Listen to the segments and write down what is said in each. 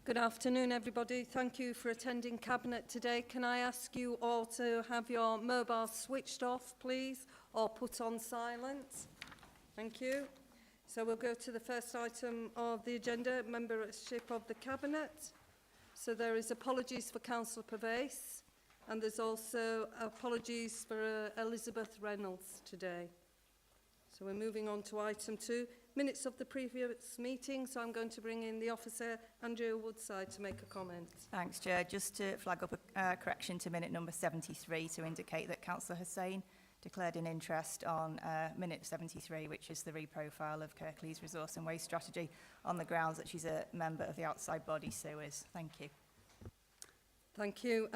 Good afternoon, everybody. Thank you for attending Cabinet today. Can I ask you all to have your mobiles switched off, please, or put on silent? Thank you. So we'll go to the first item of the agenda, membership of the Cabinet. So there is apologies for Councillor Pervase, and there's also apologies for Elizabeth Reynolds today. So we're moving on to item 2, minutes of the previous meeting. So I'm going to bring in the officer, Andrea Woodside, to make a comment. Thanks, Chair. Just to flag up a correction to minute number 73 to indicate that Councillor Hussain declared an interest on minute 73, which is the reprofile of Kirklees Resource and Waste Strategy, on the grounds that she's a member of the outside body SEWIS. Thank you. Thank you.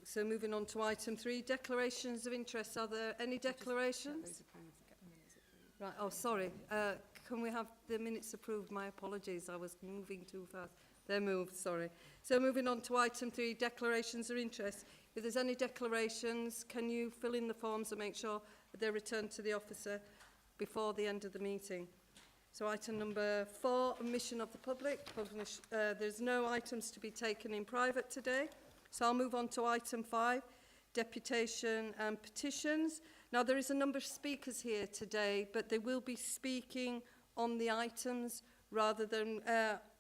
So moving on to item 3, declarations of interest. Are there any declarations? Right, oh, sorry. Can we have the minutes approved? My apologies, I was moving too fast. They're moved, sorry. So moving on to item 3, declarations of interest. If there's any declarations, can you fill in the forms and make sure that they're returned to the officer before the end of the meeting? So item number 4, admission of the public. There's no items to be taken in private today. So I'll move on to item 5, deputation and petitions. Now, there is a number of speakers here today, but they will be speaking on the items rather than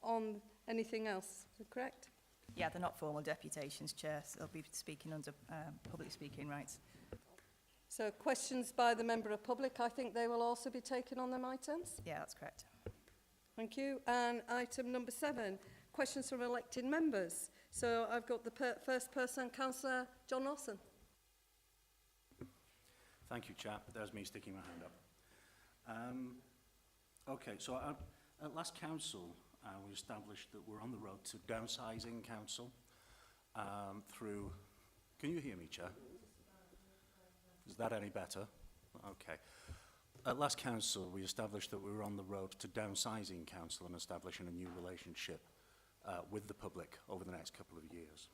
on anything else. Is that correct? Yeah, they're not formal deputations, Chair, so they'll be speaking under public speaking rights. So questions by the member of public, I think they will also be taken on them items? Yeah, that's correct. Thank you. And item number 7, questions from elected members. So I've got the first person, Councillor John Lawson. Thank you, Chair. There's me sticking my hand up. Okay, so at last council, we established that we're on the road to downsizing council through... Can you hear me, Chair? Is that any better? Okay. At last council, we established that we were on the road to downsizing council and establishing a new relationship with the public over the next couple of years.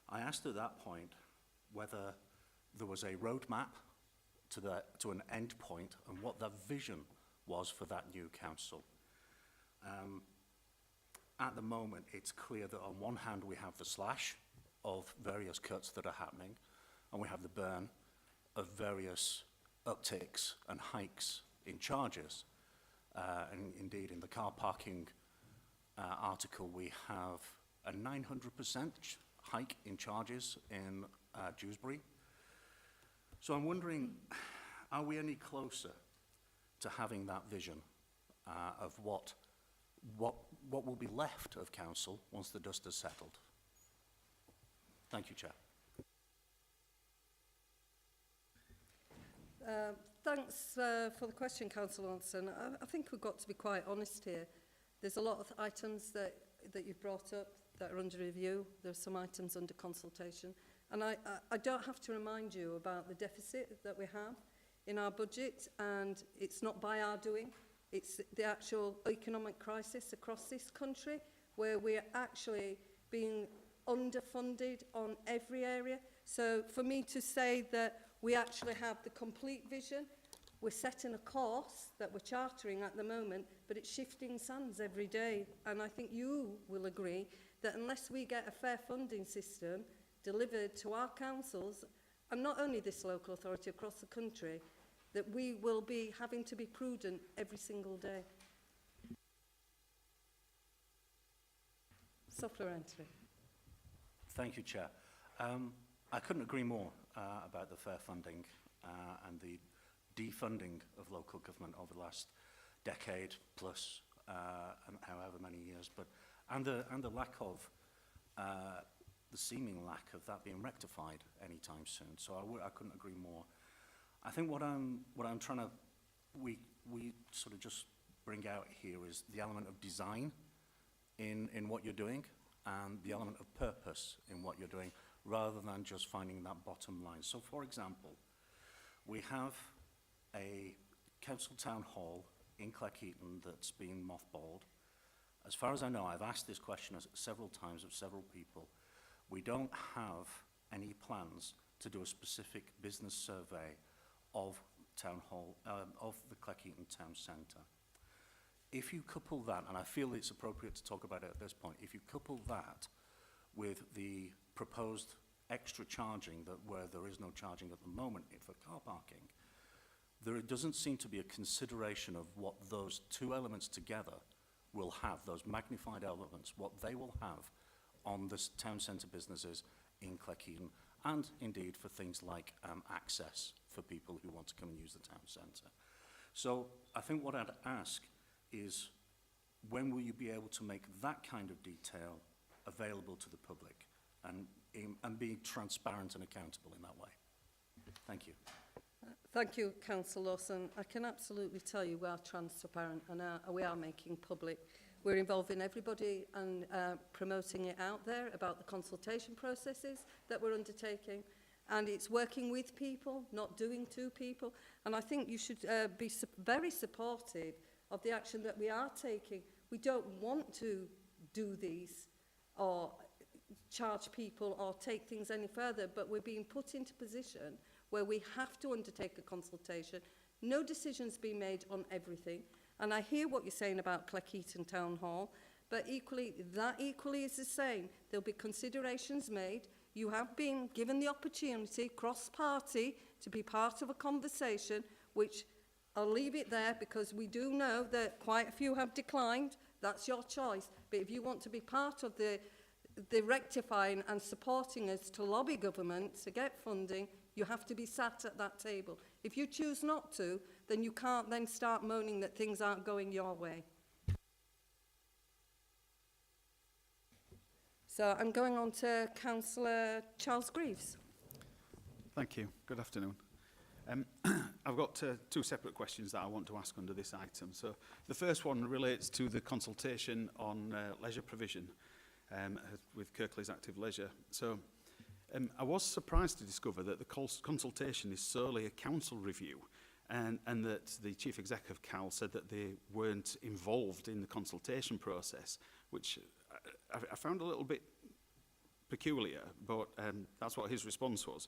I asked at that point whether there was a roadmap to an end point and what the vision was for that new council. At the moment, it's clear that on one hand we have the slash of various cuts that are happening, and we have the burn of various upticks and hikes in charges. And indeed, in the car parking article, we have a 900% hike in charges in Dewsbury. So I'm wondering, are we any closer to having that vision of what will be left of council once the dust has settled? Thank you, Chair. Thanks for the question, Councillor Lawson. I think we've got to be quite honest here. There's a lot of items that you've brought up that are under review. There are some items under consultation. And I don't have to remind you about the deficit that we have in our budget, and it's not by our doing. It's the actual economic crisis across this country where we're actually being underfunded on every area. So for me to say that we actually have the complete vision, we're setting a course that we're chartering at the moment, but it's shifting sands every day. And I think you will agree that unless we get a fair funding system delivered to our councils, and not only this local authority across the country, that we will be having to be prudent every single day. Supplementary. Thank you, Chair. I couldn't agree more about the fair funding and the defunding of local government over the last decade plus, and however many years, and the lack of the seeming lack of that being rectified anytime soon. So I couldn't agree more. I think what I'm trying to we sort of just bring out here is the element of design in what you're doing and the element of purpose in what you're doing, rather than just finding that bottom line. So, for example, we have a council town hall in Cleckheaton that's been mothballed. As far as I know, I've asked this question several times of several people. We don't have any plans to do a specific business survey of town hall, of the Cleckheaton town centre. if you couple that, and I feel it's appropriate to talk about it at this point, if you couple that with the proposed extra charging that where there is no charging at the moment for car parking, there doesn't seem to be a consideration of what those two elements together will have, those magnified elements, what they will have on the town centre businesses in Kirklees, and indeed for things like access for people who want to come and use the town centre. So I think what I'd ask is, when will you be able to make that kind of detail available to the public and be transparent and accountable in that way? Thank you. Thank you, Councillor Lawson. I can absolutely tell you we are transparent and we are making public. We're involving everybody and promoting it out there about the consultation processes that we're undertaking. And it's working with people, not doing to people. And I think you should be very supportive of the action that we are taking. We don't want to do these or charge people or take things any further, but we're being put into position where we have to undertake a consultation. No decisions being made on everything. And I hear what you're saying about Cleckheaton Town Hall, but that equally is the same. There'll be considerations made. You have been given the opportunity, cross-party, to be part of a conversation, which I'll leave it there because we do know that quite a few have declined. That's your choice. But if you want to be part of the rectifying and supporting us to lobby government to get funding, you have to be sat at that table. If you choose not to, then you can't then start moaning that things aren't going your way. So I'm going on to Councillor Charles Greaves. Thank you. Good afternoon. I've got two separate questions that I want to ask under this item. So the first one relates to the consultation on leisure provision with Kirklees Active Leisure. So I was surprised to discover that the consultation is solely a council review and that the Chief Executive of CAL said that they weren't involved in the consultation process, which I found a little bit peculiar, but that's what his response was.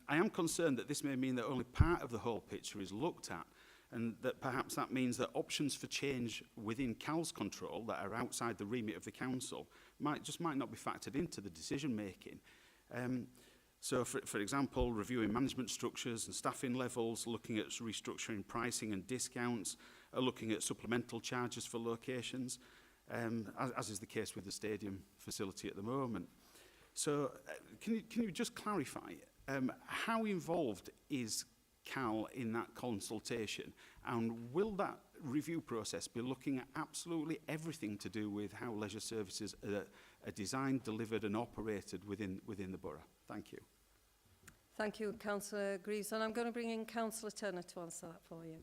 I am concerned that this may mean that only part of the whole picture is looked at, and that perhaps that means that options for change within CAL's control that are outside the remit of the council might not be factored into the decision making. So, for example, reviewing management structures and staffing levels, looking at restructuring pricing and discounts, looking at supplemental charges for locations, as is the case with the stadium facility at the moment. So, can you just clarify, how involved is CAL in that consultation, and will that review process be looking at absolutely everything to do with how leisure services are designed, delivered and operated within the borough? Thank you. Thank you, Councillor Greaves. And I'm going to bring in Councillor Turner to answer that for you.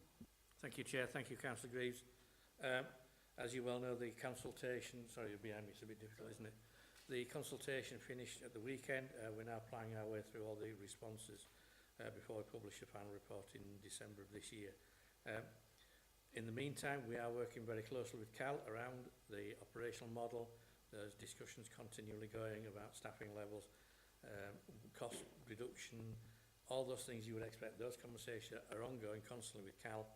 Thank you, Chair. Thank you, Councillor Greaves. As you well know, the consultation, sorry, you're behind me, it's a bit difficult, isn't it? The consultation finished at the weekend. We're now ploughing our way through all the responses before we publish a final report in December of this year. In the meantime, we are working very closely with CAL around the operational model. There's discussions continually going about staffing levels, cost reduction, all those things you would expect. Those conversations are ongoing constantly with CAL.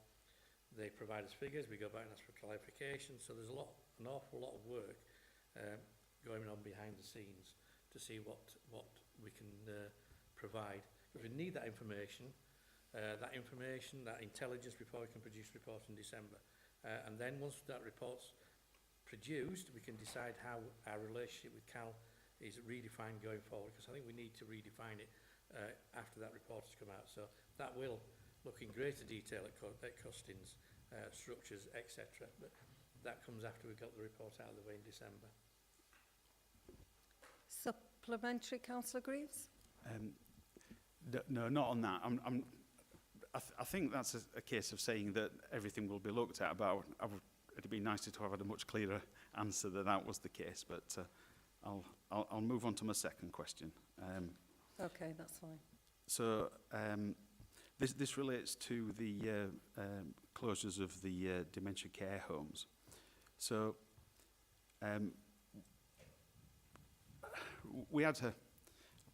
They provide us figures, we go back and ask for clarification. So there's an awful lot of work going on behind the scenes to see what we can provide. If we need that information, that intelligence before we can produce a report in December. And then once that report's produced, we can decide how our relationship with CAL is redefined going forward, because I think we need to redefine it after that report has come out. So that will look in greater detail at costings, structures, etc. But that comes after we've got the report out of the way in December. Supplementary, Councillor Greaves? No, not on that. I think that's a case of saying that everything will be looked at, but it'd be nicer to have had a much clearer answer that was the case. But I'll move on to my second question. Okay, that's fine. So this relates to the closures of the dementia care homes. So we had a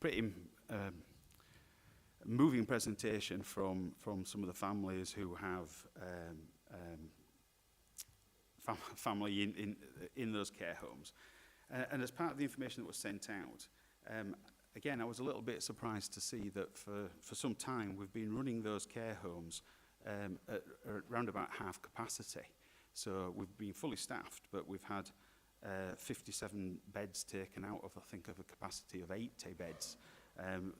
pretty moving presentation from some of the families who have family in those care homes. And as part of the information that was sent out, again, I was a little bit surprised to see that for some time we've been running those care homes at around about half capacity. So we've been fully staffed, but we've had 57 beds taken out of, I think, of a capacity of 80 beds.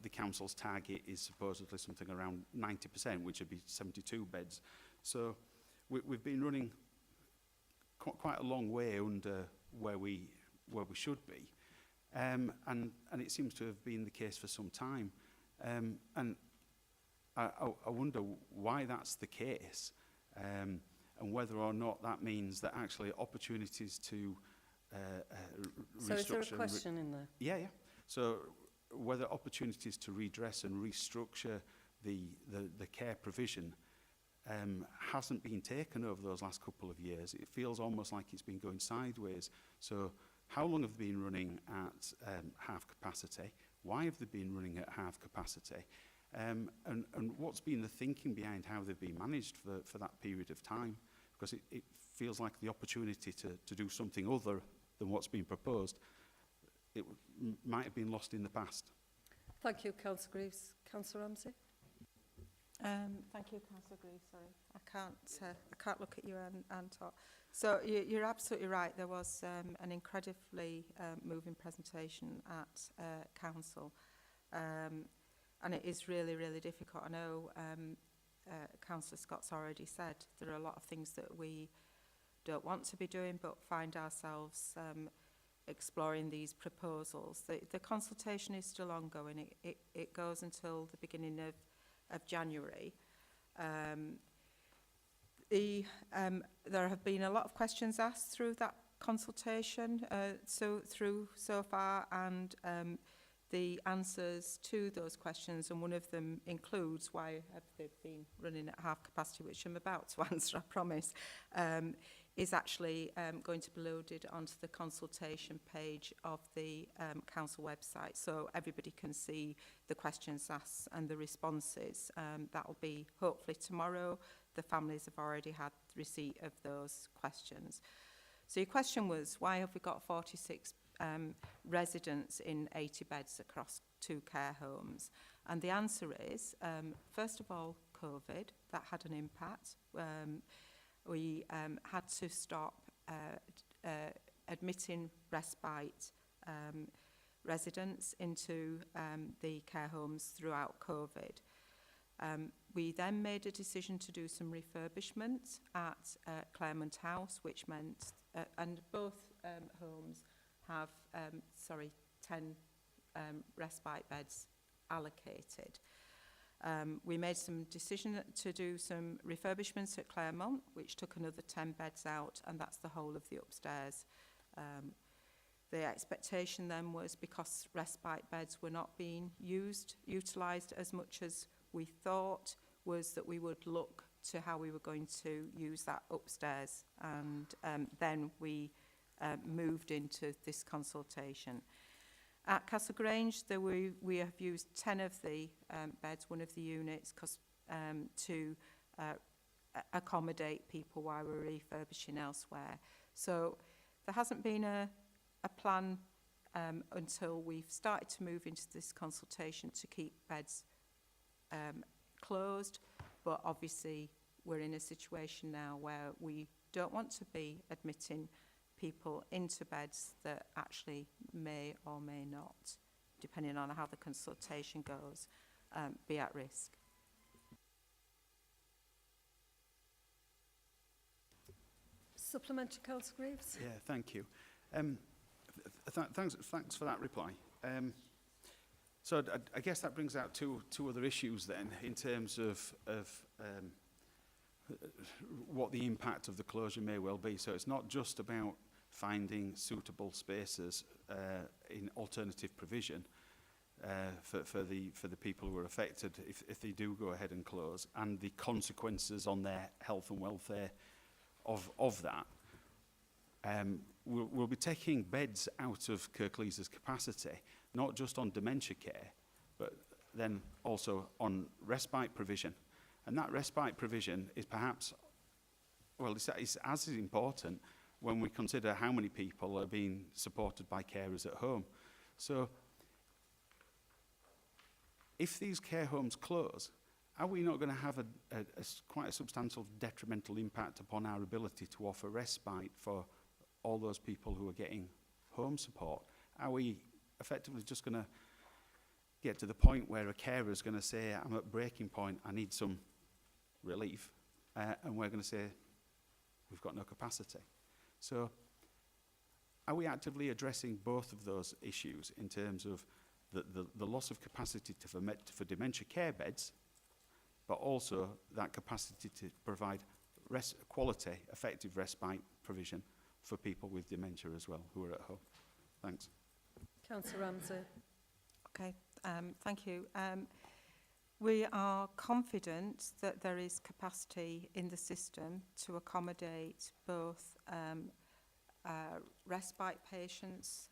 The council's target is supposedly something around 90%, which would be 72 beds. So we've been running quite a long way under where we should be. And it seems to have been the case for some time. And I wonder why that's the case, and whether or not that means that actually opportunities to restructure... So is there a question in there? Yeah. So whether opportunities to redress and restructure the care provision hasn't been taken over those last couple of years. It feels almost like it's been going sideways. So how long have they been running at half capacity? Why have they been running at half capacity? And what's been the thinking behind how they've been managed for that period of time? Because it feels like the opportunity to do something other than what's been proposed, it might have been lost in the past. Thank you, Councillor Greaves. Councillor Ramsey? Thank you, Councillor Greaves. Sorry, I can't look at you and talk. So you're absolutely right. There was an incredibly moving presentation at council, and it is really, really difficult. I know Councillor Scott's already said there are a lot of things that we don't want to be doing, but find ourselves exploring these proposals. The consultation is still ongoing. It goes until the beginning of January. There have been a lot of questions asked through that consultation so far, and the answers to those questions, and one of them includes why have they been running at half capacity, which I'm about to answer, I promise, is actually going to be loaded onto the consultation page of the council website, so everybody can see the questions asked and the responses. That will be hopefully tomorrow. The families have already had receipt of those questions. So your question was, why have we got 46 residents in 80 beds across 2 care homes? And the answer is, first of all, COVID, that had an impact. We had to stop admitting respite residents into the care homes throughout COVID. We then made a decision to do some refurbishment at Claremont House, which meant, and both homes have 10 respite beds allocated. We made some decision to do some refurbishments at Claremont, which took another 10 beds out, and that's the whole of the upstairs. The expectation then was, because respite beds were not being utilised as much as we thought, was that we would look to how we were going to use that upstairs, and then we moved into this consultation. At Castle Grange, we have used 10 of the beds, one of the units, to accommodate people while we're refurbishing elsewhere. So there hasn't been a plan until we've started to move into this consultation to keep beds closed, but obviously we're in a situation now where we don't want to be admitting people into beds that actually may or may not, depending on how the consultation goes, be at risk. Supplementary, Councillor Greaves? Yeah, thank you. Thanks for that reply. So I guess that brings out two other issues then, in terms of what the impact of the closure may well be. So it's not just about finding suitable spaces in alternative provision for the people who are affected if they do go ahead and close, and the consequences on their health and welfare of that. We'll be taking beds out of Kirklees' capacity, not just on dementia care, but then also on respite provision. And that respite provision is perhaps, well, it's as important when we consider how many people are being supported by carers at home. So if these care homes close, are we not going to have quite a substantial detrimental impact upon our ability to offer respite for all those people who are getting home support? Are we effectively just going to get to the point where a carer is going to say, I'm at breaking point, I need some relief, and we're going to say, we've got no capacity? So are we actively addressing both of those issues in terms of the loss of capacity for dementia care beds, but also that capacity to provide quality, effective respite provision for people with dementia as well, who are at home? Thanks. Councillor Ramsey. Okay, thank you. We are confident that there is capacity in the system to accommodate both respite patients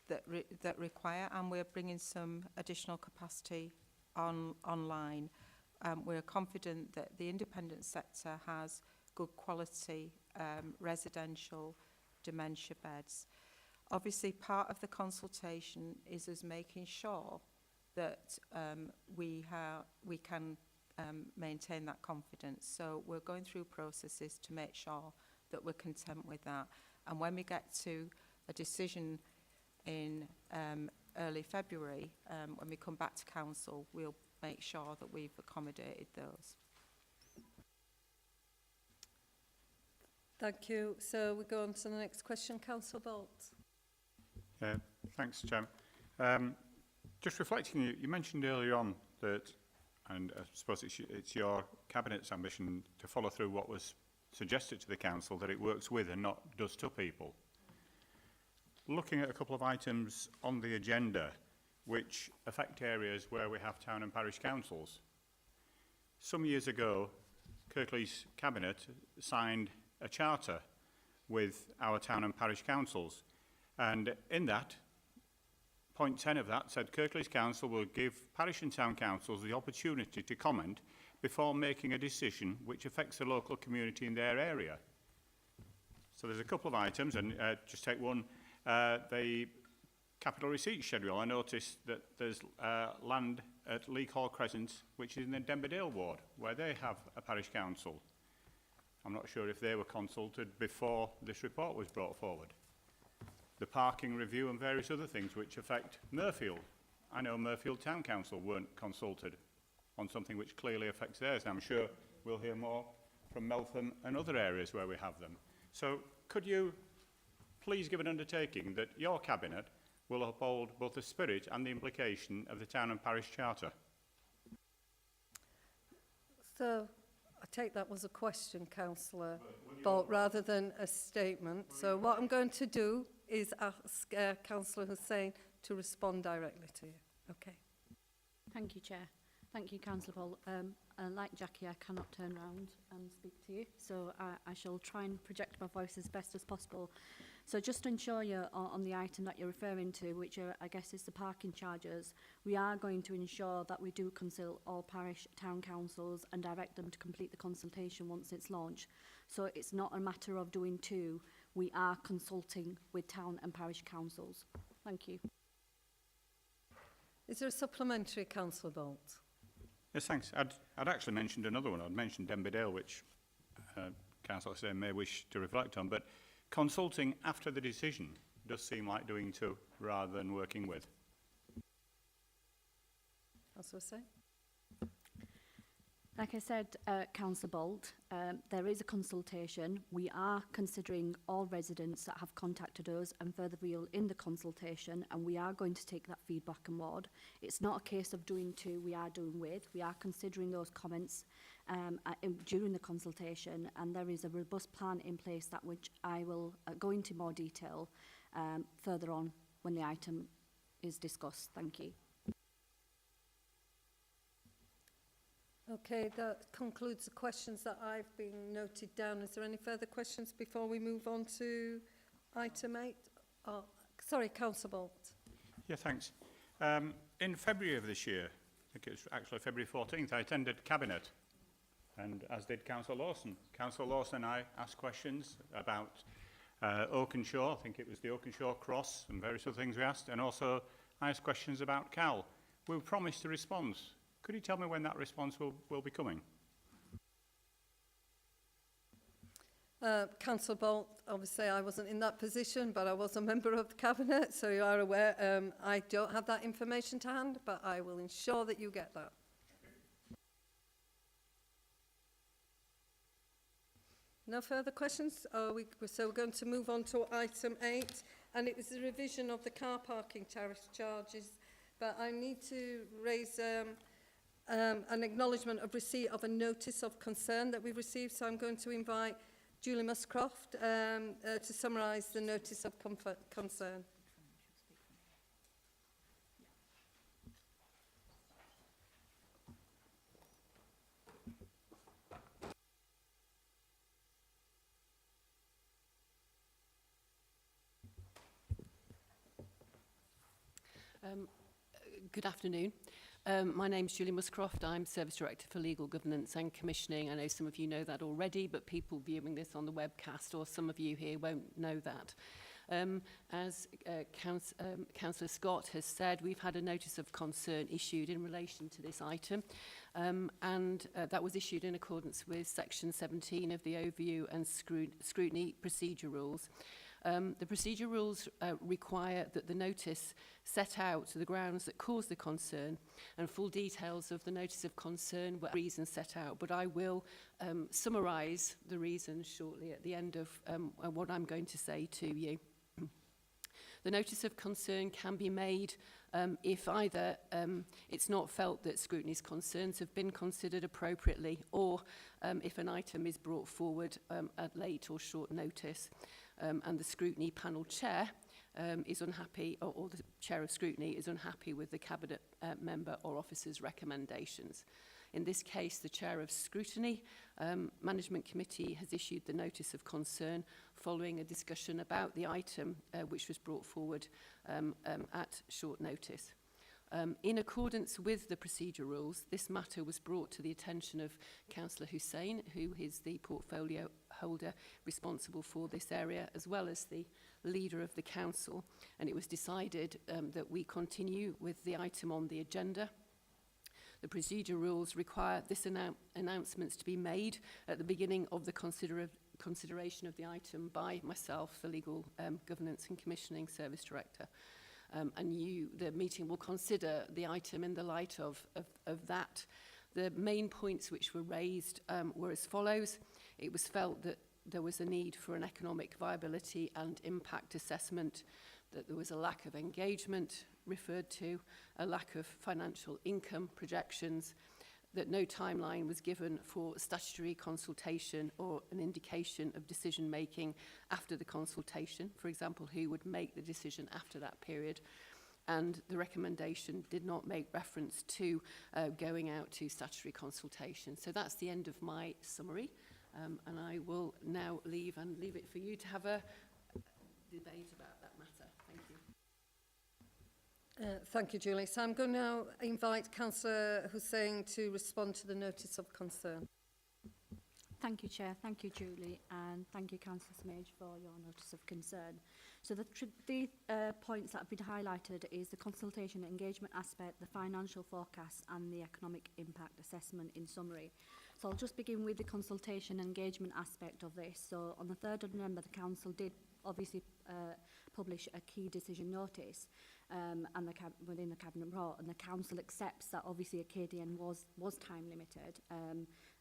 that require, and we're bringing some additional capacity online. We're confident that the independent sector has good quality residential dementia beds. Obviously, part of the consultation is us making sure that we can maintain that confidence. So we're going through processes to make sure that we're content with that. And when we get to a decision in early February, when we come back to council, we'll make sure that we've accommodated those. Thank you. So we go on to the next question. Councillor Bolt. Thanks, Chair. Just reflecting, you mentioned earlier on that, and I suppose it's your Cabinet's ambition to follow through what was suggested to the Council, that it works with and not does to people. Looking at a couple of items on the agenda which affect areas where we have town and parish councils. Some years ago, Kirklees Cabinet signed a charter with our town and parish councils, and in that, point 10 of that said Kirklees Council will give parish and town councils the opportunity to comment before making a decision which affects the local community in their area. So there's a couple of items, and just take one, the capital receipts schedule. I noticed that there's land at Leek Hall Crescent, which is in the Denberdale ward, where they have a parish council. I'm not sure if they were consulted before this report was brought forward. The parking review and various other things which affect Murfield. I know Murfield Town Council weren't consulted on something which clearly affects theirs, and I'm sure we'll hear more from Meltham and other areas where we have them. So could you please give an undertaking that your Cabinet will uphold both the spirit and the implication of the Town and Parish Charter? So I take that was a question, Councillor Bolt, rather than a statement. So what I'm going to do is ask Councillor Hussain to respond directly to you. Okay. Thank you, Chair. Thank you, Councillor Bolt. Like Jackie, I cannot turn round and speak to you, so I shall try and project my voice as best as possible. So just to ensure you on the item that you're referring to, which I guess is the parking charges, we are going to ensure that we do consult all parish town councils and direct them to complete the consultation once it's launched. So it's not a matter of doing two, we are consulting with town and parish councils. Thank you. Is there a supplementary, Councillor Bolt? Yes, thanks. I'd actually mentioned another one. I'd mentioned Denberdale, which Councillor Hussain may wish to reflect on, but consulting after the decision does seem like doing two rather than working with. Councillor Hussain? Like I said, Councillor Bolt, there is a consultation. We are considering all residents that have contacted us and further real in the consultation, and we are going to take that feedback on board. It's not a case of doing two, we are doing with. We are considering those comments during the consultation, and there is a robust plan in place that which I will go into more detail further on when the item is discussed. Thank you. Okay, that concludes the questions that I've been noted down. Is there any further questions before we move on to item 8? Oh, sorry, Councillor Bolt. Yeah, thanks. In February of this year, I think it was actually February 14th, I attended Cabinet and as did Councillor Lawson. Councillor Lawson and I asked questions about Oakenshaw, I think it was the Oakenshaw Cross and various other things we asked, and also I asked questions about Cal. We were promised a response. Could you tell me when that response will be coming? Councillor Bolt, obviously I wasn't in that position, but I was a member of the Cabinet, so you are aware. I don't have that information to hand, but I will ensure that you get that. No further questions? So we're going to move on to item 8, and it was the revision of the car parking tariff charges. But I need to raise an acknowledgement of receipt of a notice of concern that we've received. So I'm going to invite Julie Muscroft to summarise the notice of concern. Good afternoon. My name's Julie Muscroft. I'm Service Director for Legal Governance and Commissioning. I know some of you know that already, but people viewing this on the webcast or some of you here won't know that. As Councillor Scott has said, we've had a notice of concern issued in relation to this item, and that was issued in accordance with Section 17 of the Overview and Scrutiny Procedure Rules. The procedure rules require that the notice set out the grounds that cause the concern and full details of the notice of concern were reasons set out, but I will summarise the reasons shortly at the end of what I'm going to say to you. The notice of concern can be made if either it's not felt that scrutiny's concerns have been considered appropriately, or if an item is brought forward at late or short notice. And the scrutiny panel chair is unhappy, or the chair of scrutiny is unhappy with the cabinet member or officer's recommendations. In this case, the chair of scrutiny management committee has issued the notice of concern following a discussion about the item which was brought forward at short notice. In accordance with the procedure rules, this matter was brought to the attention of Councillor Hussain, who is the portfolio holder responsible for this area, as well as the leader of the council, and it was decided that we continue with the item on the agenda. The procedure rules require this announcements to be made at the beginning of the consideration of the item by myself, the Legal Governance and Commissioning Service Director. And the meeting will consider the item in the light of that. The main points which were raised were as follows. It was felt that there was a need for an economic viability and impact assessment, that there was a lack of engagement referred to, a lack of financial income projections, that no timeline was given for statutory consultation or an indication of decision making after the consultation, for example, who would make the decision after that period. And the recommendation did not make reference to going out to statutory consultation. So that's the end of my summary, and I will now leave it for you to have a debate about that matter. Thank you. Thank you, Julie. So I'm going to now invite Councillor Hussain to respond to the notice of concern. Thank you, Chair. Thank you, Julie. And thank you, Councillor Smage, for your notice of concern. So the points that have been highlighted is the consultation engagement aspect, the financial forecast and the economic impact assessment in summary. So I'll just begin with the consultation engagement aspect of this. So on the 3rd of November, the Council did obviously publish a key decision notice and within the Cabinet report, and the Council accepts that obviously a KDN was time limited,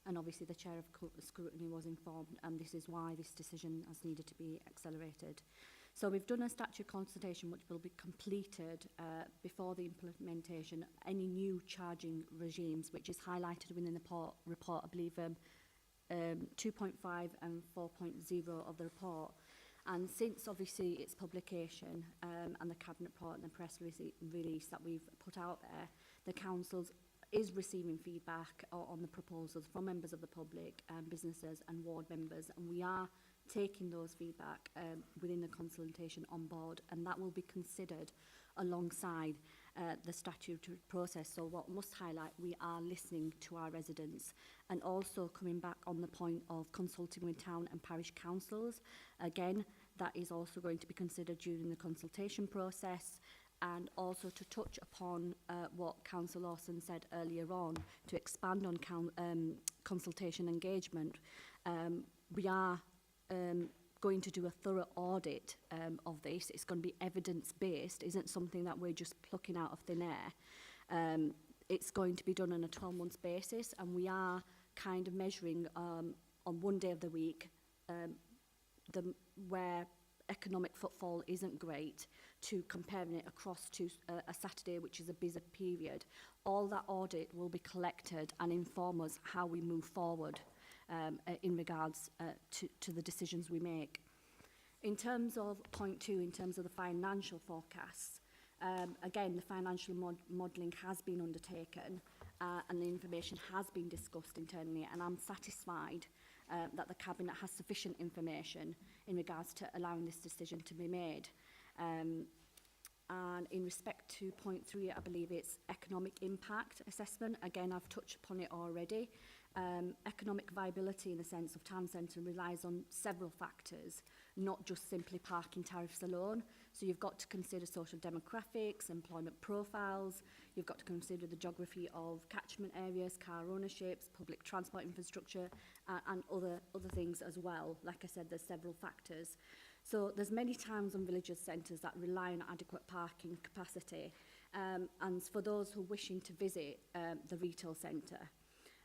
and obviously the Chair of Scrutiny was informed, and this is why this decision has needed to be accelerated. So we've done a statutory consultation which will be completed before the implementation of any new charging regimes, which is highlighted within the report, I believe 2.5 and 4.0 of the report. And since obviously its publication and the Cabinet report and the press release that we've put out there, the Council is receiving feedback on the proposals from members of the public, businesses and ward members, and we are taking those feedback within the consultation on board, and that will be considered alongside the statutory process. So what must highlight, we are listening to our residents, and also coming back on the point of consulting with town and parish councils. Again, that is also going to be considered during the consultation process. And also to touch upon what Councillor Lawson said earlier on, to expand on consultation engagement, we are going to do a thorough audit of this. It's going to be evidence-based, isn't something that we're just plucking out of thin air. It's going to be done on a 12-month basis, and we are kind of measuring on one day of the week where economic footfall isn't great, to comparing it across to a Saturday, which is a busy period. All that audit will be collected and inform us how we move forward in regards to the decisions we make. In terms of point 2, in terms of the financial forecasts, again, the financial modelling has been undertaken and the information has been discussed internally, and I'm satisfied that the Cabinet has sufficient information in regards to allowing this decision to be made. And in respect to point 3, I believe it's economic impact assessment. Again, I've touched upon it already. Economic viability in the sense of town centre relies on several factors, not just simply parking tariffs alone. So you've got to consider social demographics, employment profiles, you've got to consider the geography of catchment areas, car ownerships, public transport infrastructure, and other things as well. Like I said, there's several factors. So there's many towns and villages centres that rely on adequate parking capacity. And for those who are wishing to visit the retail centre,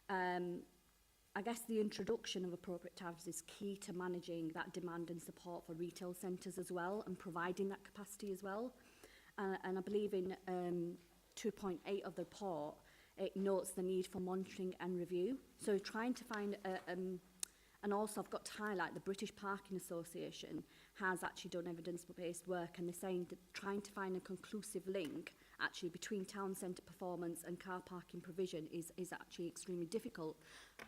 I guess the introduction of appropriate tariffs is key to managing that demand and support for retail centres as well, and providing that capacity as well. And I believe in 2.8 of the report, it notes the need for monitoring and review. So trying to find and also I've got to highlight the British Parking Association has actually done evidence-based work, and they're saying that trying to find a conclusive link actually between town centre performance and car parking provision is actually extremely difficult.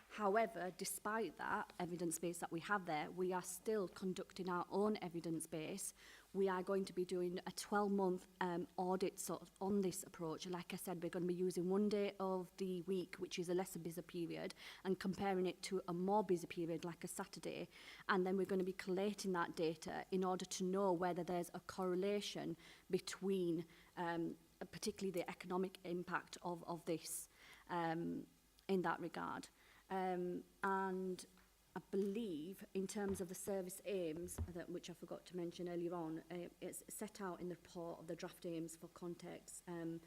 However, despite that evidence base that we have there, we are still conducting our own evidence base. We are going to be doing a 12-month audit sort of on this approach. Like I said, we're going to be using one day of the week, which is a lesser busy period, and comparing it to a more busy period like a Saturday. And then we're going to be collating that data in order to know whether there's a correlation between particularly the economic impact of this in that regard. And I believe in terms of the service aims, which I forgot to mention earlier on, it's set out in the report of the draft aims for context, and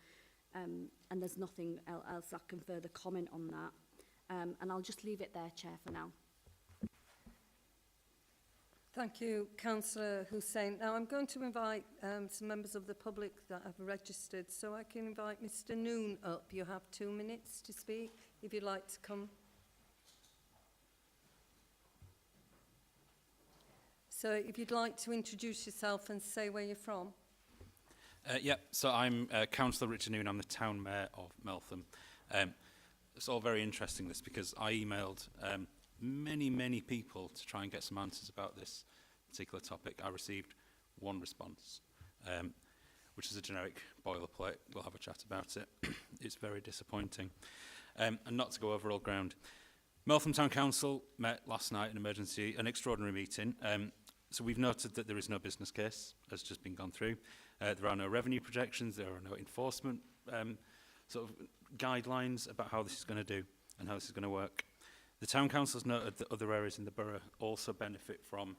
there's nothing else I can further comment on that. And I'll just leave it there, Chair, for now. Thank you, Councillor Hussain. Now I'm going to invite some members of the public that have registered, so I can invite Mr Noon up. You have 2 minutes to speak, if you'd like to come. So if you'd like to introduce yourself and say where you're from. So I'm Councillor Richard Noon. I'm the Town Mayor of Meltham. It's all very interesting, this, because I emailed many people to try and get some answers about this particular topic. I received one response, which is a generic boilerplate. We'll have a chat about it. It's very disappointing. And not to go over old ground, Meltham Town Council met last night, an extraordinary meeting. So we've noted that there is no business case, as just been gone through. There are no revenue projections, there are no enforcement sort of guidelines about how this is going to do and how this is going to work. The Town Council's noted that other areas in the borough also benefit from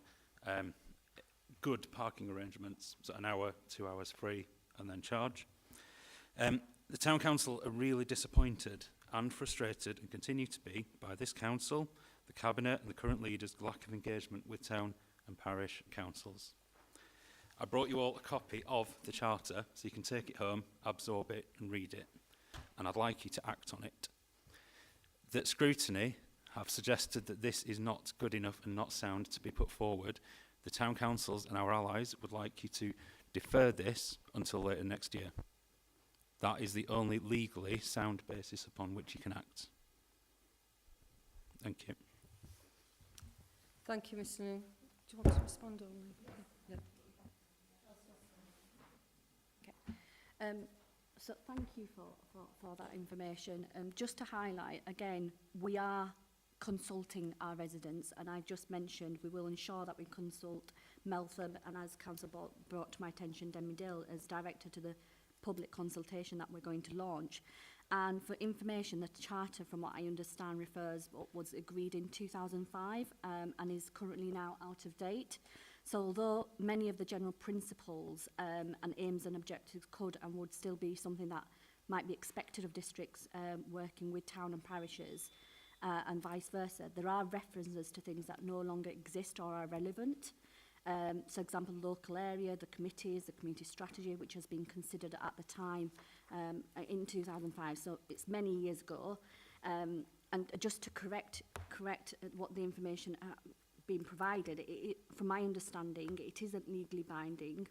good parking arrangements, so an hour, 2 hours free and then charge. The Town Council are really disappointed and frustrated, and continue to be, by this council, the Cabinet and the current leaders' lack of engagement with town and parish councils. I brought you all a copy of the Charter so you can take it home, absorb it and read it, and I'd like you to act on it. That scrutiny have suggested that this is not good enough and not sound to be put forward. The Town Councils and our allies would like you to defer this until later next year. That is the only legally sound basis upon which you can act. Thank you. Thank you, Mr Noon. Do you want to respond only? Yeah. So thank you for that information. Just to highlight, again, we are consulting our residents, and I just mentioned we will ensure that we consult Meltham, and as Council brought to my attention, Demi Dill as director to the public consultation that we're going to launch. And for information, the charter, from what I understand, was agreed in 2005 and is currently now out of date. So although many of the general principles and aims and objectives could and would still be something that might be expected of districts working with town and parishes and vice versa, there are references to things that no longer exist or are relevant. So example, local area, the committees, the community strategy, which has been considered at the time in 2005. So it's many years ago. And just to correct what the information being provided, from my understanding, it isn't legally binding.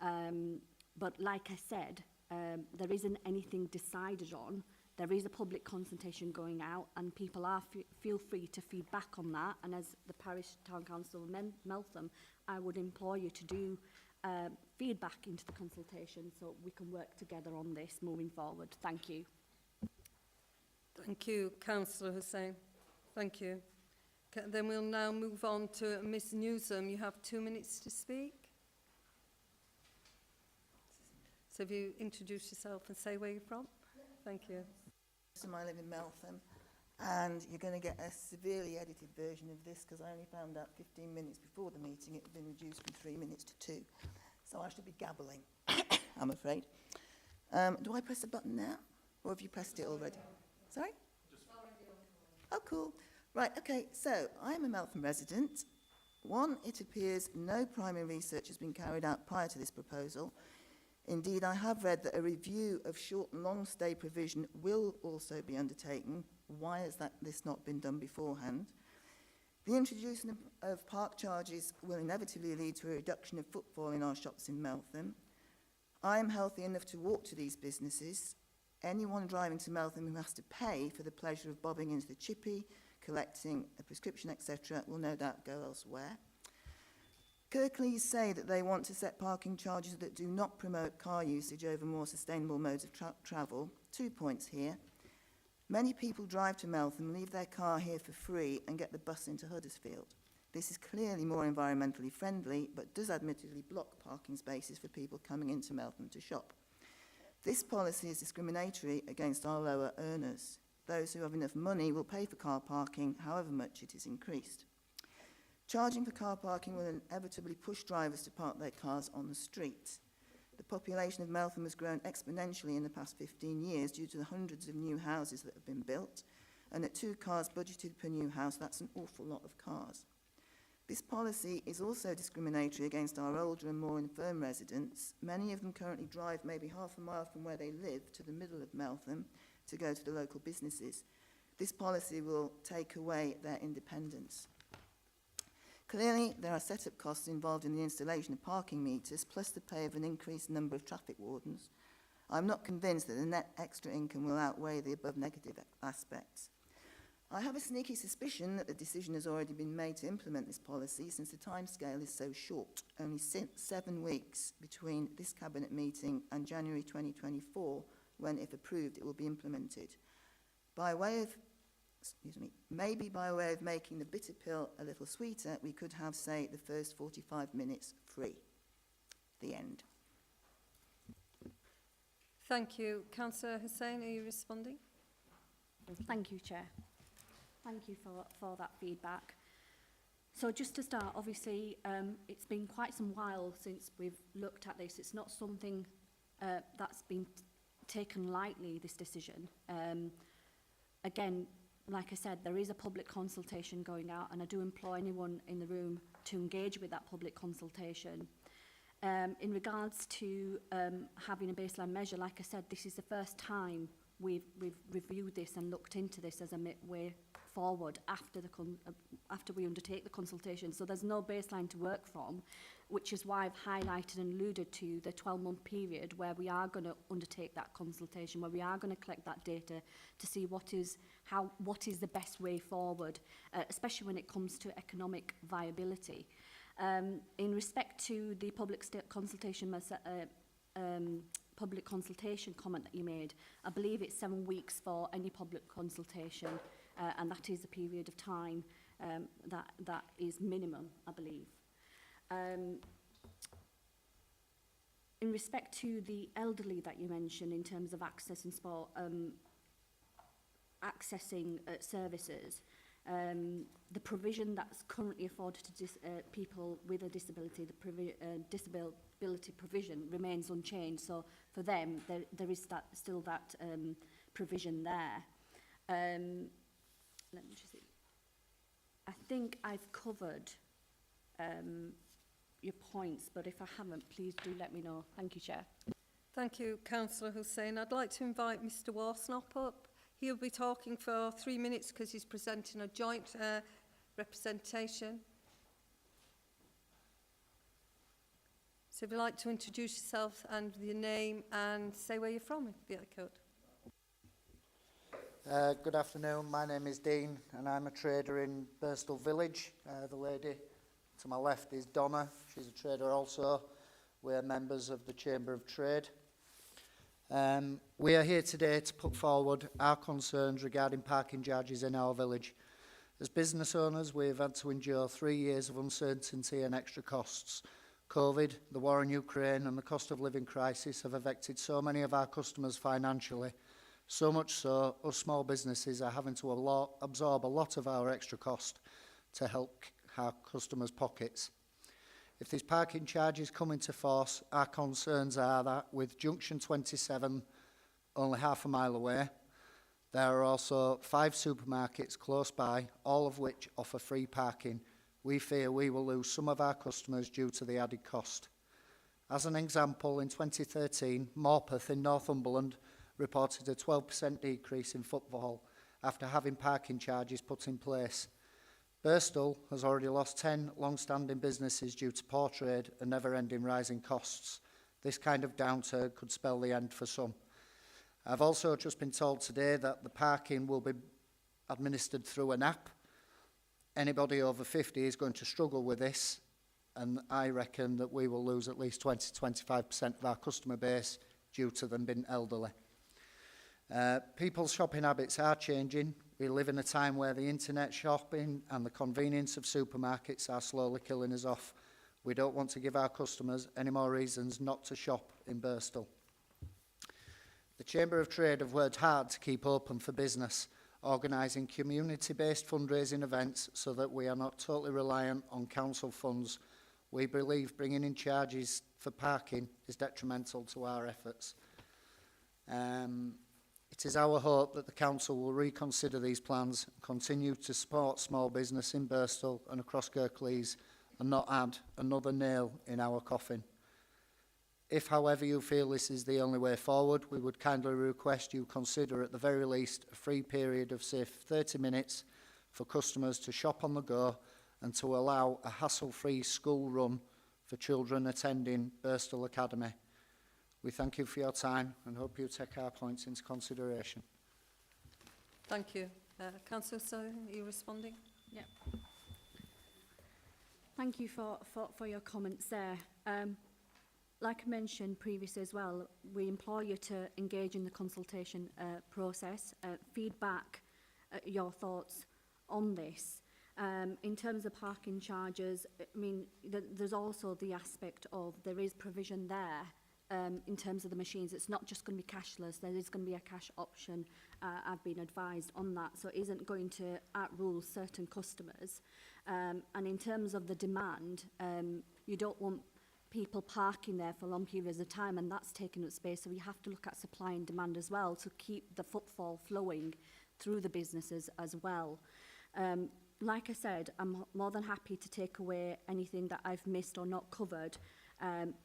But like I said, there isn't anything decided on. There is a public consultation going out, and people are feel free to feed back on that. And as the Parish Town Council of Meltham, I would implore you to do feedback into the consultation so we can work together on this moving forward. Thank you. Thank you, Councillor Hussain. Thank you. Then we'll now move on to Ms Newsom. You have 2 minutes to speak. So if you introduce yourself and say where you're from. Thank you. So I live in Meltham, and you're going to get a severely edited version of this because I only found out 15 minutes before the meeting it had been reduced from 3 minutes to 2. So I should be gabbling, I'm afraid. Do I press a button now? Or have you pressed it already? Sorry? Oh, cool. Right, okay, so I'm a Meltham resident. One, it appears no primary research has been carried out prior to this proposal. Indeed, I have read that a review of short and long stay provision will also be undertaken. Why has this not been done beforehand? The introduction of park charges will inevitably lead to a reduction of footfall in our shops in Meltham. I am healthy enough to walk to these businesses. Anyone driving to Meltham who has to pay for the pleasure of bobbing into the chippy, collecting a prescription, etc., will no doubt go elsewhere. Kirklees say that they want to set parking charges that do not promote car usage over more sustainable modes of travel. 2 points here. Many people drive to Meltham, leave their car here for free and get the bus into Huddersfield. This is clearly more environmentally friendly, but does admittedly block parking spaces for people coming into Meltham to shop. This policy is discriminatory against our lower earners. Those who have enough money will pay for car parking, however much it is increased. Charging for car parking will inevitably push drivers to park their cars on the street. The population of Meltham has grown exponentially in the past 15 years due to the hundreds of new houses that have been built, and at 2 cars budgeted per new house, that's an awful lot of cars. This policy is also discriminatory against our older and more infirm residents. Many of them currently drive maybe half a mile from where they live to the middle of Meltham to go to the local businesses. This policy will take away their independence. Clearly, there are set-up costs involved in the installation of parking meters, plus the pay of an increased number of traffic wardens. I'm not convinced that the net extra income will outweigh the above negative aspects. I have a sneaky suspicion that the decision has already been made to implement this policy since the timescale is so short, only 7 weeks between this Cabinet meeting and January 2024, when, if approved, it will be implemented. Maybe by way of making the bitter pill a little sweeter, we could have, say, the first 45 minutes free. The end. Thank you. Councillor Hussain, are you responding? Thank you, Chair. Thank you for that feedback. So just to start, obviously, it's been quite some while since we've looked at this. It's not something that's been taken lightly, this decision. Again, like I said, there is a public consultation going out, and I do implore anyone in the room to engage with that public consultation. In regards to having a baseline measure, like I said, this is the first time we've reviewed this and looked into this as a way forward after we undertake the consultation. So there's no baseline to work from, which is why I've highlighted and alluded to the 12-month period where we are going to undertake that consultation, where we are going to collect that data to see what is the best way forward, especially when it comes to economic viability. In respect to the public consultation, public consultation comment that you made, I believe it's 7 weeks for any public consultation, and that is a period of time that is minimum, I believe. In respect to the elderly that you mentioned in terms of access and sport, accessing services, the provision that's currently afforded to people with a disability, the disability provision remains unchanged. So for them, there is still that provision there. Let me just see. I think I've covered your points, but if I haven't, please do let me know. Thank you, Chair. Thank you, Councillor Hussain. I'd like to invite Mr Warsnop up. He'll be talking for 3 minutes because he's presenting a joint representation. So if you'd like to introduce yourself and your name and say where you're from, if you could. Good afternoon, my name is Dean and I'm a trader in Birstall Village. The lady to my left is Donna, she's a trader also. We're members of the Chamber of Trade. We are here today to put forward our concerns regarding parking charges in our village. As business owners, we have had to endure 3 years of uncertainty and extra costs. COVID, the war in Ukraine and the cost of living crisis have affected so many of our customers financially. So much so, us small businesses are having to absorb a lot of our extra cost to help our customers' pockets. If these parking charges come into force, our concerns are that with Junction 27 only half a mile away, there are also 5 supermarkets close by, all of which offer free parking. We fear we will lose some of our customers due to the added cost. As an example, in 2013, Morpeth in Northumberland reported a 12% decrease in footfall after having parking charges put in place. Birstall has already lost 10 long-standing businesses due to poor trade and never-ending rising costs. This kind of downturn could spell the end for some. I've also just been told today that the parking will be administered through an app. Anybody over 50 is going to struggle with this, and I reckon that we will lose at least 20-25% of our customer base due to them being elderly. People's shopping habits are changing. We live in a time where the internet shopping and the convenience of supermarkets are slowly killing us off. We don't want to give our customers any more reasons not to shop in Birstall. The Chamber of Trade have worked hard to keep open for business, organising community-based fundraising events so that we are not totally reliant on council funds. We believe bringing in charges for parking is detrimental to our efforts. It is our hope that the Council will reconsider these plans, continue to support small business in Birstall and across Kirklees, and not add another nail in our coffin. If, however, you feel this is the only way forward, we would kindly request you consider at the very least a free period of, say, 30 minutes for customers to shop on the go and to allow a hassle-free school run for children attending Birstall Academy. We thank you for your time and hope you take our points into consideration. Thank you. Councillor Sutherland, are you responding? Yep. Thank you for your comments there. Like I mentioned previously as well, we implore you to engage in the consultation process, feedback your thoughts on this. In terms of parking charges, I mean, there's also the aspect of there is provision there in terms of the machines. It's not just going to be cashless, there is going to be a cash option. I've been advised on that, so it isn't going to outrule certain customers. And in terms of the demand, you don't want people parking there for long periods of time, and that's taking up space, so we have to look at supply and demand as well to keep the footfall flowing through the businesses as well. Like I said, I'm more than happy to take away anything that I've missed or not covered,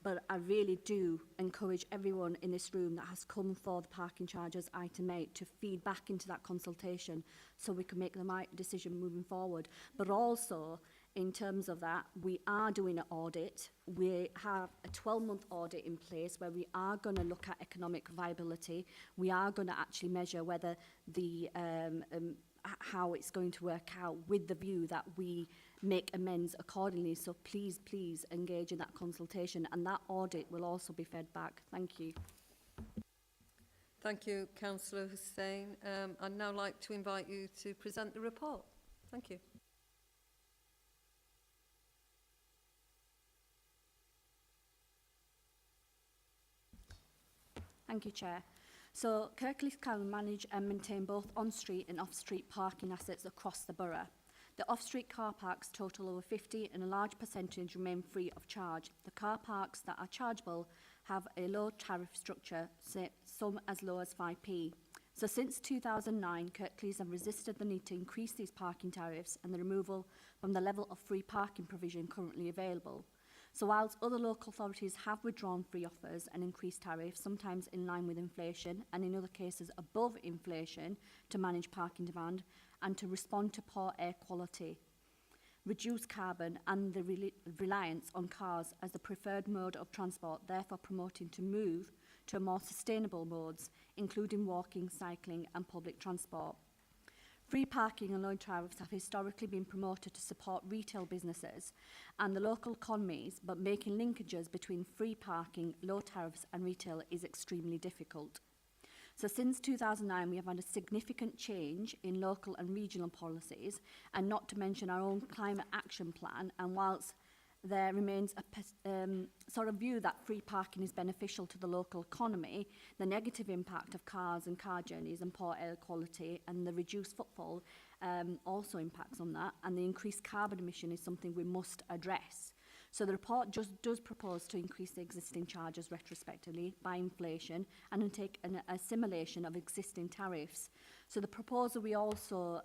but I really do encourage everyone in this room that has come for the parking charges item 8 to feed back into that consultation so we can make the right decision moving forward. But also, in terms of that, we are doing an audit. We have a 12-month audit in place where we are going to look at economic viability. We are going to actually measure whether the how it's going to work out, with the view that we make amends accordingly. So please, please engage in that consultation, and that audit will also be fed back. Thank you. Thank you, Councillor Hussain. I'd now like to invite you to present the report. Thank you. Thank you, Chair. So, Kirklees can manage and maintain both on-street and off-street parking assets across the borough. The off-street car parks total over 50 and a large percentage remain free of charge. The car parks that are chargeable have a low tariff structure, some as low as 5p. So since 2009, Kirklees have resisted the need to increase these parking tariffs and the removal from the level of free parking provision currently available. So whilst other local authorities have withdrawn free offers and increased tariffs, sometimes in line with inflation and in other cases above inflation, to manage parking demand and to respond to poor air quality, reduce carbon and the reliance on cars as the preferred mode of transport, therefore promoting to move to more sustainable modes, including walking, cycling and public transport. Free parking and low tariffs have historically been promoted to support retail businesses and the local economies, but making linkages between free parking, low tariffs and retail is extremely difficult. So since 2009, we have had a significant change in local and regional policies, and not to mention our own climate action plan. And whilst there remains a sort of view that free parking is beneficial to the local economy, the negative impact of cars and car journeys and poor air quality and the reduced footfall also impacts on that, and the increased carbon emission is something we must address. So the report just does propose to increase the existing charges retrospectively by inflation and undertake an assimilation of existing tariffs. So the proposal, we also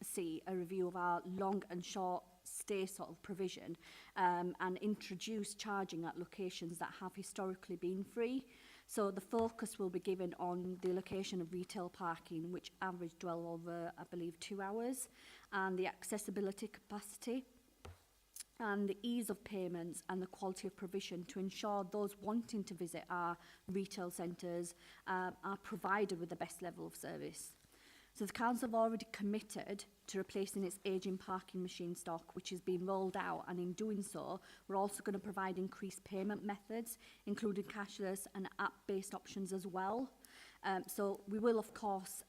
see a review of our long and short stay sort of provision and introduce charging at locations that have historically been free. So the focus will be given on the location of retail parking, which averaged well over, I believe, 2 hours, and the accessibility capacity, and the ease of payments and the quality of provision to ensure those wanting to visit our retail centres are provided with the best level of service. So the Council have already committed to replacing its ageing parking machine stock, which is being rolled out, and in doing so, we're also going to provide increased payment methods, including cashless and app-based options as well. So we will, of course,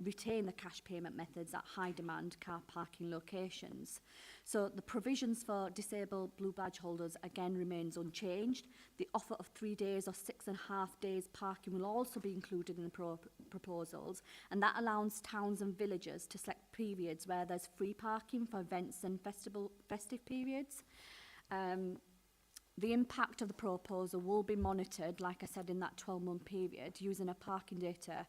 retain the cash payment methods at high-demand car parking locations. So the provisions for disabled blue badge holders, again, remains unchanged. The offer of 3 days or 6.5 days parking will also be included in the proposals, and that allows towns and villages to select periods where there's free parking for events and festive periods. The impact of the proposal will be monitored, like I said, in that 12-month period, using a parking data,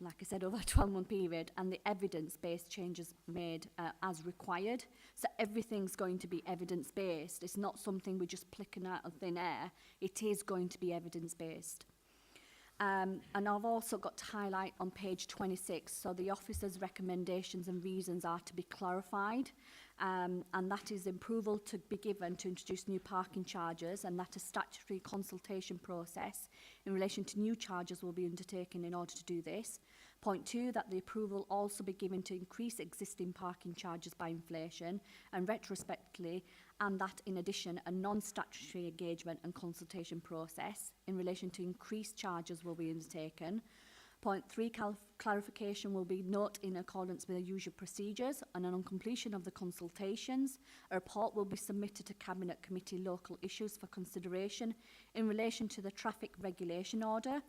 like I said, over a 12-month period, and the evidence-based changes made as required. So everything's going to be evidence-based. It's not something we're just plucking out of thin air. It is going to be evidence-based. And I've also got to highlight on page 26, so the officer's recommendations and reasons are to be clarified, and that is approval to be given to introduce new parking charges, and that a statutory consultation process in relation to new charges will be undertaken in order to do this. Point 2, that the approval also be given to increase existing parking charges by inflation and retrospectively, and that in addition a non-statutory engagement and consultation process in relation to increased charges will be undertaken. Point 3, clarification will be not in accordance with the usual procedures, and on completion of the consultations, a report will be submitted to Cabinet Committee Local Issues for consideration in relation to the traffic regulation order.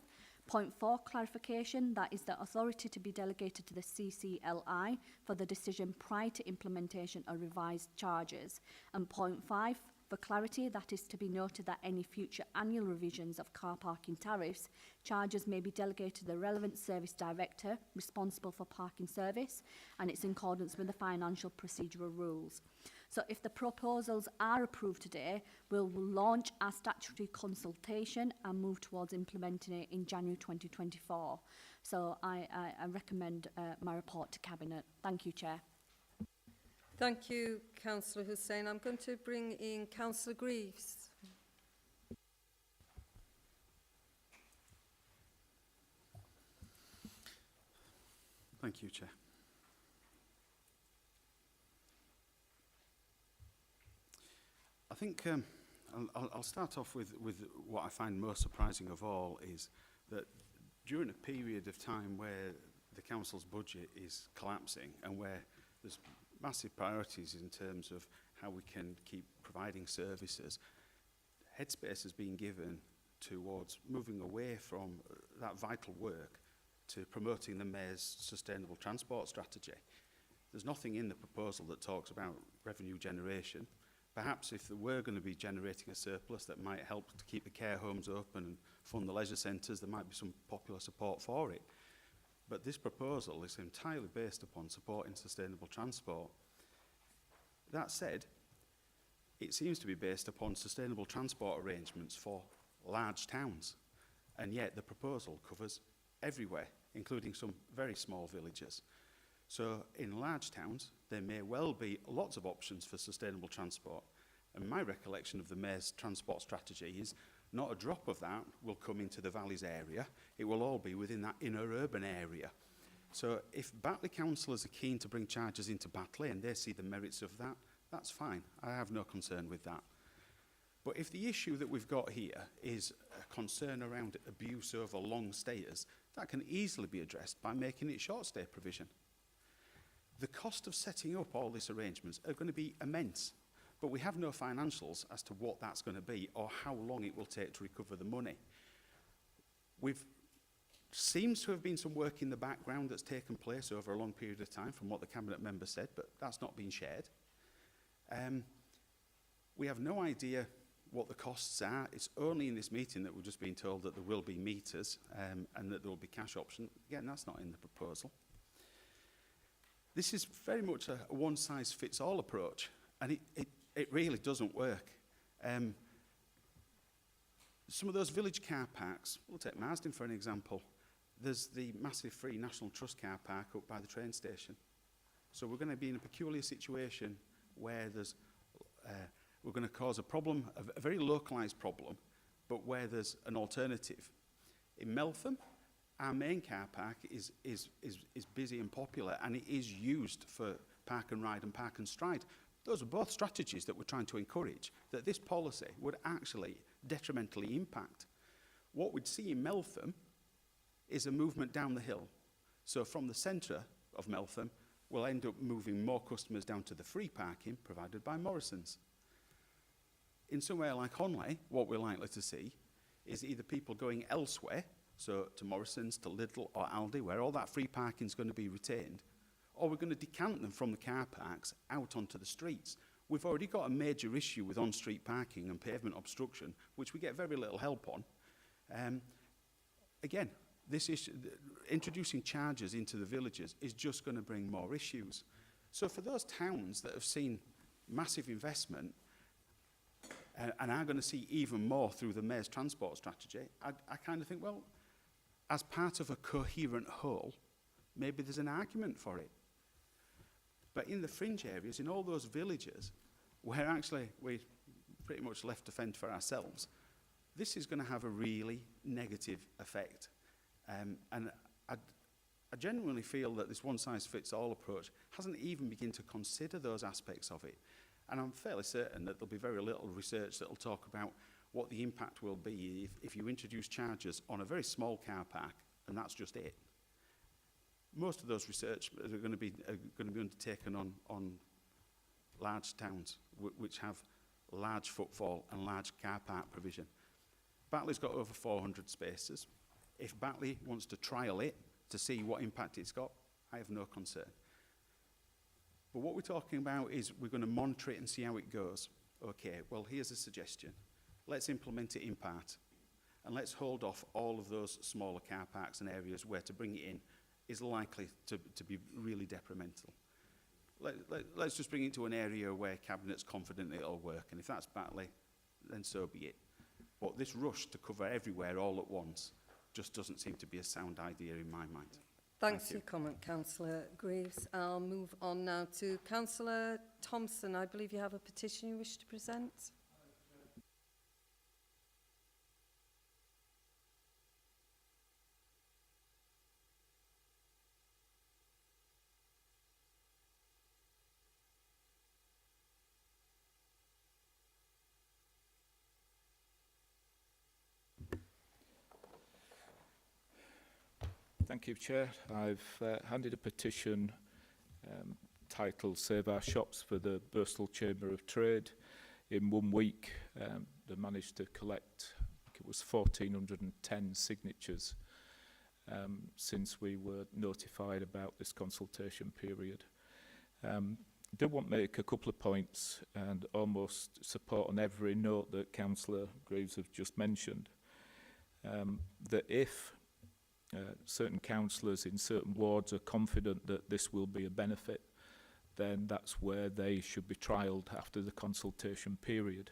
Point 4, clarification, that is the authority to be delegated to the CCLI for the decision prior to implementation of revised charges. And point 5, for clarity, that is to be noted that any future annual revisions of car parking tariffs, charges may be delegated to the relevant service director responsible for parking service, and it's in accordance with the financial procedural rules. So if the proposals are approved today, we'll launch our statutory consultation and move towards implementing it in January 2024. So I recommend my report to Cabinet. Thank you, Chair. Thank you, Councillor Hussain. I'm going to bring in Councillor Greaves. Thank you, Chair. think I'll start off with what I find most surprising of all is that during a period of time where the council's budget is collapsing and where there's massive priorities in terms of how we can keep providing services, headspace has been given towards moving away from that vital work to promoting the Mayor's sustainable transport strategy. There's nothing in the proposal that talks about revenue generation. Perhaps if there were going to be generating a surplus that might help to keep the care homes open and fund the leisure centres, there might be some popular support for it. But this proposal is entirely based upon supporting sustainable transport. That said, it seems to be based upon sustainable transport arrangements for large towns, and yet the proposal covers everywhere, including some very small villages. So in large towns, there may well be lots of options for sustainable transport, and my recollection of the Mayor's transport strategy is not a drop of that will come into the Valleys area, it will all be within that inner urban area. So if Batley councillors are keen to bring charges into Batley and they see the merits of that, that's fine, I have no concern with that. But if the issue that we've got here is a concern around abuse over long stayers, that can easily be addressed by making it short stay provision. The cost of setting up all these arrangements are going to be immense, but we have no financials as to what that's going to be or how long it will take to recover the money. Seems to have been some work in the background that's taken place over a long period of time from what the Cabinet member said, but that's not been shared. We have no idea what the costs are. It's only in this meeting that we've just been told that there will be meters and that there will be cash option. Again, that's not in the proposal. This is very much a one-size-fits-all approach, and it really doesn't work. Some of those village car parks, we'll take Marsden for an example. There's the massive free National Trust car park up by the train station. So we're going to be in a peculiar situation where we're going to cause a problem, a very localised problem, but where there's an alternative. In Meltham, our main car park is busy and popular, and it is used for park and ride and park and stride. Those are both strategies that we're trying to encourage, that this policy would actually detrimentally impact. What we'd see in Meltham is a movement down the hill. So from the centre of Meltham, we'll end up moving more customers down to the free parking provided by Morrison's. In somewhere like Honley, what we're likely to see is either people going elsewhere, so to Morrison's, to Lidl or Aldi, where all that free parking is going to be retained, or we're going to decant them from the car parks out onto the streets. We've already got a major issue with on-street parking and pavement obstruction, which we get very little help on. Again, this issue, introducing charges into the villages is just going to bring more issues. So for those towns that have seen massive investment and are going to see even more through the Mayor's transport strategy, I kind of think, well, as part of a coherent whole, maybe there's an argument for it. But in the fringe areas, in all those villages, where actually we're pretty much left to fend for ourselves, this is going to have a really negative effect. And I genuinely feel that this one-size-fits-all approach hasn't even begun to consider those aspects of it. And I'm fairly certain that there'll be very little research that will talk about what the impact will be if you introduce charges on a very small car park, and that's just it. Most of those research are going to be undertaken on large towns which have large footfall and large car park provision. Batley's got over 400 spaces. If Batley wants to trial it to see what impact it's got, I have no concern. But what we're talking about is we're going to monitor it and see how it goes. Okay, well, here's a suggestion. Let's implement it in part. And let's hold off all of those smaller car parks and areas where to bring it in is likely to be really detrimental. Let's just bring it to an area where Cabinet's confident it'll work. And if that's Batley, then so be it. But this rush to cover everywhere all at once just doesn't seem to be a sound idea in my mind. Thanks for your comment, Councillor Greaves. I'll move on now to Councillor Thompson. I believe you have a petition you wish to present. Thank you, Chair. I've handed a petition titled Save Our Shops for the Bristol Chamber of Trade. In 1 week, they managed to collect, I think it was 1,410 signatures since we were notified about this consultation period. I do want to make a couple of points and almost support on every note that Councillor Greaves have just mentioned. That if certain councillors in certain wards are confident that this will be a benefit, then that's where they should be trialled after the consultation period.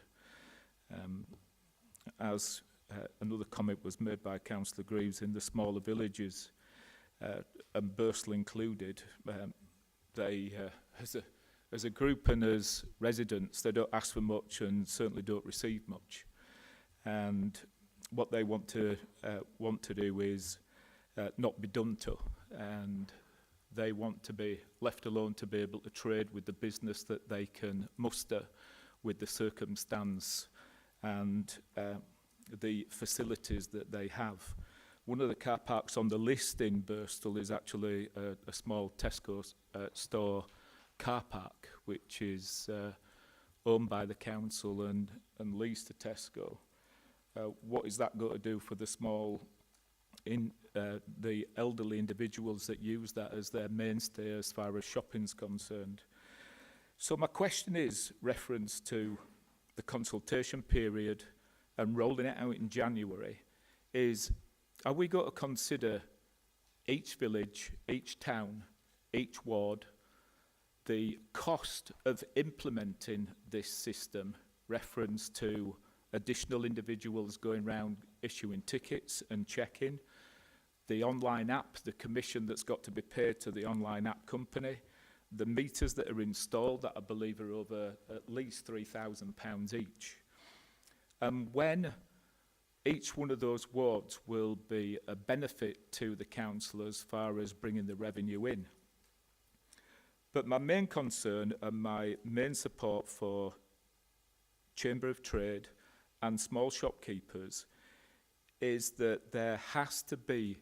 As another comment was made by Councillor Greaves, in the smaller villages, and Bristol included, they, as a group and as residents, they don't ask for much and certainly don't receive much. And what they want to do is not be done to, and they want to be left alone to be able to trade with the business that they can muster with the circumstance and the facilities that they have. One of the car parks on the list in Bristol is actually a small Tesco store car park, which is owned by the council and leased to Tesco. What is that going to do for the the elderly individuals that use that as their mainstay as far as shopping's concerned? So my question is, reference to the consultation period and rolling it out in January, is are we going to consider each village, each town, each ward, the cost of implementing this system, reference to additional individuals going around issuing tickets and checking, the online app, the commission that's got to be paid to the online app company, the meters that are installed that I believe are over at least £3,000 each. And when each one of those wards will be a benefit to the council as far as bringing the revenue in. But my main concern and my main support for Chamber of Trade and small shopkeepers is that there has to be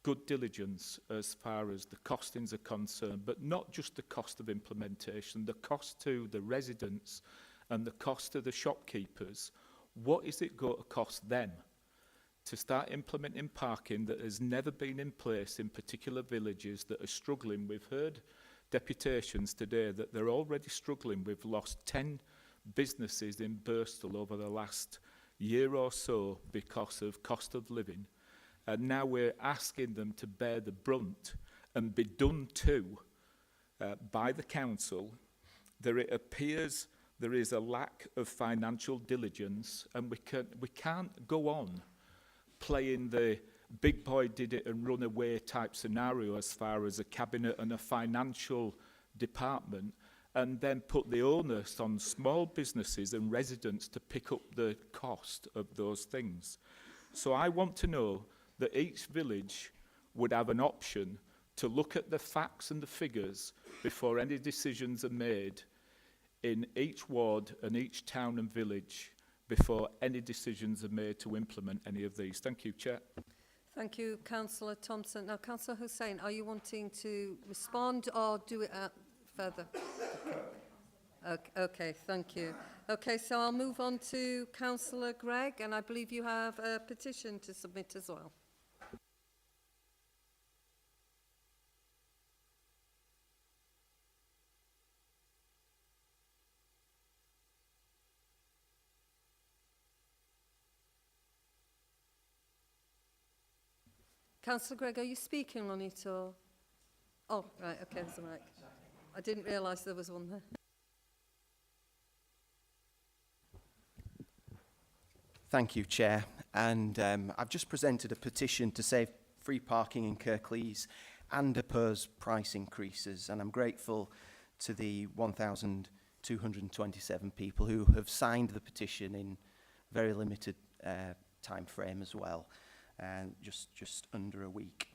good diligence as far as the costings are concerned, but not just the cost of implementation, the cost to the residents and the cost to the shopkeepers. What is it going to cost them to start implementing parking that has never been in place in particular villages that are struggling? We've heard deputations today that they're already struggling. We've lost 10 businesses in Bristol over the last year or so because of cost of living. And now we're asking them to bear the brunt and be done to by the council. There it appears there is a lack of financial diligence, and we can't go on playing the big boy did it and run away type scenario as far as a cabinet and a financial department, and then put the onus on small businesses and residents to pick up the cost of those things. So I want to know that each village would have an option to look at the facts and the figures before any decisions are made in each ward and each town and village before any decisions are made to implement any of these. Thank you, Chair. Thank you, Councillor Thompson. Now, Councillor Hussain, are you wanting to respond or do it further? Okay, thank you. Okay, so I'll move on to Councillor Gregg, and I believe you have a petition to submit as well. Councillor Gregg, are you speaking on it or? Oh, right, okay, that's all right. I didn't realise there was one there. Thank you, Chair. And I've just presented a petition to save free parking in Kirklees and oppose price increases. And I'm grateful to the 1,227 people who have signed the petition in very limited time frame as well. Just under a week.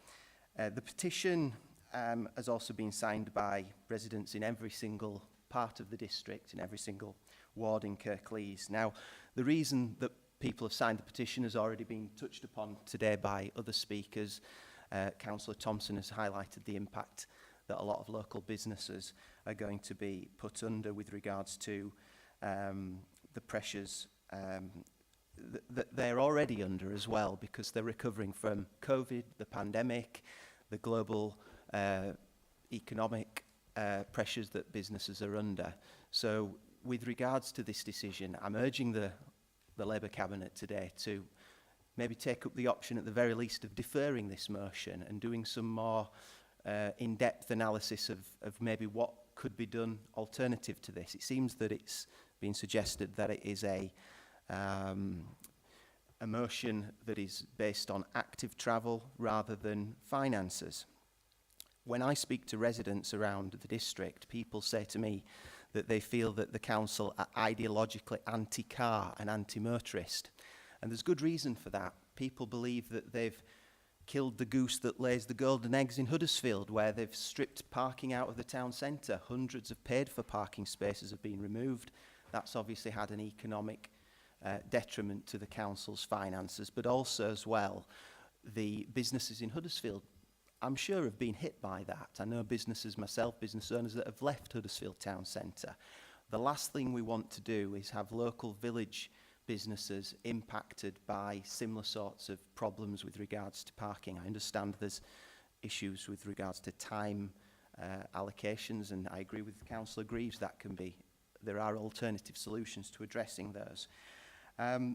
The petition has also been signed by residents in every single part of the district, in every single ward in Kirklees. Now, the reason that people have signed the petition has already been touched upon today by other speakers, Councillor Thompson has highlighted the impact that a lot of local businesses are going to be put under with regards to the pressures that they're already under as well, because they're recovering from COVID, the pandemic, the global economic pressures that businesses are under. So with regards to this decision, I'm urging the Labour Cabinet today to maybe take up the option at the very least of deferring this motion and doing some more in-depth analysis of maybe what could be done alternative to this. It seems that it's been suggested that it is a motion that is based on active travel rather than finances. When I speak to residents around the district, people say to me that they feel that the council are ideologically anti-car and anti-motorist. And there's good reason for that. People believe that they've killed the goose that lays the golden eggs in Huddersfield, where they've stripped parking out of the town centre. Hundreds of paid-for parking spaces have been removed. That's obviously had an economic detriment to the council's finances, but also as well, the businesses in Huddersfield, I'm sure, have been hit by that. I know businesses myself, business owners that have left Huddersfield town centre. The last thing we want to do is have local village businesses impacted by similar sorts of problems with regards to parking. I understand there's issues with regards to time allocations, and I agree with Councillor Greaves that there are alternative solutions to addressing those.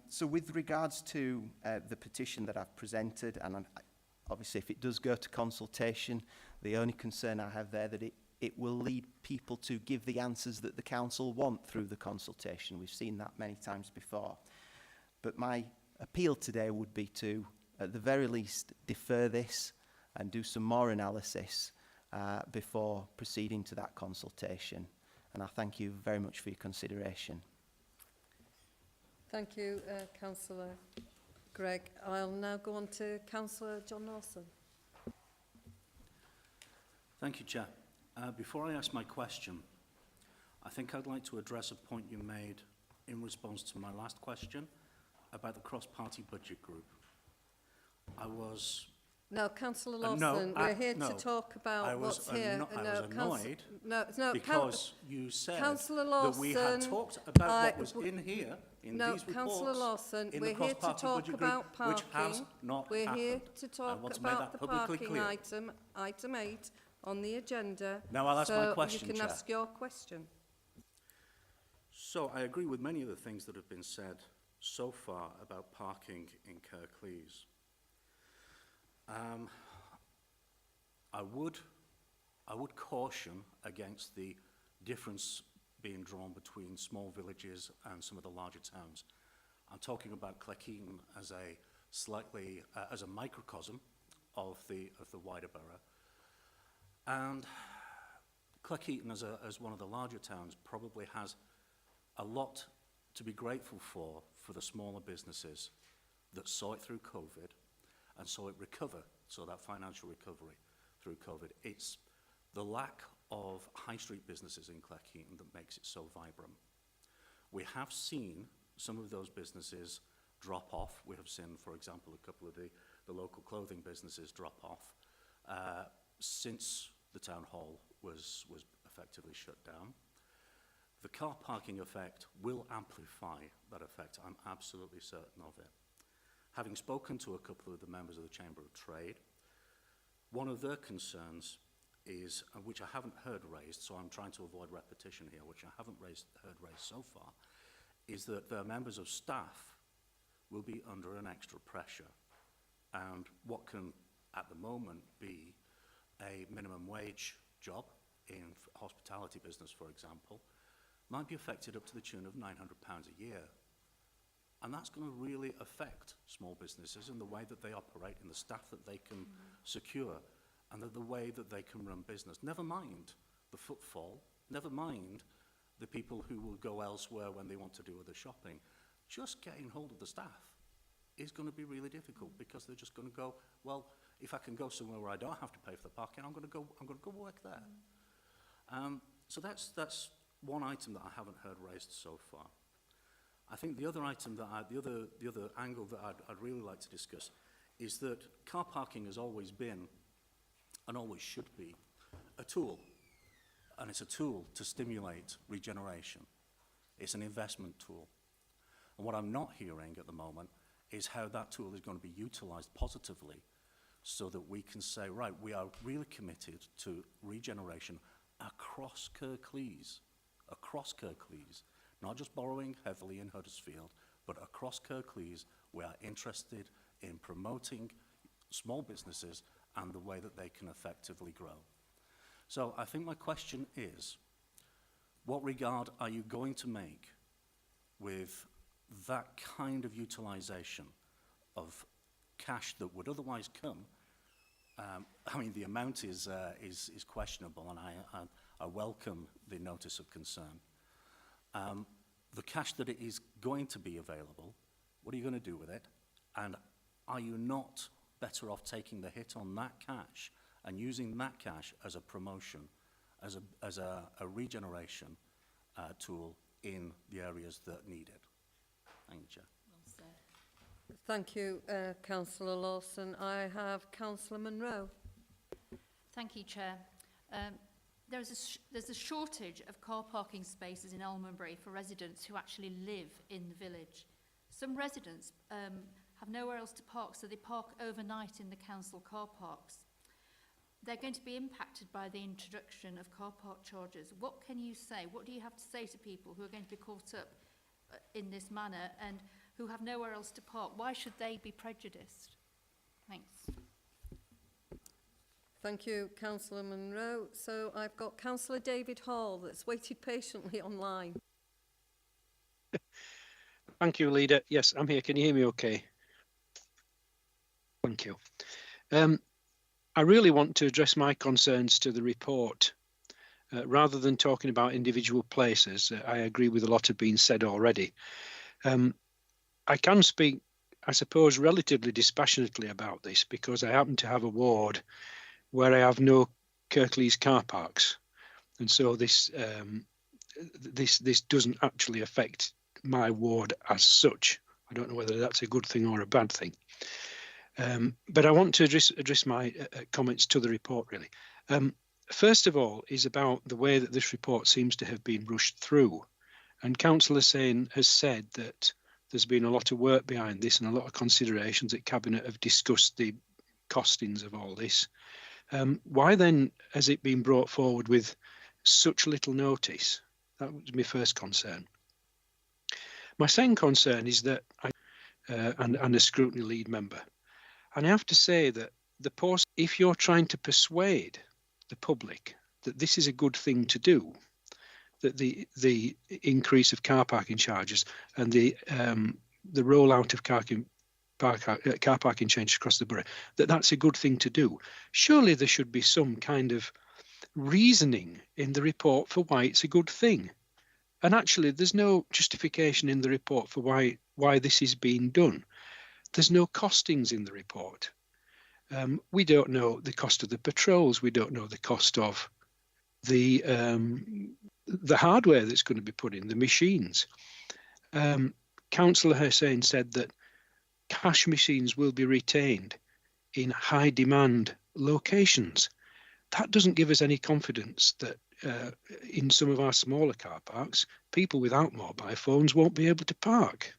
So with regards to the petition that I've presented, and obviously if it does go to consultation, the only concern I have there that it will lead people to give the answers that the council want through the consultation. We've seen that many times before. But my appeal today would be to, at the very least, defer this and do some more analysis before proceeding to that consultation. And I thank you very much for your consideration. Thank you, Councillor Gregg. I'll now go on to Councillor John Lawson. Thank you, Chair. Before I ask my question, I think I'd like to address a point you made in response to my last question about the cross-party budget group. No, Councillor Lawson, we're here to talk about what's here. I was annoyed because you said Councillor that we had Lawson, talked about what was in here, in these reports, Councillor Lawson, in we're the here to cross-party talk budget group, about parking. which has not We're happened. here to I talk want to make about that the publicly parking clear. item, item 8, on the agenda. Now I'll ask my question, so you can Chair. ask your question. So I agree with many of the things that have been said so far about parking in Kirklees. I would caution against the difference being drawn between small villages and some of the larger towns. I'm talking about Cleckheaton as a slightly as a microcosm of the wider borough, and Cleckheaton as one of the larger towns probably has a lot to be grateful for the smaller businesses that saw it through COVID and saw it recover, so that financial recovery through COVID. It's the lack of high street businesses in Cleckheaton that makes it so vibrant. We have seen some of those businesses drop off. We have seen, for example, a couple of the local clothing businesses drop off since the town hall was effectively shut down. The car parking effect will amplify that effect. I'm absolutely certain of it. Having spoken to a couple of the members of the Chamber of Trade, one of their concerns is, which I haven't heard raised, so I'm trying to avoid repetition here, which I haven't heard raised so far, is that their members of staff will be under an extra pressure. And what can, at the moment, be a minimum wage job in hospitality business, for example, might be affected up to the tune of £900 a year. And that's going to really affect small businesses in the way that they operate, in the staff that they can secure, and the way that they can run business. Never mind the footfall, never mind the people who will go elsewhere when they want to do other shopping. Just getting hold of the staff is going to be really difficult, because they're just going to go, well, if I can go somewhere where I don't have to pay for the parking, I'm going to go work there. So that's one item that I haven't heard raised so far. I think the other item that the other angle that I'd really like to discuss is that car parking has always been, and always should be, a tool. And it's a tool to stimulate regeneration. It's an investment tool. And what I'm not hearing at the moment is how that tool is going to be utilised positively so that we can say, right, we are really committed to regeneration across Kirklees, not just borrowing heavily in Huddersfield, but across Kirklees. We are interested in promoting small businesses and the way that they can effectively grow. So I think my question is, what regard are you going to make with that kind of utilisation of cash that would otherwise come? I mean, the amount is questionable, and I welcome the notice of concern. The cash that is going to be available, what are you going to do with it? And are you not better off taking the hit on that cash and using that cash as a promotion, as a regeneration tool in the areas that need it? Thank you, Chair. Well said. Thank you, Councillor Lawson. I have Councillor Munro. Thank you, Chair. There's a shortage of car parking spaces in Elmonbury for residents who actually live in the village. Some residents have nowhere else to park, so they park overnight in the council car parks. They're going to be impacted by the introduction of car park charges. What can you say? What do you have to say to people who are going to be caught up in this manner and who have nowhere else to park? Why should they be prejudiced? Thanks. Thank you, Councillor Munro. So I've got Councillor David Hall that's waited patiently online. Thank you, Leader. Yes, I'm here. Can you hear me okay? Thank you. I really want to address my concerns to the report. Rather than talking about individual places, I agree with a lot of being said already. I can speak, I suppose, relatively dispassionately about this because I happen to have a ward where I have no Kirklees car parks. And so this doesn't actually affect my ward as such. I don't know whether that's a good thing or a bad thing. But I want to address my comments to the report, really. First of all is about the way that this report seems to have been rushed through. And Councillor Sain has said that there's been a lot of work behind this and a lot of considerations that Cabinet have discussed the costings of all this. Why then has it been brought forward with such little notice? That was my first concern. My second concern is that and a scrutiny lead member. And I have to say that if you're trying to persuade the public that this is a good thing to do, that the increase of car parking charges and the rollout of car parking changes across the borough, that's a good thing to do. Surely there should be some kind of reasoning in the report for why it's a good thing. And actually, there's no justification in the report for why this is being done. There's no costings in the report. We don't know the cost of the patrols. We don't know the cost of the hardware that's going to be put in, the machines. Councillor Hussain said that cash machines will be retained in high demand locations. That doesn't give us any confidence that in some of our smaller car parks, people without mobile phones won't be able to park.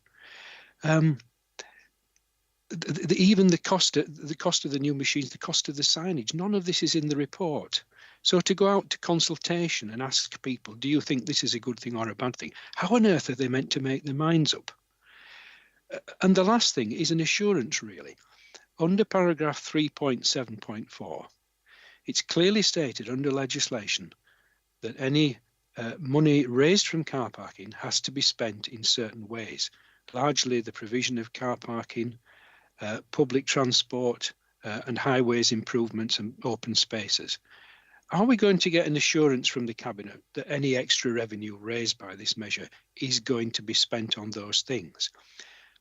Even the cost of the new machines, the cost of the signage, none of this is in the report. So to go out to consultation and ask people, do you think this is a good thing or a bad thing? How on earth are they meant to make their minds up? And the last thing is an assurance, really. Under paragraph 3.7.4, it's clearly stated under legislation that any money raised from car parking has to be spent in certain ways, largely the provision of car parking, public transport and highways improvements and open spaces. Are we going to get an assurance from the Cabinet that any extra revenue raised by this measure is going to be spent on those things?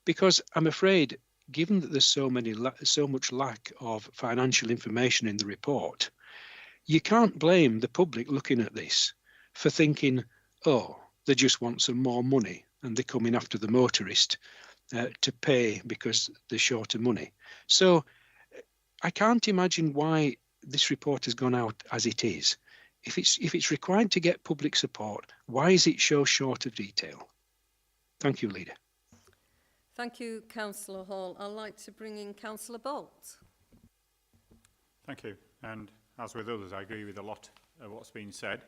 Because I'm afraid, given that there's so much lack of financial information in the report, you can't blame the public looking at this for thinking, oh, they just want some more money and they're coming after the motorist to pay because they're short of money. So I can't imagine why this report has gone out as it is. If it's required to get public support, why is it so short of detail? Thank you, Leader. Thank you, Councillor Hall. I'd like to bring in Councillor Bolt. Thank you. And as with others, I agree with a lot of what's been said.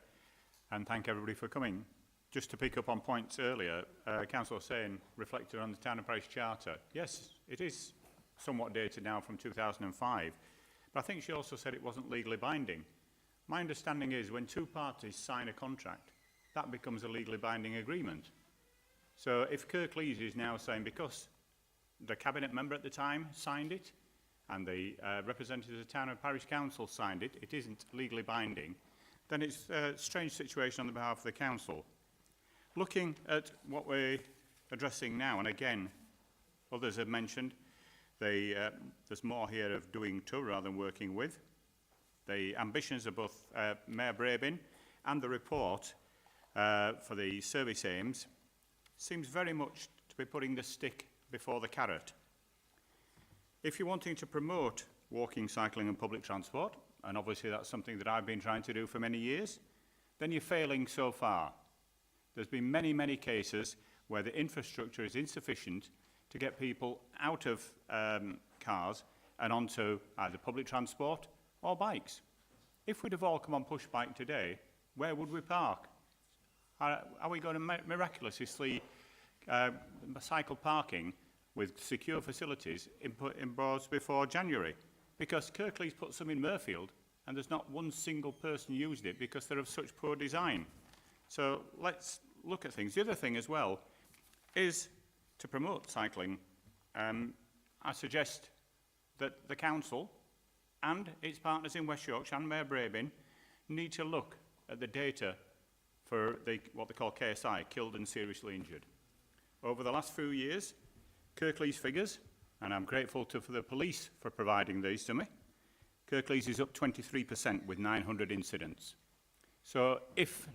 And thank everybody for coming. Just to pick up on points earlier, Councillor Hussain reflected on the Town and Parish Charter. Yes, it is somewhat dated now from 2005, but I think she also said it wasn't legally binding. My understanding is when two parties sign a contract, that becomes a legally binding agreement. So if Kirklees is now saying because the Cabinet member at the time signed it and the representatives of the Town and Parish Council signed it, it isn't legally binding, then it's a strange situation on the behalf of the Council. Looking at what we're addressing now, and again, others have mentioned, there's more here of doing to rather than working with. The ambitions of both Mayor Brabin and the report for the service aims seems very much to be putting the stick before the carrot. If you're wanting to promote walking, cycling and public transport, and obviously that's something that I've been trying to do for many years, then you're failing so far. There's been many, many cases where the infrastructure is insufficient to get people out of cars and onto either public transport or bikes. If we'd have all come on push bike today, where would we park? Are we going to miraculously cycle parking with secure facilities in boards before January? Because Kirklees put some in Murfield and there's not one single person used it because they're of such poor design. So let's look at things. The other thing as well is to promote cycling. I suggest that the Council and its partners in West Yorkshire and Mayor Brabin need to look at the data for what they call KSI, killed and seriously injured. Over the last few years, Kirklees figures, and I'm grateful for the police for providing these to me, Kirklees is up 23% with 900 incidents. So if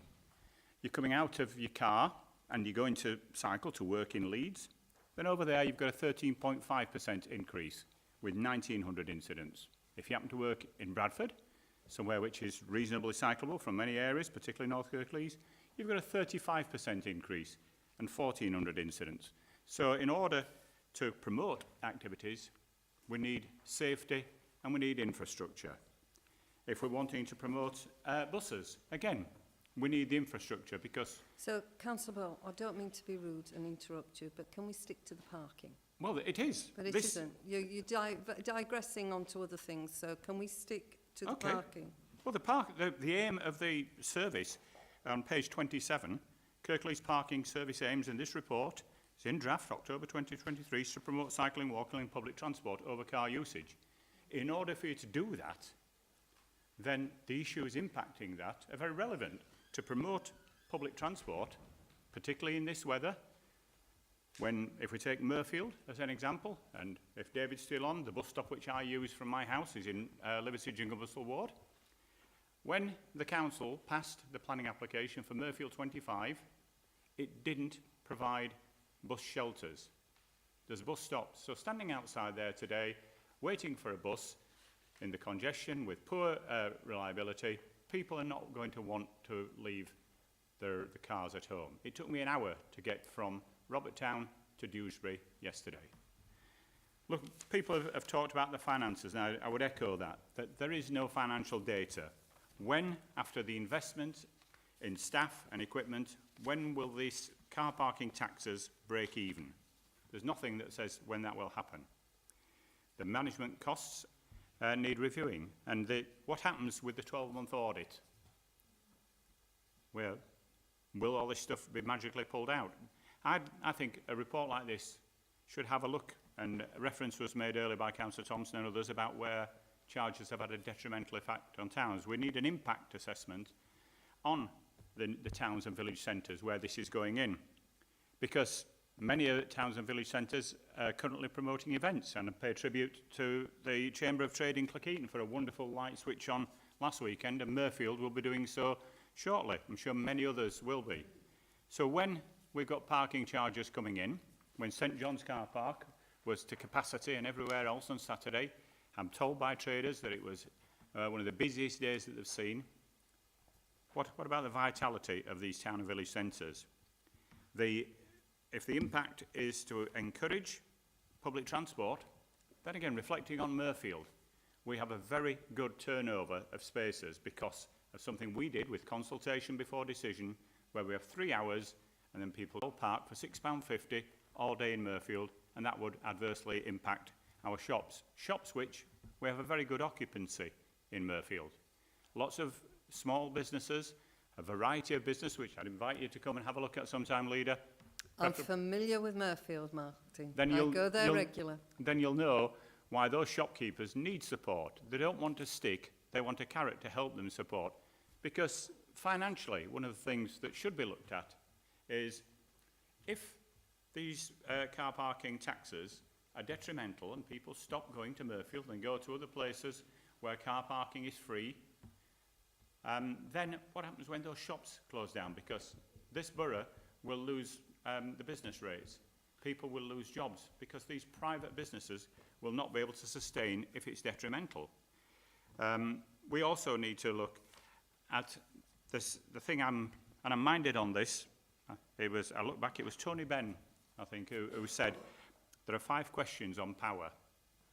you're coming out of your car and you're going to cycle to work in Leeds, then over there you've got a 13.5% increase with 1,900 incidents. If you happen to work in Bradford, somewhere which is reasonably cyclable from many areas, particularly North Kirklees, you've got a 35% increase and 1,400 incidents. So in order to promote activities, we need safety and we need infrastructure. If we're wanting to promote buses, again, we need the infrastructure because... So, Councillor Bell, I don't mean to be rude and interrupt you, but can we stick to the parking? Well, it is. But it isn't. You're digressing onto other things, so can we stick to the parking? Well, the aim of the service on page 27, Kirklees Parking Service aims in this report, is in draft October 2023, is to promote cycling, walking and public transport over car usage. In order for you to do that, then the issues impacting that are very relevant. To promote public transport, particularly in this weather, if we take Murfield as an example, and if David's still on, the bus stop which I use from my house is in Liversidge and Gubblersall Ward. When the council passed the planning application for Murfield 25, it didn't provide bus shelters. There's bus stops. So standing outside there today, waiting for a bus in the congestion with poor reliability, people are not going to want to leave the cars at home. It took me an hour to get from Robertstown to Dewsbury yesterday. Look, people have talked about the finances, and I would echo that there is no financial data. When, after the investment in staff and equipment, when will these car parking taxes break even? There's nothing that says when that will happen. The management costs need reviewing. And what happens with the 12-month audit? Well, will all this stuff be magically pulled out? I think a report like this should have a look, and a reference was made earlier by Councillor Thompson and others about where charges have had a detrimental effect on towns. We need an impact assessment on the towns and village centres where this is going in, because many towns and village centres are currently promoting events, and I pay tribute to the Chamber of Trade in Cleckheaton for a wonderful light switch on last weekend, and Murfield will be doing so shortly. I'm sure many others will be. So when we've got parking charges coming in, when St John's car park was to capacity and everywhere else on Saturday. I'm told by traders that it was one of the busiest days that they've seen. What about the vitality of these town and village centres? If the impact is to encourage public transport, then again, reflecting on Murfield, we have a very good turnover of spaces because of something we did with consultation before decision, where we have 3 hours and then people all park for £6.50 all day in Murfield, and that would adversely impact our shops. Shops which we have a very good occupancy in Murfield. Lots of small businesses, a variety of business, which I'd invite you to come and have a look at sometime, Leader. I'm familiar with Murfield, Martin. Then I you'll go there regular. Then you'll know why those shopkeepers need support. They don't want a stick, they want a carrot to help them support. Because financially, one of the things that should be looked at is if these car parking taxes are detrimental and people stop going to Murfield and go to other places where car parking is free, then what happens when those shops close down? Because this borough will lose the business rates. People will lose jobs because these private businesses will not be able to sustain if it's detrimental. We also need to look at this, the thing I'm minded on this. I look back, it was Tony Benn, I think, who said there are 5 questions on power,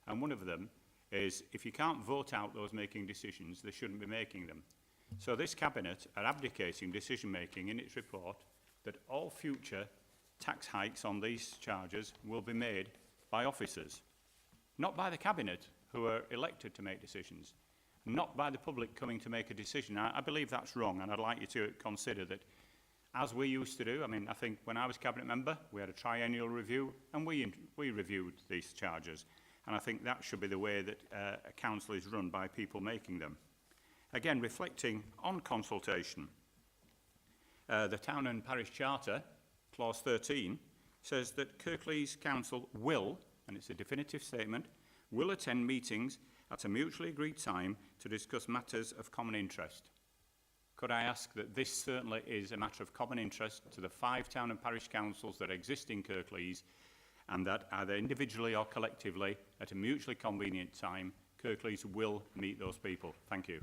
and one of them is if you can't vote out those making decisions, they shouldn't be making them. So this Cabinet are abdicating decision-making in its report that all future tax hikes on these charges will be made by officers, not by the Cabinet, who are elected to make decisions, not by the public coming to make a decision. I believe that's wrong, and I'd like you to consider that, as we used to do. I mean, I think when I was Cabinet member, we had a triennial review, and we reviewed these charges. And I think that should be the way that a council is run, by people making them. Again, reflecting on consultation, the Town and Parish Charter, Clause 13, says that Kirklees Council will, and it's a definitive statement, will attend meetings at a mutually agreed time to discuss matters of common interest. Could I ask that this certainly is a matter of common interest to the 5 town and parish councils that exist in Kirklees, and that either individually or collectively, at a mutually convenient time, Kirklees will meet those people. Thank you.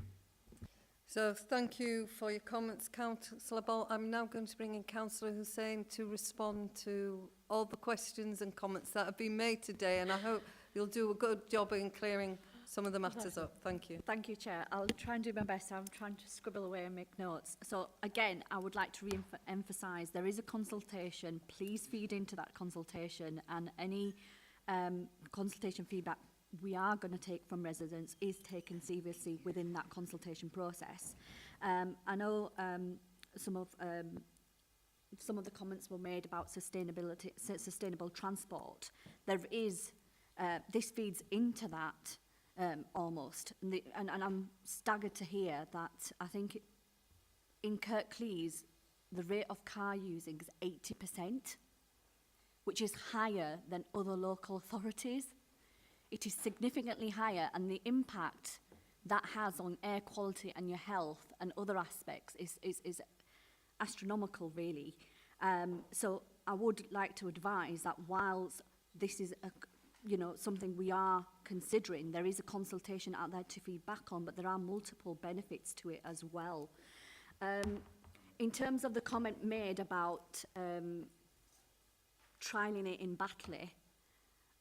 So thank you for your comments, Councillor Ball. I'm now going to bring in Councillor Hussain to respond to all the questions and comments that have been made today, and I hope you'll do a good job in clearing some of the matters up. Thank you. Thank you, Chair. I'll try and do my best. I'm trying to scribble away and make notes. So again, I would like to re-emphasise there is a consultation. Please feed into that consultation, and any consultation feedback we are going to take from residents is taken seriously within that consultation process. I know some of the comments were made about sustainable transport. There is, this feeds into that almost, and I'm staggered to hear that I think in Kirklees the rate of car using is 80%, which is higher than other local authorities. It is significantly higher, and the impact that has on air quality and your health and other aspects is astronomical, really. So I would like to advise that whilst this is something we are considering, there is a consultation out there to feed back on, but there are multiple benefits to it as well. In terms of the comment made about trialling it in Batley,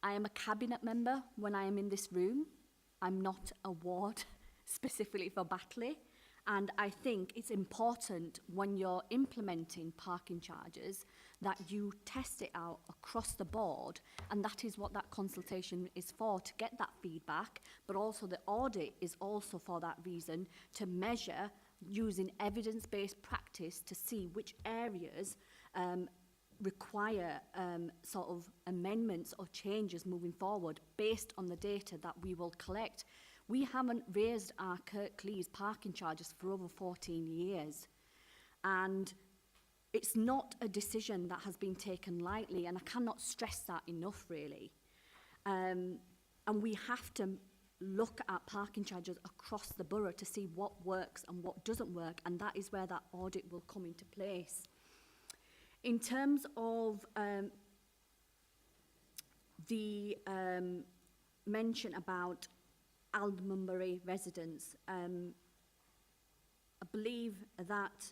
I am a cabinet member when I am in this room. I'm not a ward specifically for Batley. And I think it's important when you're implementing parking charges that you test it out across the board. And that is what that consultation is for, to get that feedback. But also the audit is also for that reason, to measure using evidence-based practice to see which areas require sort of amendments or changes moving forward based on the data that we will collect. We haven't raised our Kirklees parking charges for over 14 years, and it's not a decision that has been taken lightly, and I cannot stress that enough, really. And we have to look at parking charges across the borough to see what works and what doesn't work, and that is where that audit will come into place. In terms of the mention about Aldermanbury residents, I believe that,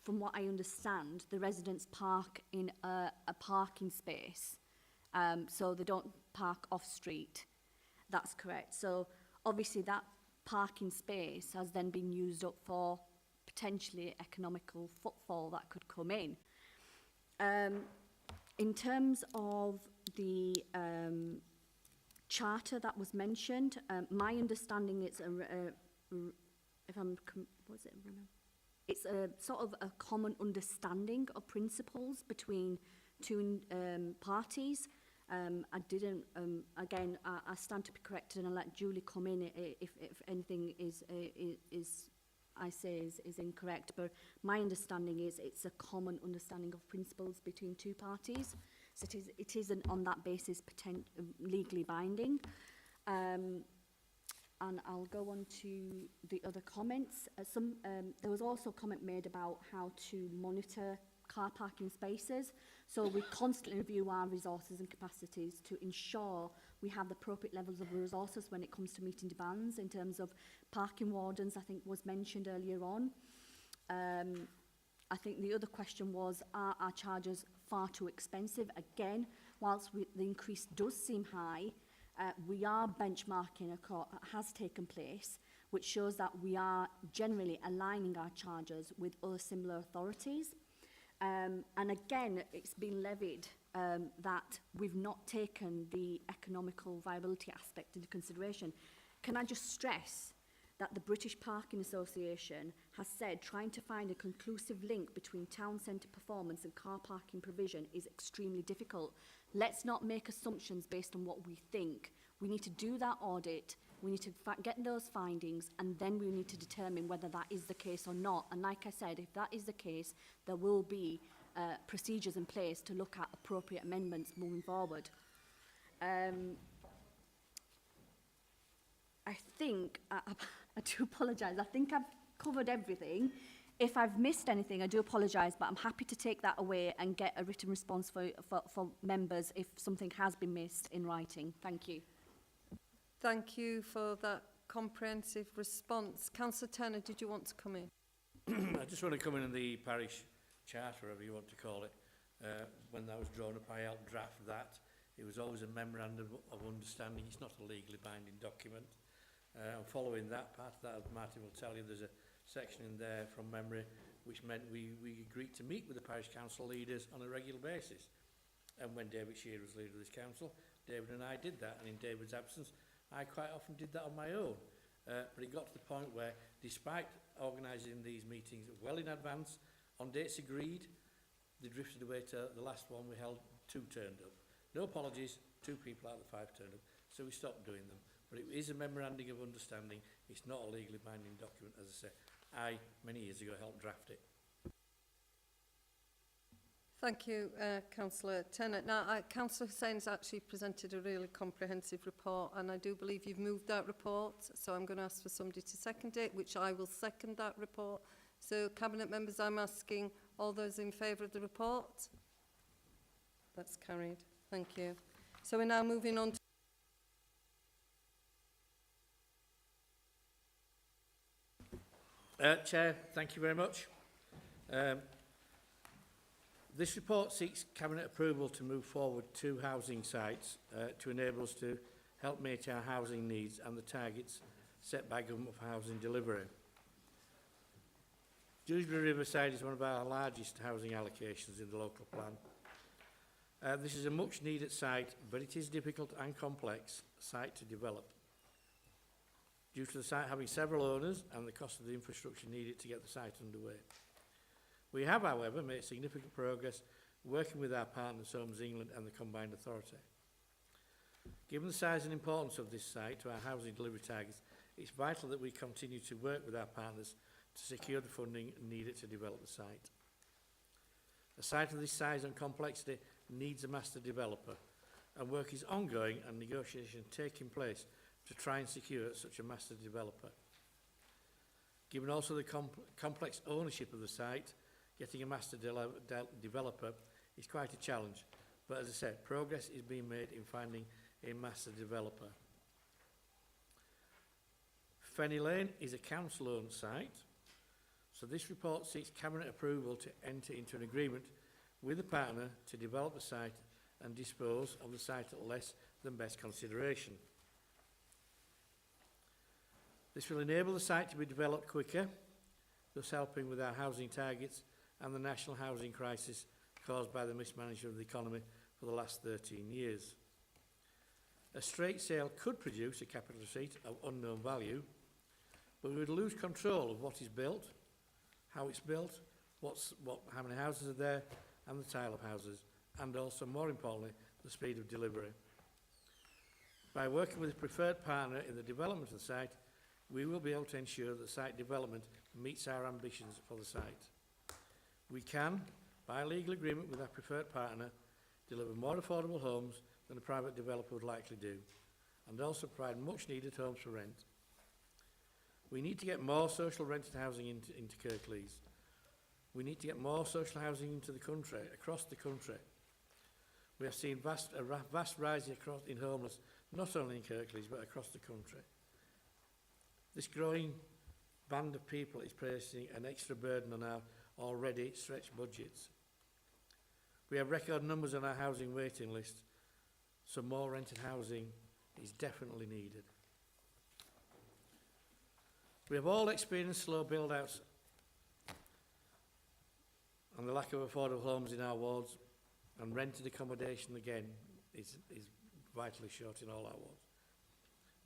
from what I understand, the residents park in a parking space, so they don't park off-street. That's correct. So obviously that parking space has then been used up for potentially economical footfall that could come in. In terms of the charter that was mentioned, my understanding is if I'm, was it? It's a sort of a common understanding of principles between two parties. I didn't, again, I stand to be corrected and I'll let Julie come in if anything is incorrect. But my understanding is it's a common understanding of principles between two parties. So it isn't on that basis legally binding. And I'll go on to the other comments. There was also a comment made about how to monitor car parking spaces. So we constantly review our resources and capacities to ensure we have the appropriate levels of resources when it comes to meeting demands. In terms of parking wardens, I think was mentioned earlier on. I think the other question was, are our charges far too expensive? Again, whilst the increase does seem high, we are benchmarking has taken place, which shows that we are generally aligning our charges with other similar authorities. And again, it's been levied that we've not taken the economical viability aspect into consideration. Can I just stress that the British Parking Association has said trying to find a conclusive link between town centre performance and car parking provision is extremely difficult. Let's not make assumptions based on what we think. We need to do that audit, we need to get those findings, and then we need to determine whether that is the case or not. And like I said, if that is the case, there will be procedures in place to look at appropriate amendments moving forward. I think, I do apologise, I think I've covered everything. If I've missed anything, I do apologise, but I'm happy to take that away and get a written response for members if something has been missed in writing. Thank you. Thank you for that comprehensive response. Councillor Turner, did you want to come in? I just want to come in the parish charter, whatever you want to call it. When that was drawn up, I helped draft that. It was always a memorandum of understanding. It's not a legally binding document. And following that, part of that, as Martin will tell you, there's a section in there from memory which meant we agreed to meet with the parish council leaders on a regular basis. And when David Shearer was leader of this council, David and I did that. And in David's absence, I quite often did that on my own. But it got to the point where, despite organising these meetings well in advance, on dates agreed, they drifted away to the last one we held, 2 turned up. No apologies, 2 people out of the 5 turned up. So we stopped doing them. But it is a memorandum of understanding. It's not a legally binding document, as I say. I, many years ago, helped draft it. Thank you, Councillor Turner. Now, Councillor Hussein's actually presented a really comprehensive report, and I do believe you've moved that report, so I'm going to ask for somebody to second it, which I will second that report. So, Cabinet members, I'm asking all those in favour of the report. That's carried. Thank you. So we're now moving on to Chair, thank you very much. This report seeks Cabinet approval to move forward 2 housing sites to enable us to help meet our housing needs and the targets set by Government for Housing Delivery. Dewsbury Riverside is one of our largest housing allocations in the local plan. This is a much needed site, but it is difficult and complex site to develop, due to the site having several owners and the cost of the infrastructure needed to get the site underway. We have, however, made significant progress working with our partners, Homes England and the Combined Authority. Given the size and importance of this site to our housing delivery targets, it's vital that we continue to work with our partners to secure the funding needed to develop the site. A site of this size and complexity needs a master developer, and work is ongoing and negotiations taking place to try and secure such a master developer. Given also the complex ownership of the site, getting a master developer is quite a challenge, But as I said, progress is being made in finding a master developer. Fenny Lane is a council-owned site, so this report seeks Cabinet approval to enter into an agreement with the partner to develop the site and dispose of the site at less than best consideration. This will enable the site to be developed quicker, thus helping with our housing targets and the national housing crisis caused by the mismanagement of the economy for the last 13 years. A straight sale could produce a capital receipt of unknown value, but we would lose control of what is built, how it's built, how many houses are there, and the type of houses, and also, more importantly, the speed of delivery. By working with a preferred partner in the development of the site, we will be able to ensure that site development meets our ambitions for the site. We can, by legal agreement with our preferred partner, deliver more affordable homes than a private developer would likely do, and also provide much needed homes for rent. We need to get more social rented housing into Kirklees. We need to get more social housing into the country, across the country. We have seen a vast rise in homeless, not only in Kirklees, but across the country. This growing band of people is placing an extra burden on our already stretched budgets. We have record numbers on our housing waiting list, so more rented housing is definitely needed. We have all experienced slow build-outs and the lack of affordable homes in our wards, and rented accommodation again is vitally short in all our wards.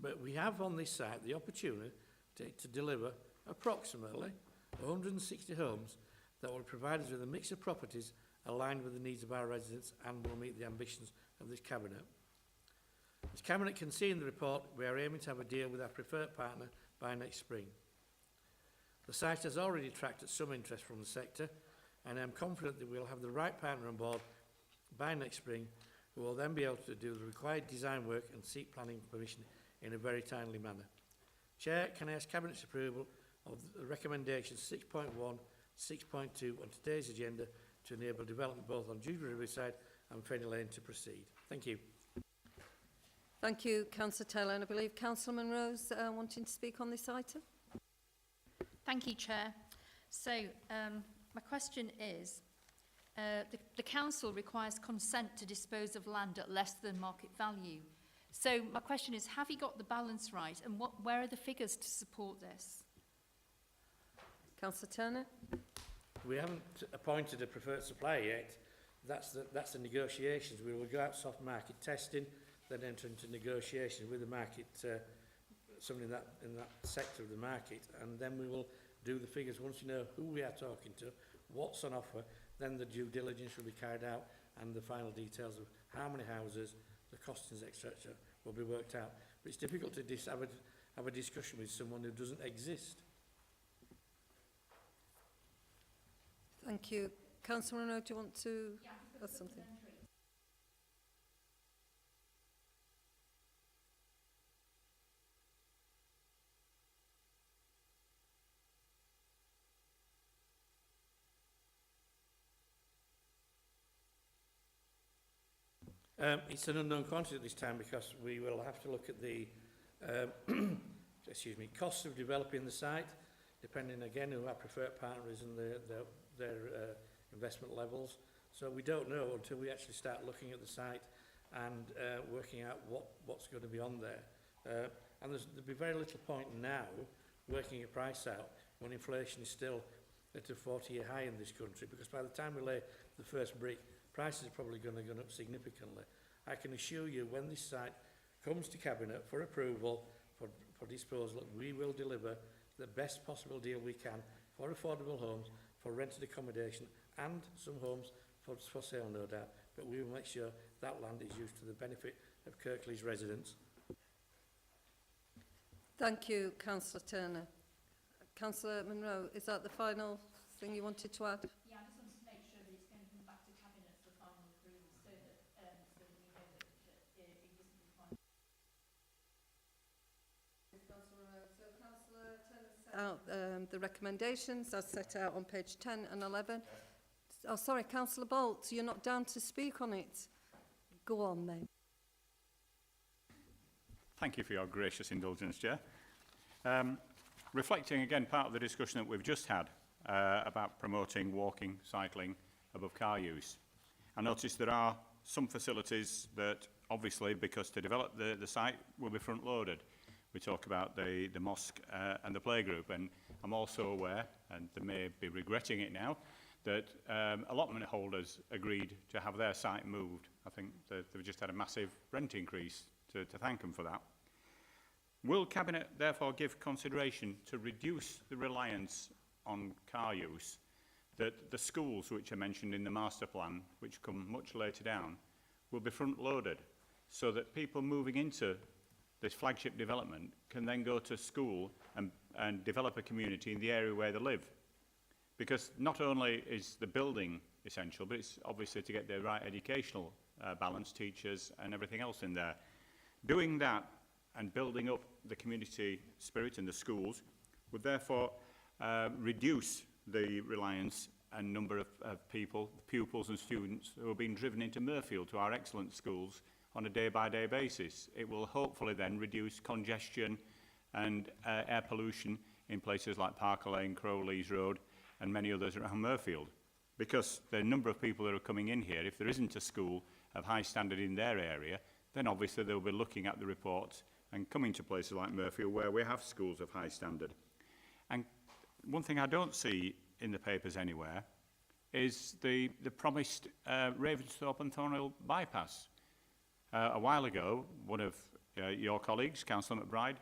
But we have on this site the opportunity to deliver approximately 160 homes that will provide us with a mix of properties aligned with the needs of our residents and will meet the ambitions of this Cabinet. As Cabinet can see in the report, we are aiming to have a deal with our preferred partner by next spring. The site has already attracted some interest from the sector, and I am confident that we will have the right partner on board by next spring, who will then be able to do the required design work and seek planning permission in a very timely manner. Chair, can I ask Cabinet's approval of the recommendations 6.1, 6.2 on today's agenda to enable development both on Dewsbury Riverside and Fenny Lane to proceed? Thank you. Thank you, Councillor Taylor. And I believe Councillor Munro's wanting to speak on this item. Thank you, Chair. So, my question is, the Council requires consent to dispose of land at less than market value. So, my question is, have you got the balance right, and where are the figures to support this? Councillor Turner. We haven't appointed a preferred supplier yet. That's the negotiations. We will go out soft market testing, then enter into negotiations with the market, someone in that sector of the market, and then we will do the figures. Once you know who we are talking to, what's on offer, then the due diligence will be carried out and the final details of how many houses, the costings, etc. will be worked out. But it's difficult to have a discussion with someone who doesn't exist. Thank you. Councillor Munro, do you want to add something? It's an unknown quantity at this time because we will have to look at the costs of developing the site, depending again who our preferred partner is and their investment levels. So we don't know until we actually start looking at the site and working out what's going to be on there. And there'll be very little point now working a price out when inflation is still at a 40-year high in this country, because by the time we lay the first brick, prices are probably going to go up significantly. I can assure you, when this site comes to Cabinet for approval, for disposal, we will deliver the best possible deal we can for affordable homes, for rented accommodation, and some homes for sale, no doubt. But we will make sure that land is used to the benefit of Kirklees residents. Thank you, Councillor Turner. Councillor Munro, is that the final thing you wanted to add? Yeah, I just wanted to make sure that it's going to come back to Cabinet for final approval, so that we know that it isn't required. So Councillor Turner set out the recommendations as set out on page 10 and 11. Oh, sorry, Councillor Bolt, you're not down to speak on it. Go on then. Thank you for your gracious indulgence, Chair. Reflecting again part of the discussion that we've just had about promoting walking, cycling above car use, I noticed there are some facilities that obviously, because to develop the site, will be front-loaded. We talk about the mosque and the playgroup, and I'm also aware, and they may be regretting it now, that allotment holders agreed to have their site moved. I think that they've just had a massive rent increase to thank them for that. Will Cabinet therefore give consideration to reduce the reliance on car use, that the schools which are mentioned in the master plan, which come much later down, will be front-loaded, so that people moving into this flagship development can then go to school and develop a community in the area where they live? Because not only is the building essential, but it's obviously to get the right educational balance, teachers and everything else in there. Doing that and building up the community spirit in the schools would therefore reduce the reliance and number of people, pupils and students who are being driven into Murfield to our excellent schools on a day-by-day basis. It will hopefully then reduce congestion and air pollution in places like Parker Lane, Crowleys Road and many others around Murfield. Because the number of people that are coming in here, if there isn't a school of high standard in their area, then obviously they'll be looking at the reports and coming to places like Murfield where we have schools of high standard. And one thing I don't see in the papers anywhere is the promised Ravensthorpe and Thornhill bypass. A while ago, one of your colleagues, Councillor McBride,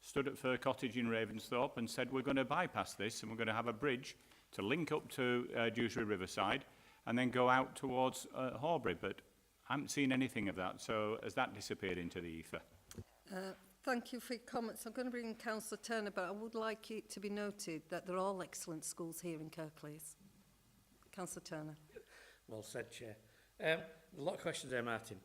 stood at Fir Cottage in Ravensthorpe and said, we're going to bypass this and we're going to have a bridge to link up to Dewsbury Riverside and then go out towards Horbury. But I haven't seen anything of that. So has that disappeared into the ether? Thank you for your comments. I'm going to bring in Councillor Turner, but I would like it to be noted that they're all excellent schools here in Kirklees. Councillor Turner. Well said, Chair. A lot of questions there, Martin.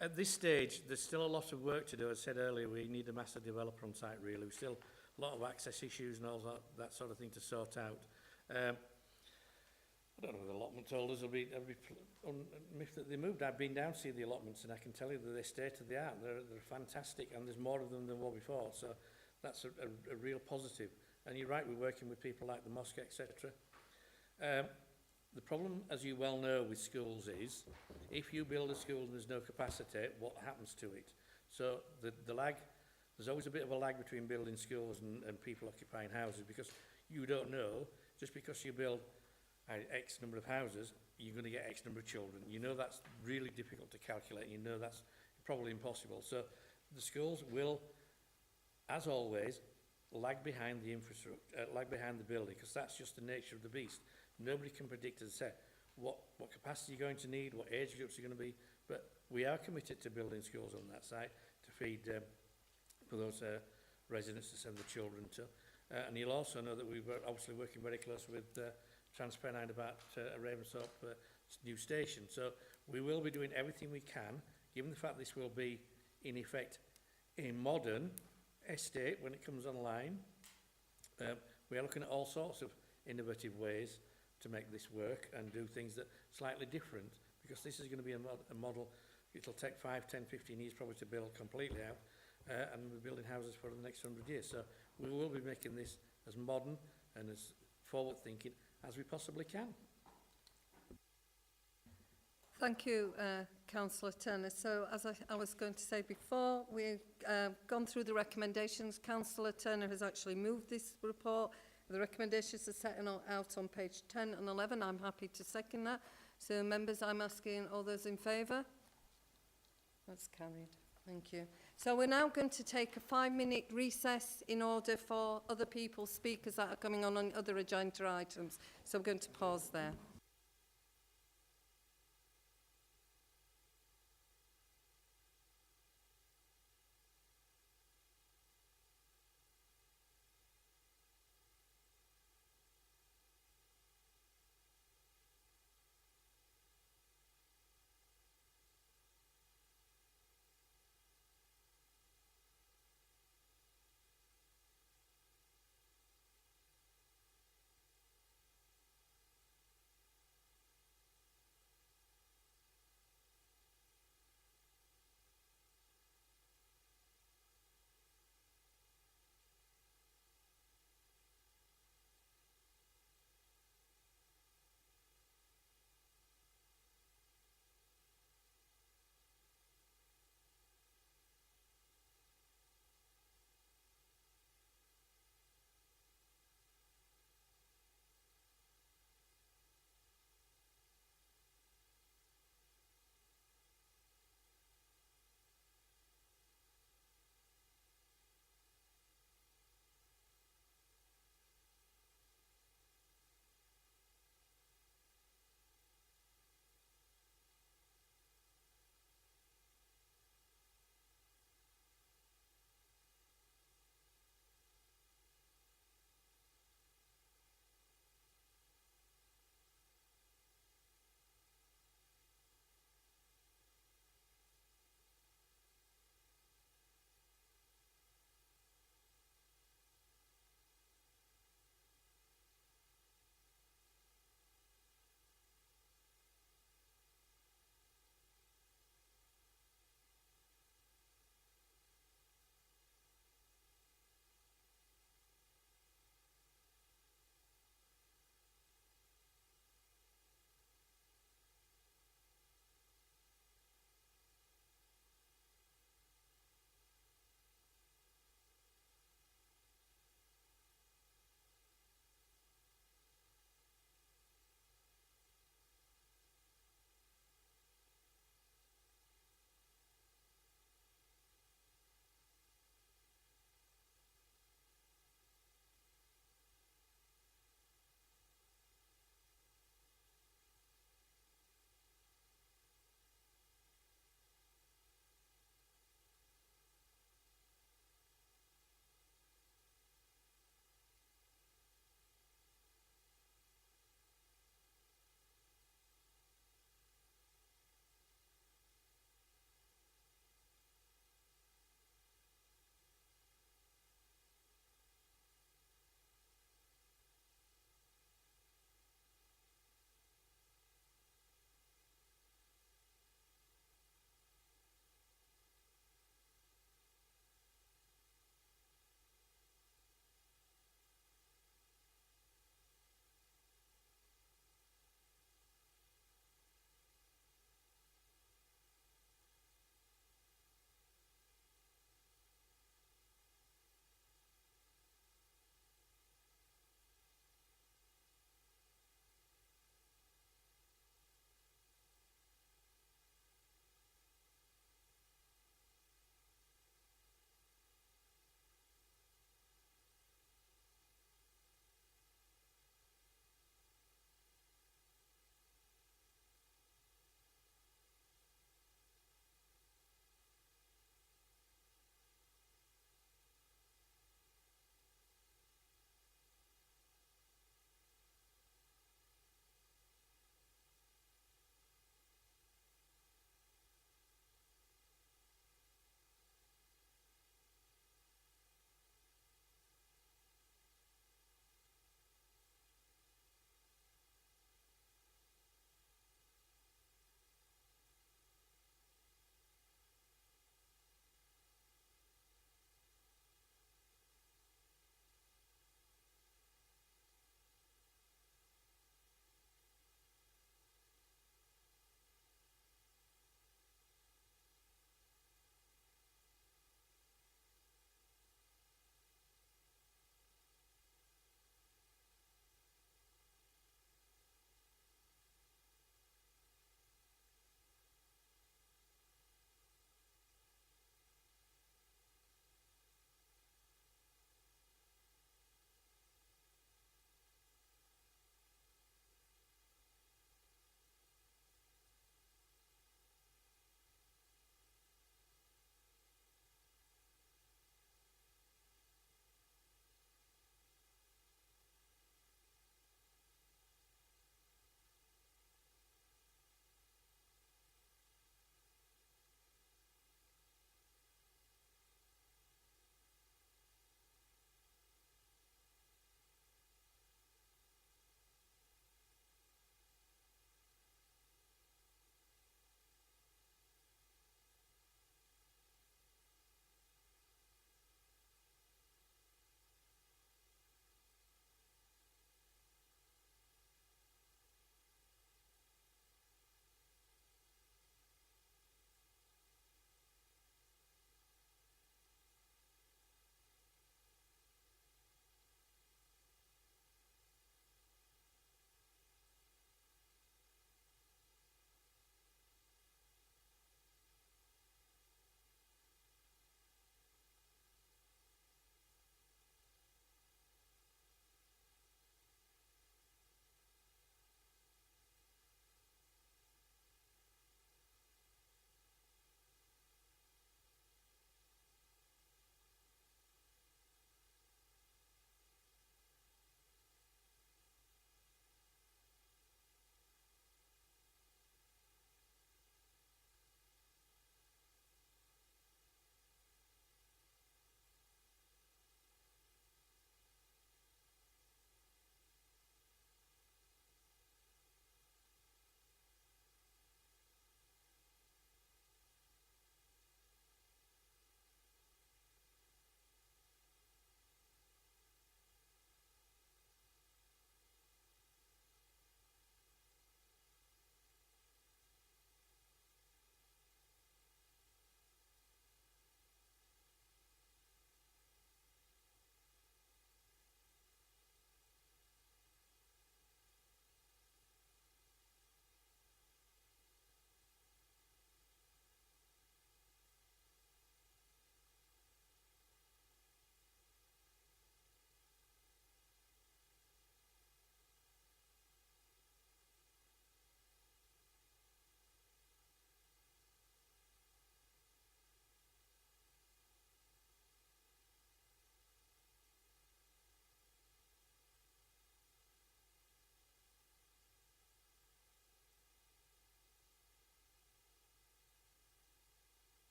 At this stage, there's still a lot of work to do. As I said earlier, we need a master developer on site, really. We've still a lot of access issues and all that sort of thing to sort out. I don't know if the allotment holders will be miffed that they moved. I've been down to see the allotments and I can tell you that they're state-of-the-art. They're fantastic and there's more of them than were before. So that's a real positive. And you're right, we're working with people like the mosque, etc. The problem, as you well know, with schools is if you build a school and there's no capacity, what happens to it? So the lag, there's always a bit of a lag between building schools and people occupying houses, because you don't know, just because you build X number of houses, you're going to get X number of children. You know that's really difficult to calculate. You know that's probably impossible. So the schools will, as always, lag behind the infrastructure, lag behind the building, because that's just the nature of the beast. Nobody can predict, as I said, what capacity you're going to need, what age groups are going to be, but we are committed to building schools on that site to feed for those residents to send the children to. And you'll also know that we were obviously working very closely with TransPennine about a Ravensthorpe new station. So we will be doing everything we can, given the fact this will be, in effect, a modern estate when it comes online. We are looking at all sorts of innovative ways to make this work and do things that are slightly different, because this is going to be a model. It'll take 5, 10, 15 years probably to build completely out, and we're building houses for the next 100 years. So we will be making this as modern and as forward-thinking as we possibly can. Thank you, Councillor Turner. So, as I was going to say before, we've gone through the recommendations. Councillor Turner has actually moved this report. The recommendations are set out on page 10 and 11. I'm happy to second that. So, members, I'm asking all those in favour? That's carried. Thank you. So, we're now going to take a 5-minute recess in order for other people's speakers that are coming on other agenda items. So, I'm going to pause there.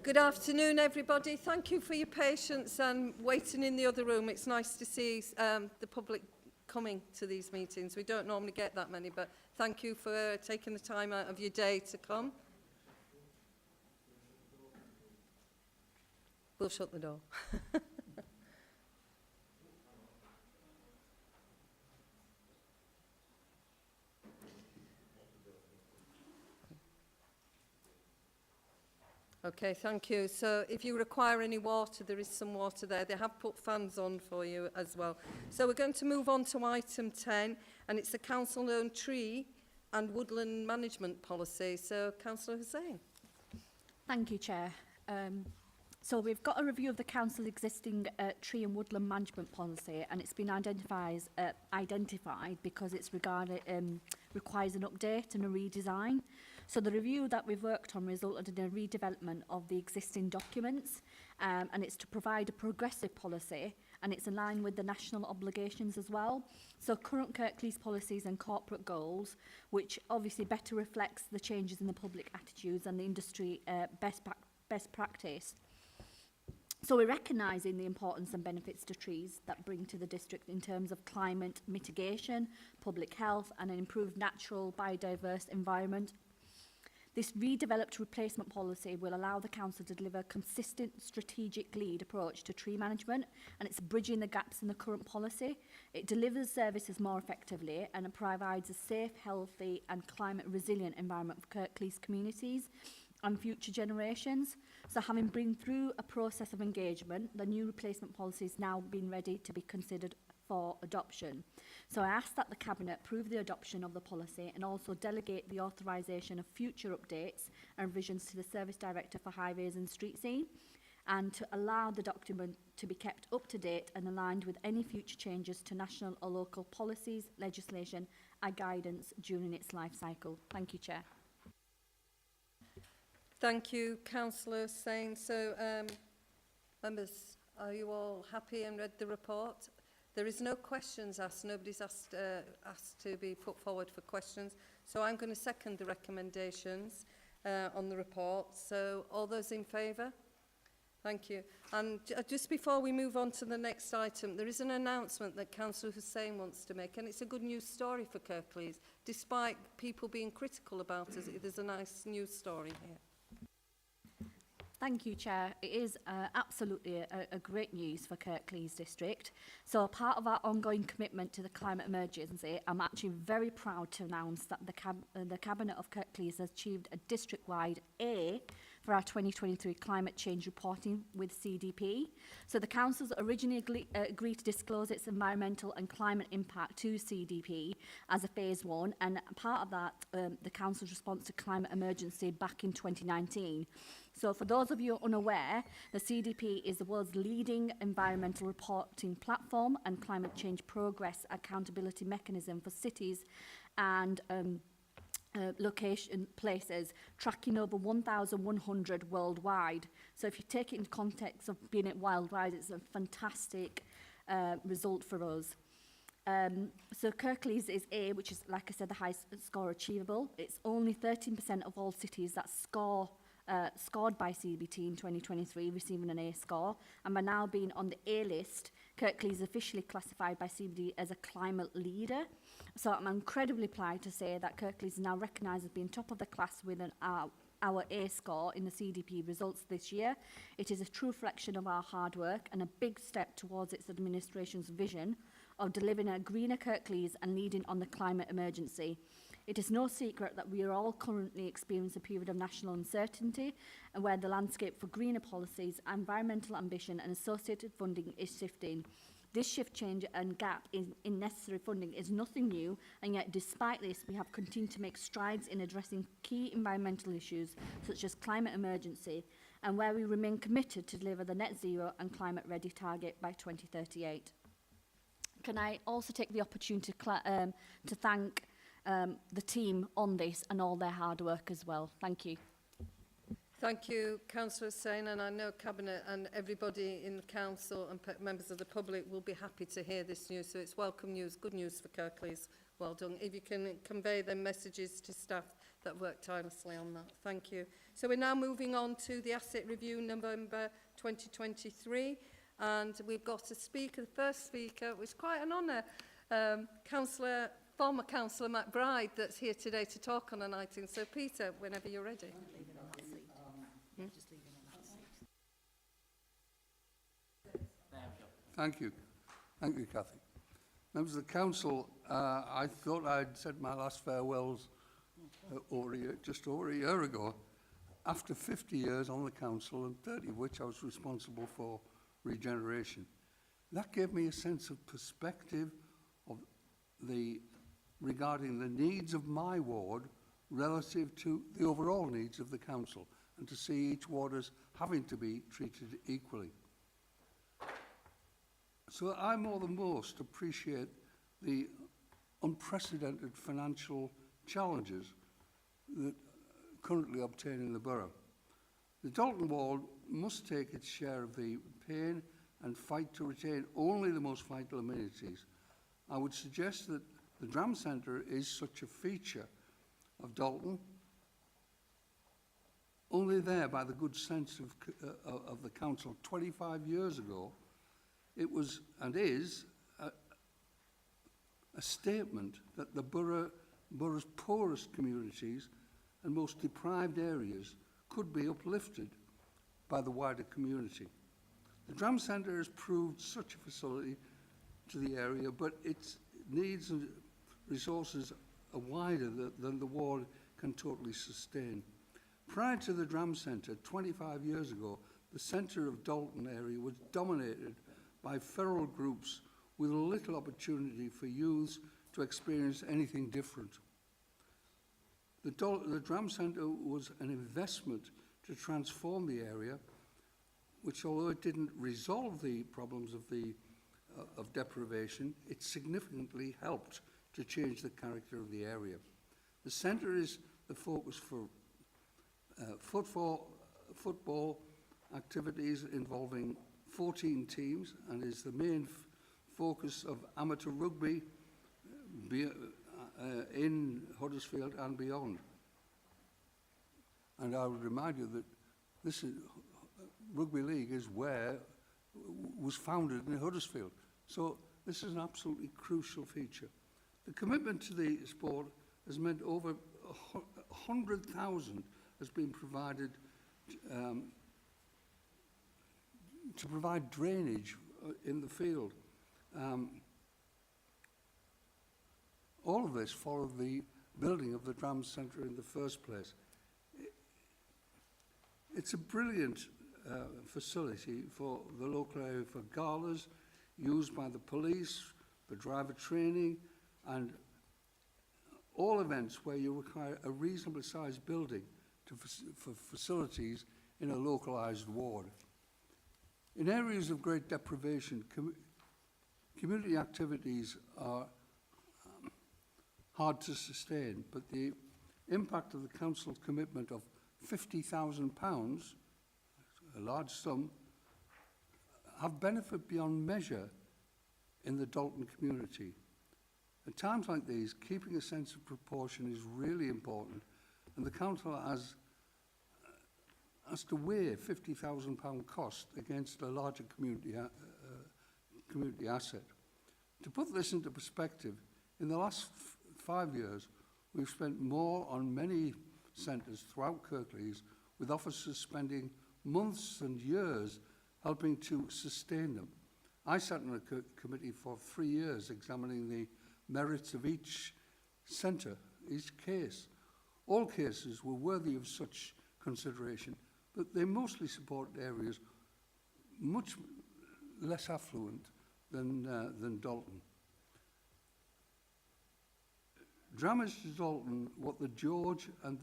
Good afternoon, everybody. Thank you for your patience and waiting in the other room. It's nice to see the public coming to these meetings. We don't normally get that many, but thank you for taking the time out of your day to come. We'll shut the door. Okay, thank you. So if you require any water, there is some water there. They have put fans on for you as well. So we're going to move on to item 10, and it's the council-owned tree and woodland management policy. So, Councillor Hussain. Thank you, Chair. So we've got a review of the council's existing tree and woodland management policy, and it's been identified because it's requires an update and a redesign. So the review that we've worked on resulted in a redevelopment of the existing documents, and it's to provide a progressive policy, and it's in line with the national obligations as well. So current Kirklees policies and corporate goals, which obviously better reflects the changes in the public attitudes and the industry best practice. So we're recognising the importance and benefits to trees that bring to the district in terms of climate mitigation, public health and an improved natural biodiverse environment. This redeveloped replacement policy will allow the council to deliver a consistent strategic lead approach to tree management, and it's bridging the gaps in the current policy. It delivers services more effectively and it provides a safe, healthy and climate resilient environment for Kirklees communities and future generations. So having been through a process of engagement, the new replacement policy is now being ready to be considered for adoption. So I ask that the Cabinet approve the adoption of the policy and also delegate the authorisation of future updates and revisions to the Service Director for Highways and Street Scene, and to allow the document to be kept up to date and aligned with any future changes to national or local policies, legislation and guidance during its life cycle. Thank you, Chair. Thank you, Councillor Sain. So, members, are you all happy and read the report? There is no questions asked. Nobody's asked to be put forward for questions. So I'm going to second the recommendations on the report. So all those in favour? Thank you. And just before we move on to the next item, there is an announcement that Councillor Hussain wants to make, and it's a good news story for Kirklees. Despite people being critical about us, there's a nice news story here. Thank you, Chair. It is absolutely a great news for Kirklees District. So part of our ongoing commitment to the climate emergency, I'm actually very proud to announce that the Cabinet of Kirklees has achieved a district-wide A for our 2023 climate change reporting with CDP. So the Council's originally agreed to disclose its environmental and climate impact to CDP as a phase 1, and part of that, the Council's response to climate emergency back in 2019. So for those of you unaware, the CDP is the world's leading environmental reporting platform and climate change progress accountability mechanism for cities and location places, tracking over 1,100 worldwide. So if you take it in context of being it worldwide, it's a fantastic result for us. So Kirklees is A, which is, like I said, the highest score achievable. It's only 13% of all cities that scored by CBT in 2023, receiving an A score, and by now being on the A list, Kirklees is officially classified by CBT as a climate leader. So I'm incredibly proud to say that Kirklees is now recognised as being top of the class with our A score in the CDP results this year. It is a true reflection of our hard work and a big step towards its administration's vision of delivering a greener Kirklees and leading on the climate emergency. It is no secret that we are all currently experiencing a period of national uncertainty and where the landscape for greener policies, environmental ambition and associated funding is shifting. This shift change and gap in necessary funding is nothing new, and yet despite this we have continued to make strides in addressing key environmental issues such as climate emergency, and where we remain committed to deliver the net zero and climate ready target by 2038. Can I also take the opportunity to thank the team on this and all their hard work as well. Thank you. Thank you, Councillor Sain, and I know Cabinet and everybody in the Council and members of the public will be happy to hear this news, so it's welcome news, good news for Kirklees. Well done. If you can convey their messages to staff, that worked tirelessly on that. Thank you. So we're now moving on to the Asset Review November 2023, and we've got a speaker, the first speaker, which is quite an honour, former Councillor McBride, that's here today to talk on an item. So Peter, whenever you're ready. Thank you. Thank you, Cathy. Members of the Council, I thought I'd said my last farewells just over a year ago, after 50 years on the Council, and 30 of which I was responsible for regeneration. That gave me a sense of perspective of regarding the needs of my ward relative to the overall needs of the Council, and to see each ward as having to be treated equally. So I more than most appreciate the unprecedented financial challenges that currently obtain in the borough. The Dalton ward must take its share of the pain and fight to retain only the most vital amenities. I would suggest that the Dram Centre is such a feature of Dalton, only there by the good sense of the Council 25 years ago. It was and is a statement that the borough's poorest communities and most deprived areas could be uplifted by the wider community. The Dram Centre has proved such a facility to the area, but its needs and resources are wider than the ward can totally sustain. Prior to the Dram Centre, 25 years ago, the centre of Dalton area was dominated by feral groups with little opportunity for youths to experience anything different. The Dram Centre was an investment to transform the area, which, although it didn't resolve the problems of deprivation, it significantly helped to change the character of the area. The centre is the focus for football activities involving 14 teams, and is the main focus of amateur rugby in Huddersfield and beyond. And I would remind you that this rugby league was founded in Huddersfield. So this is an absolutely crucial feature. The commitment to the sport has meant over 100,000 has been provided to provide drainage in the field. All of this followed the building of the Dram Centre in the first place. It's a brilliant facility for the local area, for galas, used by the police, for driver training, and all events where you require a reasonably sized building for facilities in a localised ward. In areas of great deprivation, community activities are hard to sustain, but the impact of the Council's commitment of £50,000, a large sum, have benefit beyond measure in the Dalton community. At times like these, keeping a sense of proportion is really important, and the Council has to weigh £50,000 cost against a larger community asset. To put this into perspective, in the last 5 years, we've spent more on many centres throughout Kirklees, with officers spending months and years helping to sustain them. I sat on a committee for 3 years examining the merits of each centre, each case. All cases were worthy of such consideration, but they mostly support areas much less affluent than Dalton. Dram is to Dalton what the George and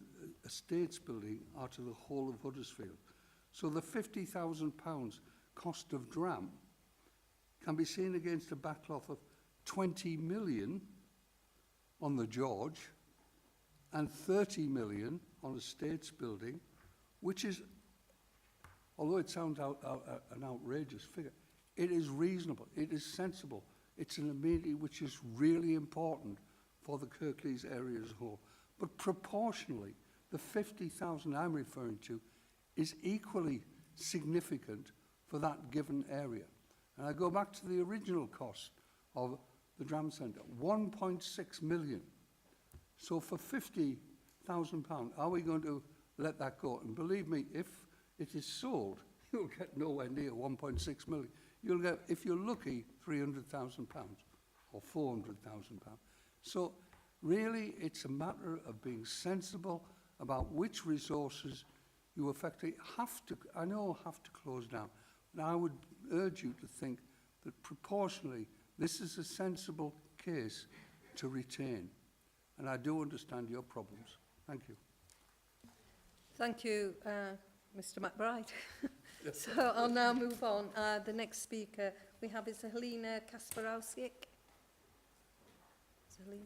Estates building are to the whole of Huddersfield. So the £50,000 cost of Dram can be seen against a backlog of 20 million on the George and 30 million on Estates building, which is, although it sounds an outrageous figure, it is reasonable, it is sensible, it's an amenity which is really important for the Kirklees area as a whole. But proportionally, the 50,000 I'm referring to is equally significant for that given area. And I go back to the original cost of the Dram Centre, 1.6 million. So for £50,000, are we going to let that go? And believe me, if it is sold, you'll get nowhere near 1.6 million. You'll get, if you're lucky, £300,000 or £400,000. So really, it's a matter of being sensible about which resources you effectively have to close down. And I would urge you to think that proportionally, this is a sensible case to retain. And I do understand your problems. Thank you. Thank you, Mr McBride. So I'll now move on. The next speaker we have is Helena Kasparowski. Helena.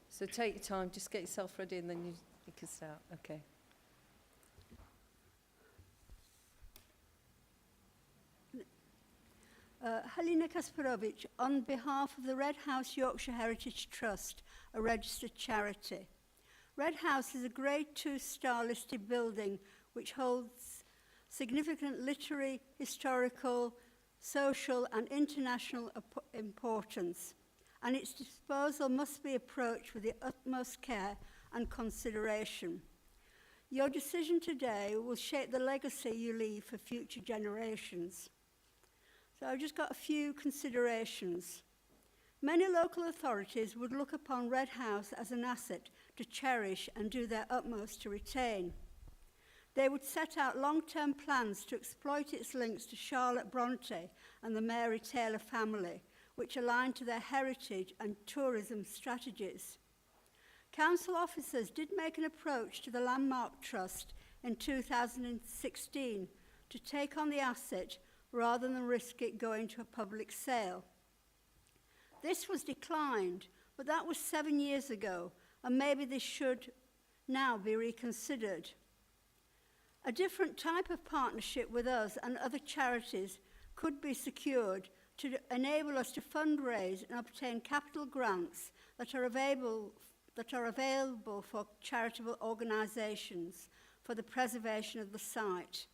So take your time, just get yourself ready and then you can start. Okay. Helena Kasparowicz, on behalf of the Red House Yorkshire Heritage Trust, a registered charity. Red House is a Grade 2-star listed building which holds significant literary, historical, social and international importance, and its disposal must be approached with the utmost care and consideration. Your decision today will shape the legacy you leave for future generations. So I've just got a few considerations. Many local authorities would look upon Red House as an asset to cherish and do their utmost to retain. They would set out long-term plans to exploit its links to Charlotte Bronte and the Mary Taylor family, which align to their heritage and tourism strategies. Council officers did make an approach to the Landmark Trust in 2016 to take on the asset rather than risk it going to a public sale. This was declined, but that was 7 years ago, and maybe this should now be reconsidered. A different type of partnership with us and other charities could be secured to enable us to fundraise and obtain capital grants that are available for charitable organisations for the preservation of the site.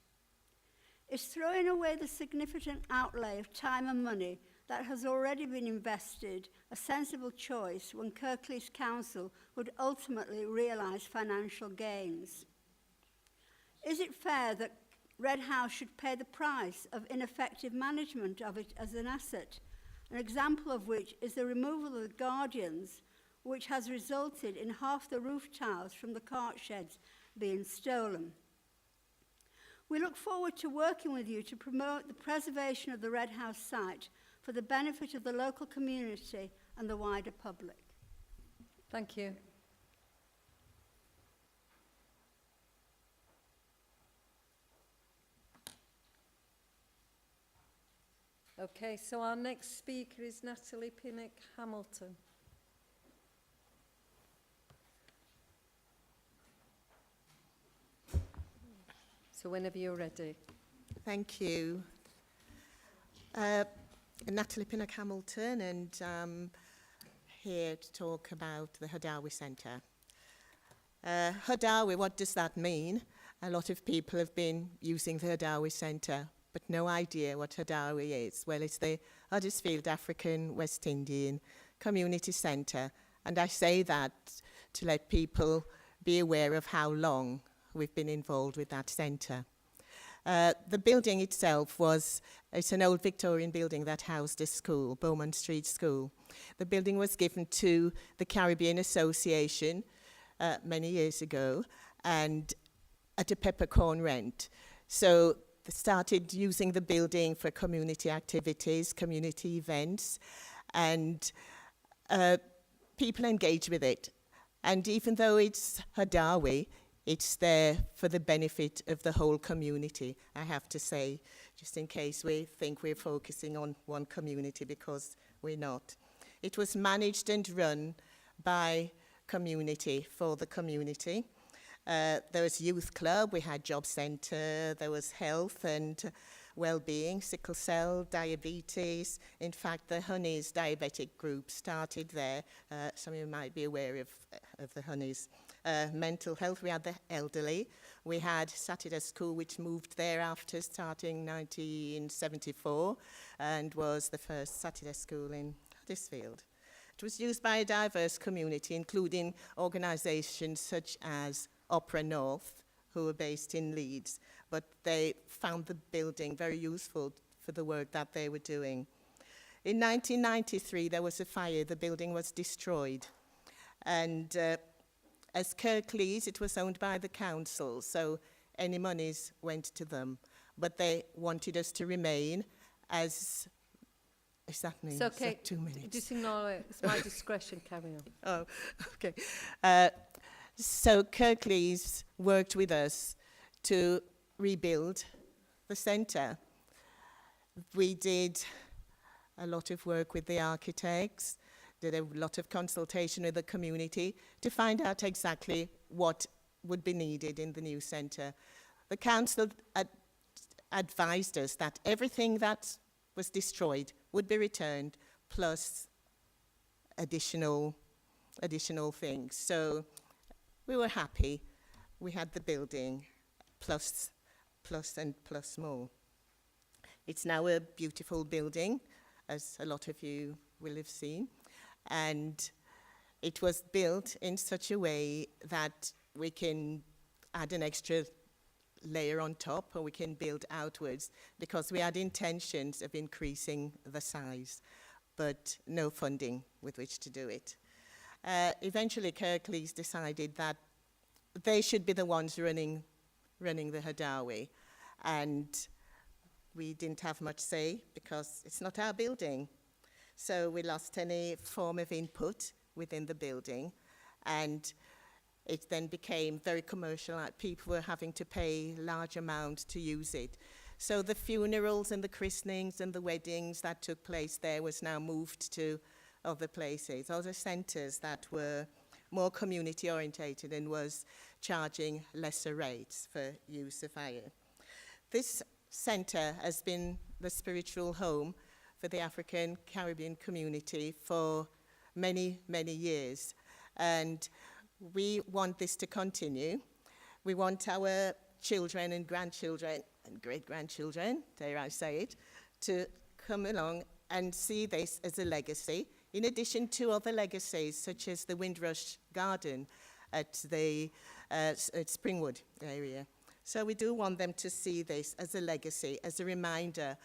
Is throwing away the significant outlay of time and money that has already been invested a sensible choice when Kirklees Council would ultimately realise financial gains? Is it fair that Red House should pay the price of ineffective management of it as an asset, an example of which is the removal of the guardians, which has resulted in half the roof tiles from the cart sheds being stolen? We look forward to working with you to promote the preservation of the Red House site for the benefit of the local community and the wider public. Thank you. Okay, so our next speaker is Natalie Pinnock-Hamilton. So whenever you're ready. Thank you. Natalie Pinnock-Hamilton, and I'm here to talk about the Hadawi Centre. Hadawi, what does that mean? A lot of people have been using the Hadawi Centre, but no idea what Hadawi is. Well, it's the Huddersfield African West Indian Community Centre, and I say that to let people be aware of how long we've been involved with that centre. The building itself it's an old Victorian building that housed a school, Beaumont Street School. The building was given to the Caribbean Association many years ago, and at a peppercorn rent. So they started using the building for community activities, community events, and people engage with it. And even though it's Hadawi, it's there for the benefit of the whole community, I have to say, just in case we think we're focusing on one community, because we're not. It was managed and run by community, for the community. There was youth club, we had job centre, there was health and well-being, sickle cell, diabetes. In fact, the Honeys diabetic group started there. Some of you might be aware of the Honeys. Mental health, we had the elderly. We had Saturday School, which moved thereafter, starting 1974, and was the first Saturday school in Huddersfield. It was used by a diverse community, including organisations such as Opera North, who were based in Leeds, but they found the building very useful for the work that they were doing. In 1993, there was a fire. The building was destroyed. And as Kirklees, it was owned by the council, so any monies went to them. But they wanted us to remain as... Is that me? It's okay. Is that 2 minutes? Just ignore it. It's my discretion. Carry on. Oh, okay. So Kirklees worked with us to rebuild the centre. We did a lot of work with the architects, did a lot of consultation with the community to find out exactly what would be needed in the new centre. The council advised us that everything that was destroyed would be returned, plus additional things. So we were happy. We had the building, plus more. It's now a beautiful building, as a lot of you will have seen. And it was built in such a way that we can add an extra layer on top, or we can build outwards, because we had intentions of increasing the size, but no funding with which to do it. Eventually, Kirklees decided that they should be the ones running the Hadawi, and we didn't have much say because it's not our building. So we lost any form of input within the building, and it then became very commercial. People were having to pay large amounts to use it. So the funerals and the christenings and the weddings that took place there was now moved to other places, other centres that were more community orientated and was charging lesser rates for use of hire. This centre has been the spiritual home for the African Caribbean community for many, many years. And we want this to continue. We want our children and grandchildren and great-grandchildren, dare I say it, to come along and see this as a legacy, in addition to other legacies such as the Windrush Garden at the at Springwood area. So we do want them to see this as a legacy, as a reminder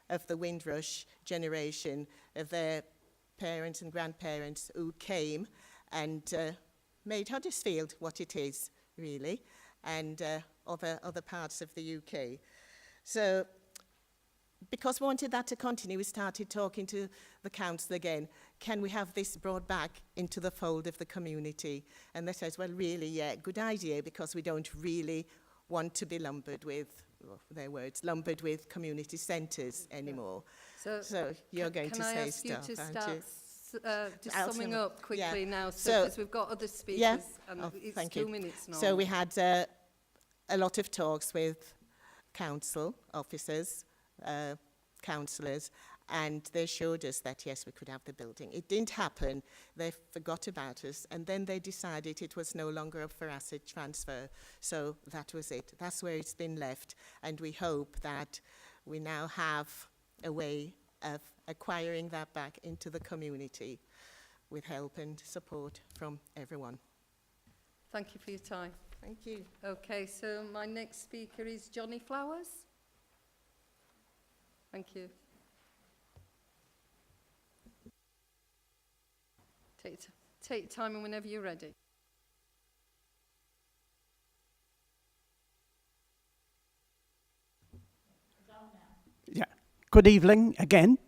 of the Windrush generation, of their parents and grandparents who came and made Huddersfield what it is, really, and other parts of the UK. So because we wanted that to continue, we started talking to the council again. Can we have this brought back into the fold of the community? And they said, well, really, yeah, good idea, because we don't really want to be lumbered with, well, their words, lumbered with community centres anymore. So you're going to say stuff, Can I ask you to aren't start you? just summing up quickly now, So because we've got other speakers, yeah. and it's Thank 2 you. minutes now. So we had a lot of talks with council officers, councillors, and they showed us that, yes, we could have the building. It didn't happen. They forgot about us, and then they decided it was no longer up for asset transfer. So that was it. That's where it's been left, and we hope that we now have a way of acquiring that back into the community with help and support from everyone. Thank you for your time. Thank you. Okay, so my next speaker is Johnny Flowers. Thank you. Take your time, and whenever you're ready. Yeah. Good evening again.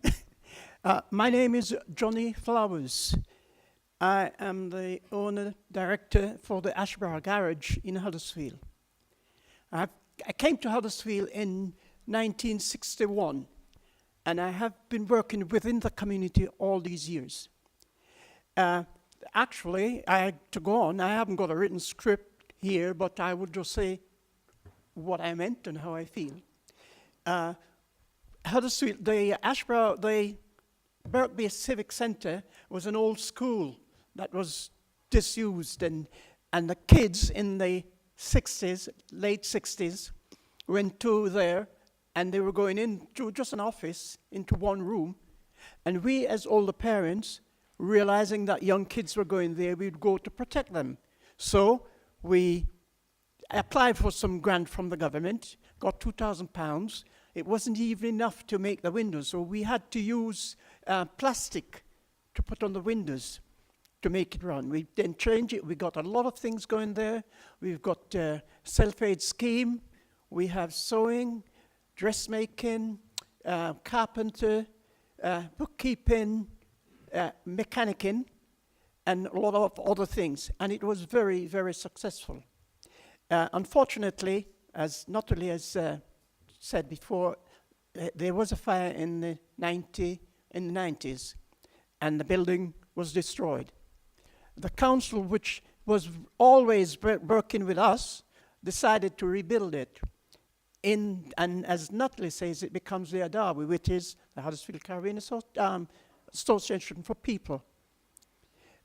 My name is Johnny Flowers. I am the owner-director for the Ashborough Garage in Huddersfield. I came to Huddersfield in 1961, and I have been working within the community all these years. Actually, to go on, I haven't got a written script here, but I would just say what I meant and how I feel. Huddersfield, the Ashborough, the Birkby Civic Centre was an old school that was disused, and the kids in the 60s, late 60s, went to there, and they were going into just an office, into one room, and we as older parents, realizing that young kids were going there, we'd go to protect them. So we applied for some grant from the government, got £2,000. It wasn't even enough to make the windows, so we had to use plastic to put on the windows to make it run. We then changed it. We got a lot of things going there. We've got self-aid scheme. We have sewing, dressmaking, carpenter, bookkeeping, mechanicking, and a lot of other things. And it was very, very successful. Unfortunately, as Natalie has said before, there was a fire in the 90s, and the building was destroyed. The council, which was always working with us, decided to rebuild it. And as Natalie says, it becomes the Adawi, which is the Huddersfield Caribbean Association for People.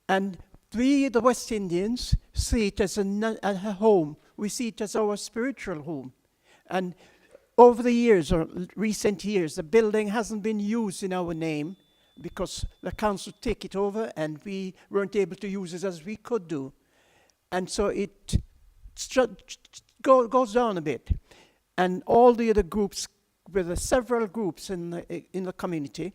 And we, the West Indians, see it as a home. We see it as our spiritual home. And over the years, or recent years, the building hasn't been used in our name because the council take it over and we weren't able to use it as we could do. And so it goes down a bit. And all the other groups, with the several groups in the community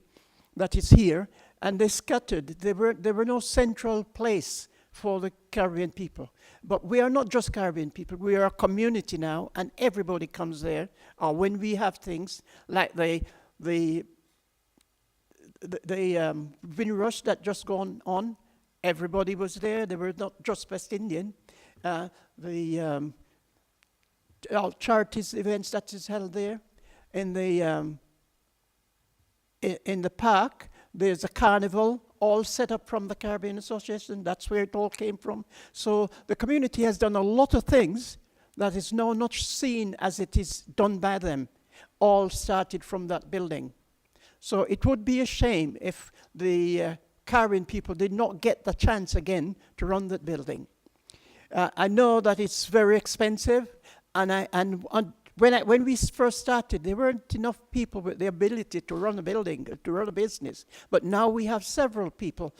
that is here, and they scattered. There were no central place for the Caribbean people. But we are not just Caribbean people. We are a community now, and everybody comes there. Or when we have things like the Windrush that just gone on, everybody was there. They were not just West Indian. All charities events that is held there. In the park, there's a carnival all set up from the Caribbean Association. That's where it all came from. So the community has done a lot of things that is now not seen as it is done by them. All started from that building. So it would be a shame if the Caribbean people did not get the chance again to run that building. I know that it's very expensive, when we first started, there weren't enough people with the ability to run a building, to run a business. But now we have several people,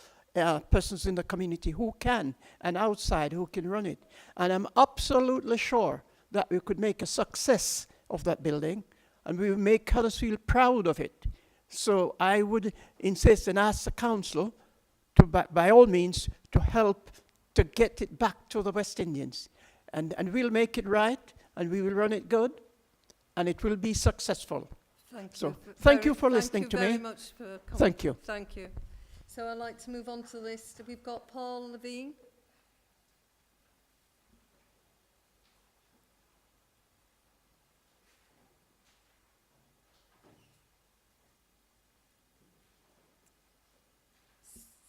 persons in the community who can, and outside who can run it. And I'm absolutely sure that we could make a success of that building, and we will make Huddersfield proud of it. So I would insist and ask the council to, by all means, to help to get it back to the West Indians. And we'll make it right, and we will run it good, and it will be successful. Thank you for listening to me. Thank you very much for coming. Thank you. Thank you. So I'd like to move on to the list. We've got Paul Levine.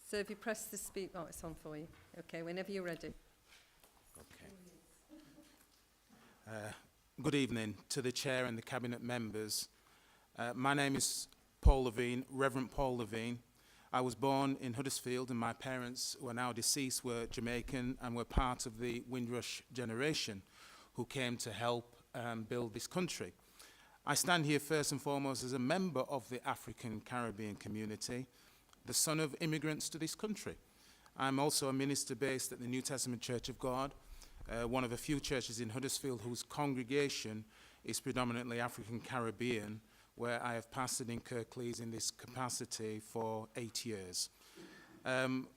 So if you press the speak, oh, it's on for you. Okay, whenever you're ready. Good evening to the Chair and the Cabinet members. My name is Paul Levine, Reverend Paul Levine. I was born in Huddersfield, and my parents, who are now deceased, were Jamaican and were part of the Windrush generation who came to help build this country. I stand here first and foremost as a member of the African Caribbean community, the son of immigrants to this country. I'm also a minister based at the New Testament Church of God, one of a few churches in Huddersfield whose congregation is predominantly African Caribbean, where I have pastored in Kirklees in this capacity for 8 years.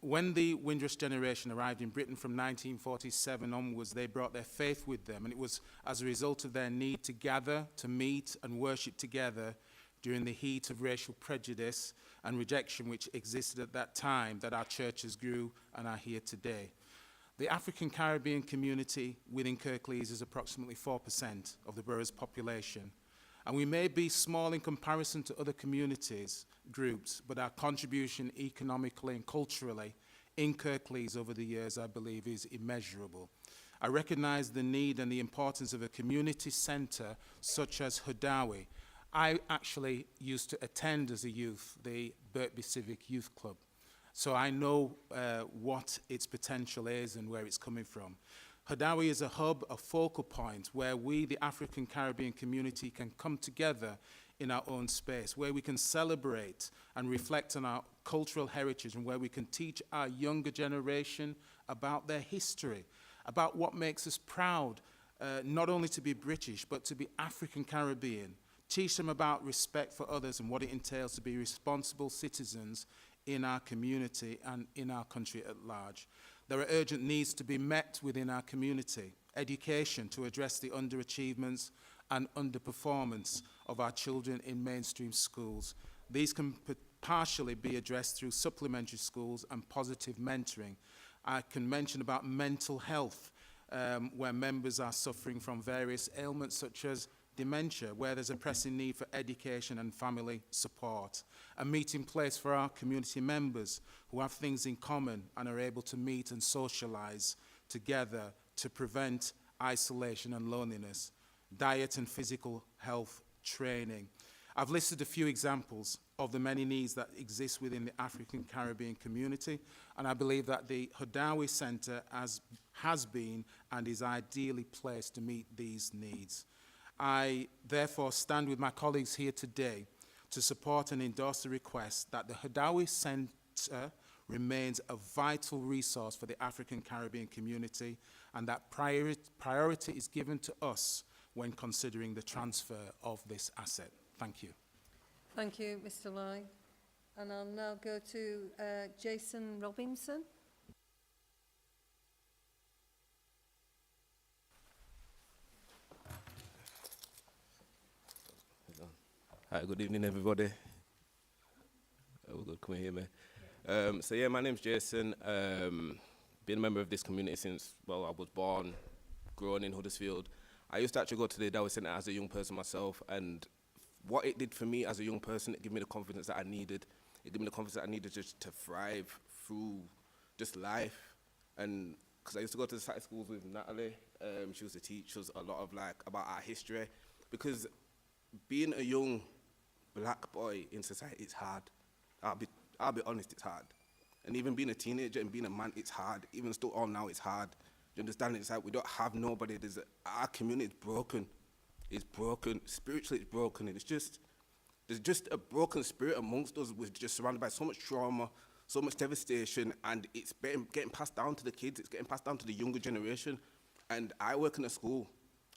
When the Windrush generation arrived in Britain from 1947 onwards, they brought their faith with them, and it was as a result of their need to gather, to meet and worship together during the heat of racial prejudice and rejection which existed at that time that our churches grew and are here today. The African Caribbean community within Kirklees is approximately 4% of the borough's population. And we may be small in comparison to other communities, groups, but our contribution economically and culturally in Kirklees over the years, I believe, is immeasurable. I recognise the need and the importance of a community centre such as Hudawi. I actually used to attend as a youth the Birkby Civic Youth Club, so I know what its potential is and where it's coming from. Hudawi is a hub, a focal point, where we, the African Caribbean community, can come together in our own space, where we can celebrate and reflect on our cultural heritage, and where we can teach our younger generation about their history, about what makes us proud, not only to be British, but to be African Caribbean. Teach them about respect for others and what it entails to be responsible citizens in our community and in our country at large. There are urgent needs to be met within our community. Education to address the underachievements and underperformance of our children in mainstream schools. These can partially be addressed through supplementary schools and positive mentoring. I can mention about mental health, where members are suffering from various ailments such as dementia, where there's a pressing need for education and family support. A meeting place for our community members who have things in common and are able to meet and socialise together to prevent isolation and loneliness. Diet and physical health training. I've listed a few examples of the many needs that exist within the African Caribbean community, and I believe that the Hudawi Centre has been and is ideally placed to meet these needs. I therefore stand with my colleagues here today to support and endorse the request that the Hudawi Centre remains a vital resource for the African Caribbean community, and that priority is given to us when considering the transfer of this asset. Thank you. Thank you, Mr. Lai. And I'll now go to Jason Robinson. Hi, good evening, everybody. Oh, good, come here, man. So yeah, my name's Jason. Been a member of this community since, well, I was born, grown in Huddersfield. I used to actually go to the Hudawi Centre as a young person myself, and what it did for me as a young person, it gave me the confidence that I needed. It gave me the confidence that I needed just to thrive through just life. And because I used to go to the site schools with Natalie, she was to teach us a lot of about our history, because being a young black boy in society, it's hard. I'll be honest, it's hard. And even being a teenager and being a man, it's hard. Even still all now, it's hard. You understand? It's like we don't have nobody. Our community is broken. It's broken. Spiritually, it's broken. And there's just a broken spirit amongst us. We're just surrounded by so much trauma, so much devastation, and it's getting passed down to the kids. It's getting passed down to the younger generation. And I work in a school.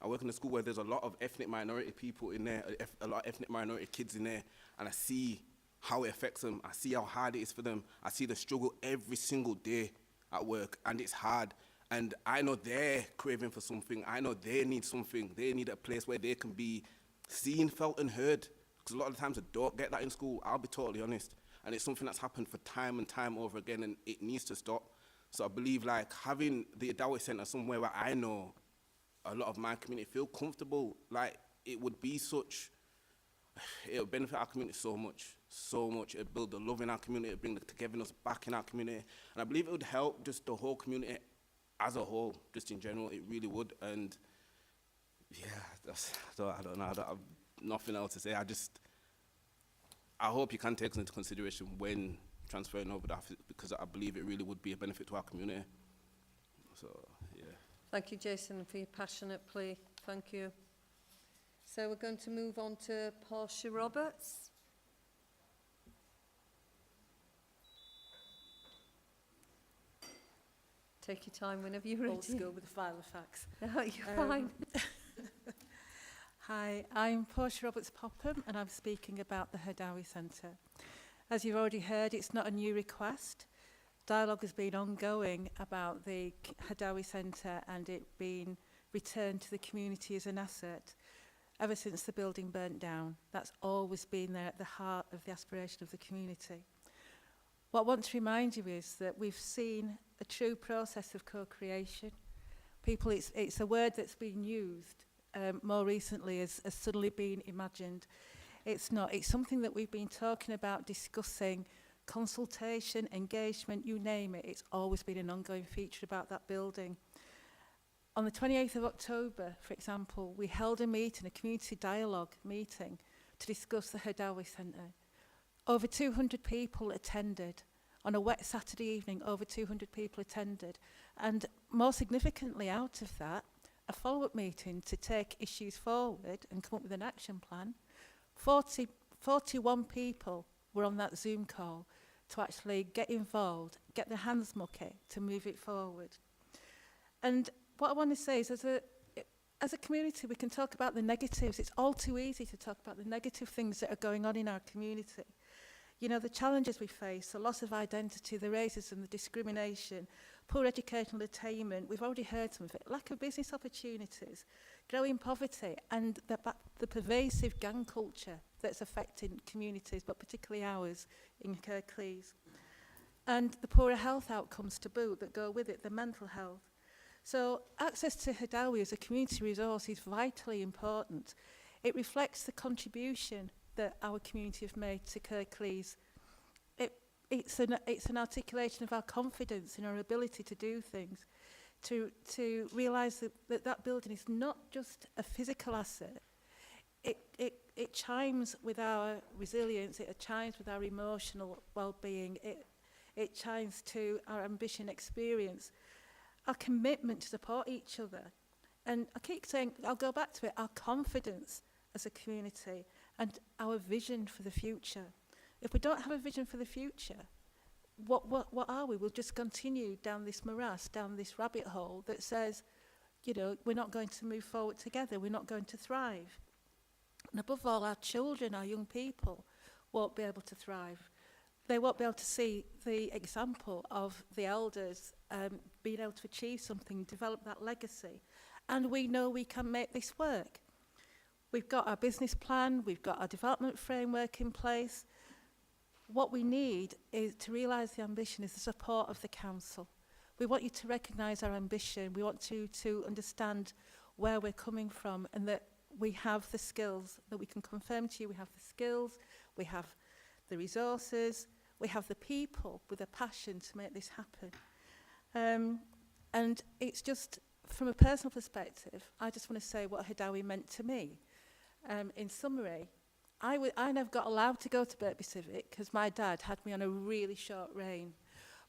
I work in a school where there's a lot of ethnic minority people in there, a lot of ethnic minority kids in there, and I see how it affects them. I see how hard it is for them. I see the struggle every single day at work, and it's hard. And I know they're craving for something. I know they need something. They need a place where they can be seen, felt, and heard. Because a lot of the times I don't get that in school, I'll be totally honest. And it's something that's happened for time and time over again, and it needs to stop. So I believe having the Hudawi Centre somewhere where I know a lot of my community feel comfortable, it would be it would benefit our community so much. It would build the love in our community, it would bring the togetherness back in our community. And I believe it would help just the whole community as a whole, just in general, it really would. And yeah, I don't know, I have nothing else to say. I hope you can take this into consideration when transferring over that, because I believe it really would be a benefit to our community. So, yeah. Thank you, Jason, for your passionate plea. Thank you. So we're going to move on to Portia Roberts. Take your time whenever you're ready. Old school with the final facts. No, you're fine. Hi, I'm Portia Roberts Popham, and I'm speaking about the Hudawi Centre. As you've already heard, it's not a new request. Dialogue has been ongoing about the Hudawi Centre and it being returned to the community as an asset ever since the building burnt down. That's always been there at the heart of the aspiration of the community. What I want to remind you is that we've seen a true process of co-creation. People, it's a word that's been used more recently as suddenly been imagined. It's not. It's something that we've been talking about, discussing, consultation, engagement, you name it, it's always been an ongoing feature about that building. On the 28th of October, for example, we held a meeting, a community dialogue meeting, to discuss the Hadawi Centre. Over 200 people attended. On a wet Saturday evening, over 200 people attended. And more significantly out of that, a follow-up meeting to take issues forward and come up with an action plan. 41 people were on that Zoom call to actually get involved, get their hands mucky to move it forward. And what I want to say is, as a community, we can talk about the negatives. It's all too easy to talk about the negative things that are going on in our community. You know, the challenges we face, the loss of identity, the racism, the discrimination, poor educational attainment, we've already heard some of it, lack of business opportunities, growing poverty, and the pervasive gang culture that's affecting communities, but particularly ours in Kirklees. And the poorer health outcomes to boot that go with it, the mental health. So access to Hadawi as a community resource is vitally important. It reflects the contribution that our community have made to Kirklees. It's an articulation of our confidence in our ability to do things, to realise that building is not just a physical asset. It chimes with our resilience, it chimes with our emotional well-being, it chimes to our ambition experience, our commitment to support each other. And I keep saying, I'll go back to it, our confidence as a community and our vision for the future. If we don't have a vision for the future, what are we? We'll just continue down this morass, down this rabbit hole that says, you know, we're not going to move forward together, we're not going to thrive. And above all, our children, our young people, won't be able to thrive. They won't be able to see the example of the elders being able to achieve something, develop that legacy. And we know we can make this work. We've got our business plan, we've got our development framework in place. What we need is to realise the ambition is the support of the council. We want you to recognise our ambition. We want you to understand where we're coming from and that we have the skills, that we can confirm to you we have the skills, we have the resources, we have the people with a passion to make this happen. And it's just, from a personal perspective, I just want to say what Hadawi meant to me. In summary, I never got allowed to go to Birkby Civic because my dad had me on a really short rein.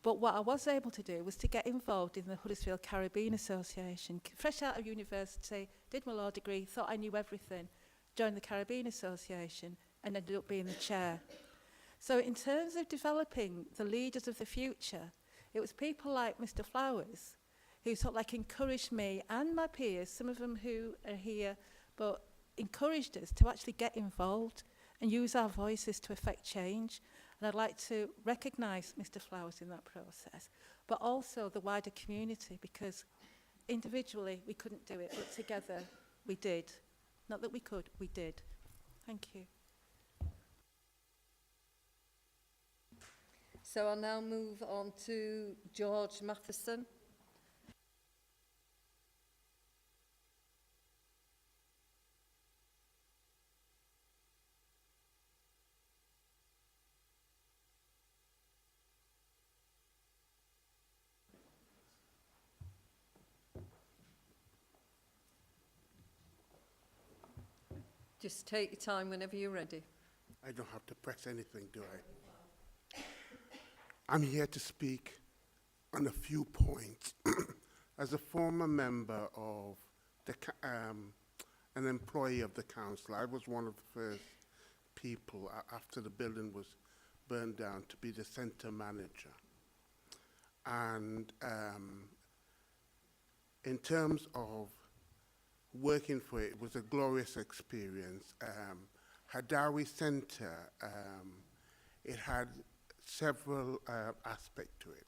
But what I was able to do was to get involved in the Huddersfield Caribbean Association. Fresh out of university, did my law degree, thought I knew everything, joined the Caribbean Association and ended up being the chair. So in terms of developing the leaders of the future, it was people like Mr. Flowers who sort of like encouraged me and my peers, some of them who are here, but encouraged us to actually get involved and use our voices to affect change. And I'd like to recognise Mr. Flowers in that process, but also the wider community, because individually we couldn't do it, but together we did. Not that we could, we did. Thank you. So I'll now move on to George Matheson. Just take your time whenever you're ready. I don't have to press anything, do I? I'm here to speak on a few points. As a former member of an employee of the council, I was one of the first people after the building was burned down to be the centre manager. And in terms of working for it, it was a glorious experience. Hadawi Centre, it had several aspects to it.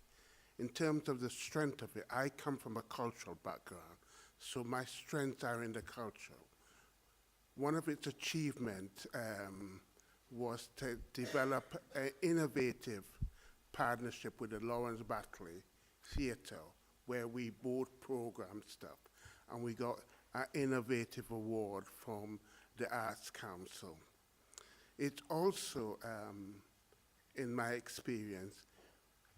In terms of the strength of it, I come from a cultural background, so my strengths are in the culture. One of its achievements was to develop an innovative partnership with the Lawrence Batley Theatre, where we both programmed stuff, and we got an innovative award from the Arts Council. It also in my experience,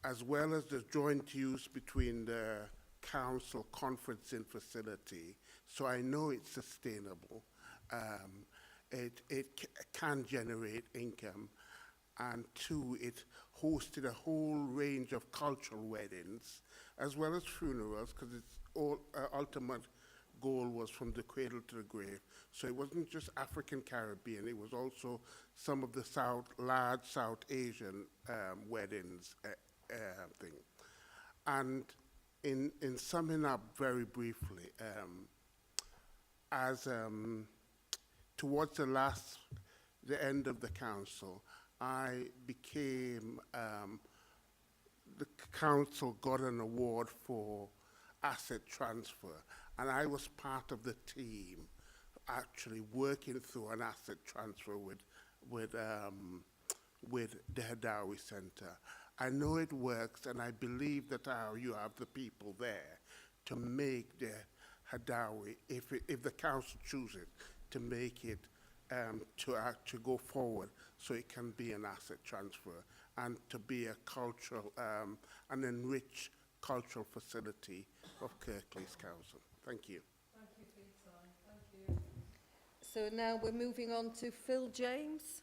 as well as the joint use between the council conferencing facility. So I know it's sustainable. It can generate income. And two, it hosted a whole range of cultural weddings, as well as funerals, because its ultimate goal was from the cradle to the grave. So it wasn't just African Caribbean, it was also some of the large South Asian weddings thing. And in summing up very briefly, towards the end of the council, I became, the council got an award for asset transfer, and I was part of the team actually working through an asset transfer with the Hadawi Center. I know it works, and I believe that you have the people there to make the Hadawi, if the council chooses, to make it to actually go forward so it can be an asset transfer and to be a cultural, an enriched cultural facility of Kirklees Council. Thank you. Thank you for your time. Thank you. So now we're moving on to Phil James.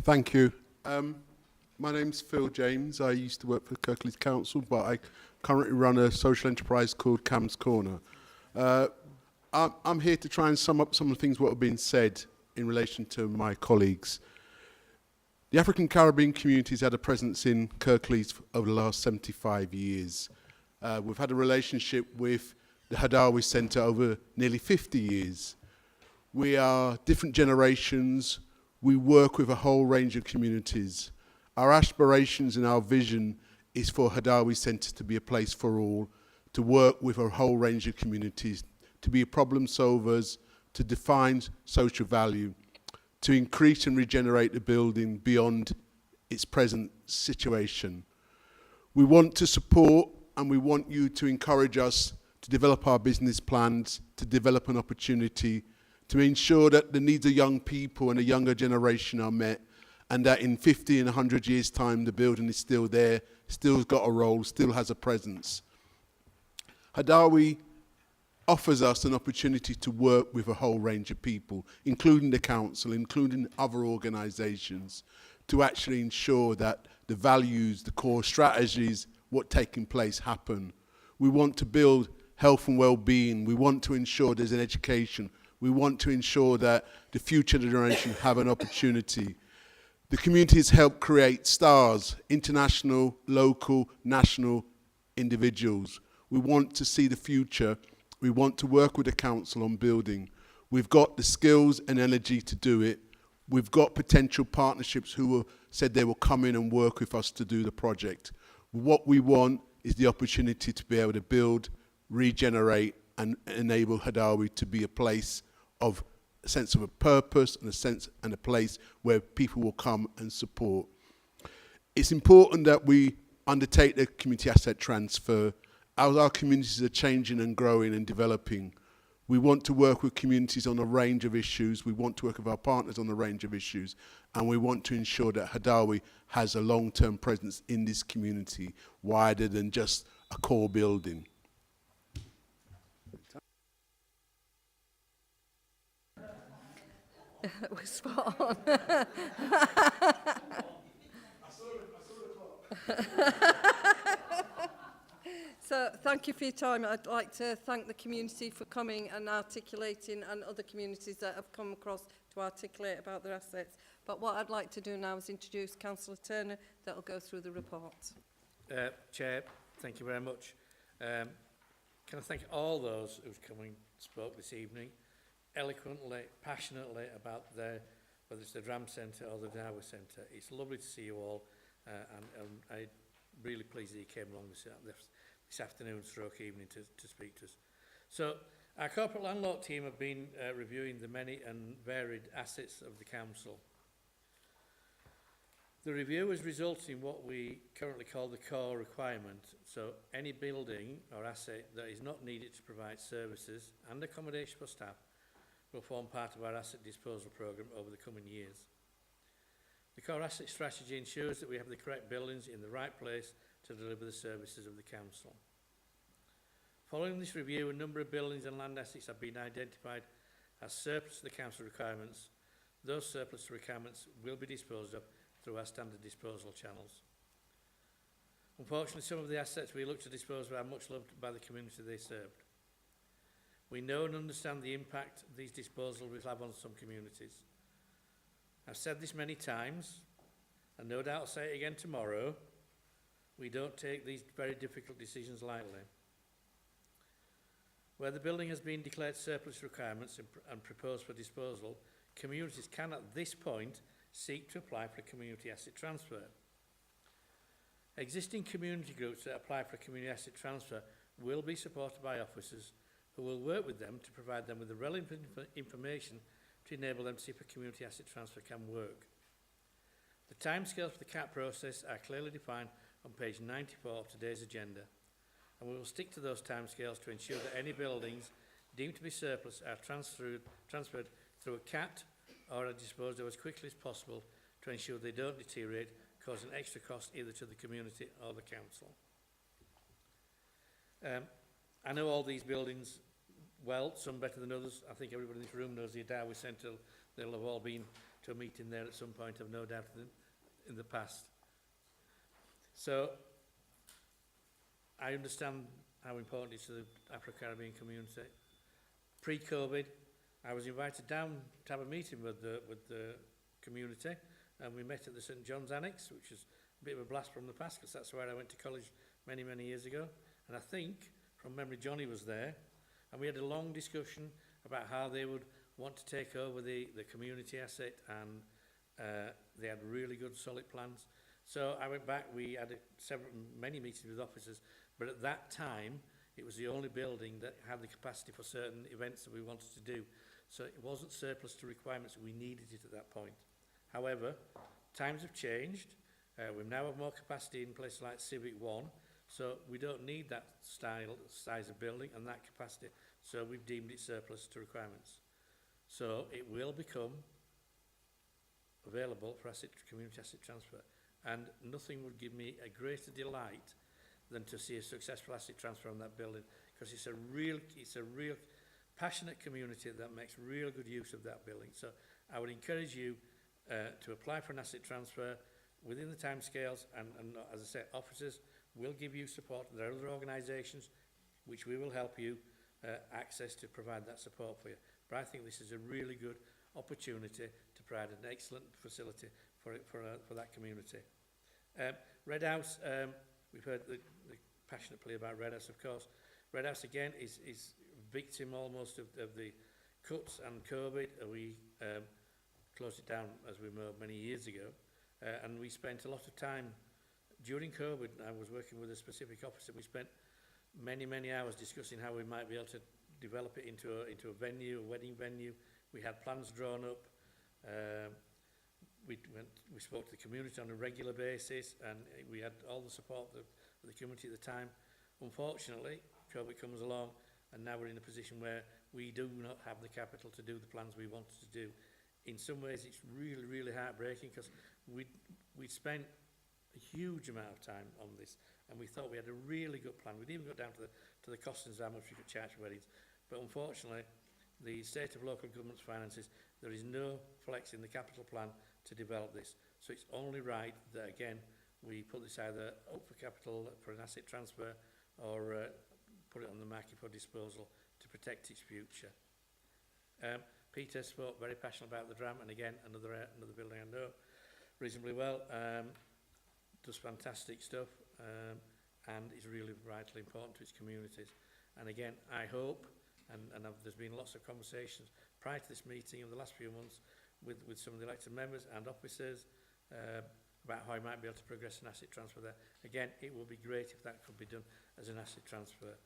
Thank you. My name's Phil James. I used to work for Kirklees Council, but I currently run a social enterprise called Cam's Corner. I'm here to try and sum up some of the things what have been said in relation to my colleagues. The African Caribbean community's had a presence in Kirklees over the last 75 years. We've had a relationship with the Hadawi Centre over nearly 50 years. We are different generations. We work with a whole range of communities. Our aspirations and our vision is for Hadawi Centre to be a place for all, to work with a whole range of communities, to be problem solvers, to define social value, to increase and regenerate the building beyond its present situation. We want to support and we want you to encourage us to develop our business plans, to develop an opportunity, to ensure that the needs of young people and the younger generation are met, and that in 50 and 100 years' time, the building is still there, still got a role, still has a presence. Hadawi offers us an opportunity to work with a whole range of people, including the council, including other organisations, to actually ensure that the values, the core strategies, what taking place happen. We want to build health and well-being. We want to ensure there's an education. We want to ensure that the future generation have an opportunity. The community has helped create stars, international, local, national individuals. We want to see the future. We want to work with the council on building. We've got the skills and energy to do it. We've got potential partnerships who said they will come in and work with us to do the project. What we want is the opportunity to be able to build, regenerate, and enable Hadawi to be a place of a sense of a purpose and a sense and a place where people will come and support. It's important that we undertake the community asset transfer. As our communities are changing and growing and developing, we want to work with communities on a range of issues. We want to work with our partners on a range of issues. And we want to ensure that Hadawi has a long-term presence in this community, wider than just a core building. We're spot on. So thank you for your time. I'd like to thank the community for coming and articulating, and other communities that have come across to articulate about their assets. But what I'd like to do now is introduce Councillor Turner that will go through the report. Chair, thank you very much. Can I thank all those who've come and spoke this evening, eloquently, passionately about whether it's the Dram Centre or the Hadawi Centre. It's lovely to see you all, and I'm really pleased that you came along this afternoon stroke evening to speak to us. So our corporate landlord team have been reviewing the many and varied assets of the council. The review has resulted in what we currently call the core requirement. So any building or asset that is not needed to provide services and accommodation for staff will form part of our asset disposal programme over the coming years. The core asset strategy ensures that we have the correct buildings in the right place to deliver the services of the council. Following this review, a number of buildings and land assets have been identified as surplus to the council requirements. Those surplus requirements will be disposed of through our standard disposal channels. Unfortunately, some of the assets we look to dispose of are much loved by the community they served. We know and understand the impact these disposals will have on some communities. I've said this many times, and no doubt I'll say it again tomorrow. We don't take these very difficult decisions lightly. Where the building has been declared surplus requirements and proposed for disposal, communities can at this point seek to apply for a community asset transfer. Existing community groups that apply for a community asset transfer will be supported by officers who will work with them to provide them with the relevant information to enable them to see if a community asset transfer can work. The timescales for the CAP process are clearly defined on page 94 of today's agenda, and we will stick to those timescales to ensure that any buildings deemed to be surplus are transferred through a CAT or are disposed of as quickly as possible to ensure they don't deteriorate, causing extra cost either to the community or the council. I know all these buildings well, some better than others. I think everybody in this room knows the Adawi Centre. They'll have all been to a meeting there at some point, I've no doubt, in the past. So I understand how important it is to the Afro-Caribbean community. Pre-COVID, I was invited down to have a meeting with the community, and we met at the St John's Annex, which is a bit of a blast from the past, because that's where I went to college many, many years ago. And I think, from memory, Johnny was there, and we had a long discussion about how they would want to take over the community asset, and they had really good, solid plans. So I went back, we had many meetings with officers, but at that time, it was the only building that had the capacity for certain events that we wanted to do. So it wasn't surplus to requirements, we needed it at that point. However, times have changed. We now have more capacity in places like Civic 1, so we don't need that size of building and that capacity. So we've deemed it surplus to requirements. So it will become available for community asset transfer. And nothing would give me a greater delight than to see a successful asset transfer on that building, because it's a real passionate community that makes real good use of that building. So I would encourage you to apply for an asset transfer within the timescales, and as I say, officers will give you support. There are other organisations which we will help you access to provide that support for you. But I think this is a really good opportunity to provide an excellent facility for that community. Red House, we've heard the passionate plea about Red House, of course. Red House, again, is victim almost of the cuts and COVID. We closed it down, as we know, many years ago. And we spent a lot of time during COVID. I was working with a specific officer. We spent many, many hours discussing how we might be able to develop it into a venue, a wedding venue. We had plans drawn up. We spoke to the community on a regular basis, and we had all the support of the community at the time. Unfortunately, COVID comes along, and now we're in a position where we do not have the capital to do the plans we wanted to do. In some ways, it's really, really heartbreaking, because we'd spent a huge amount of time on this, and we thought we had a really good plan. We'd even got down to the costings of how much we could charge for weddings. But unfortunately, the state of local government's finances, there is no flex in the capital plan to develop this. So it's only right that, again, we put this either up for capital for an asset transfer, or put it on the market for disposal to protect its future. Peter spoke very passionate about the DRAM, and again, another building I know reasonably well. Does fantastic stuff, and is really vitally important to its communities. And again, I hope, and there's been lots of conversations prior to this meeting in the last few months with some of the elected members and officers about how I might be able to progress an asset transfer there. Again, it would be great if that could be done as an asset transfer,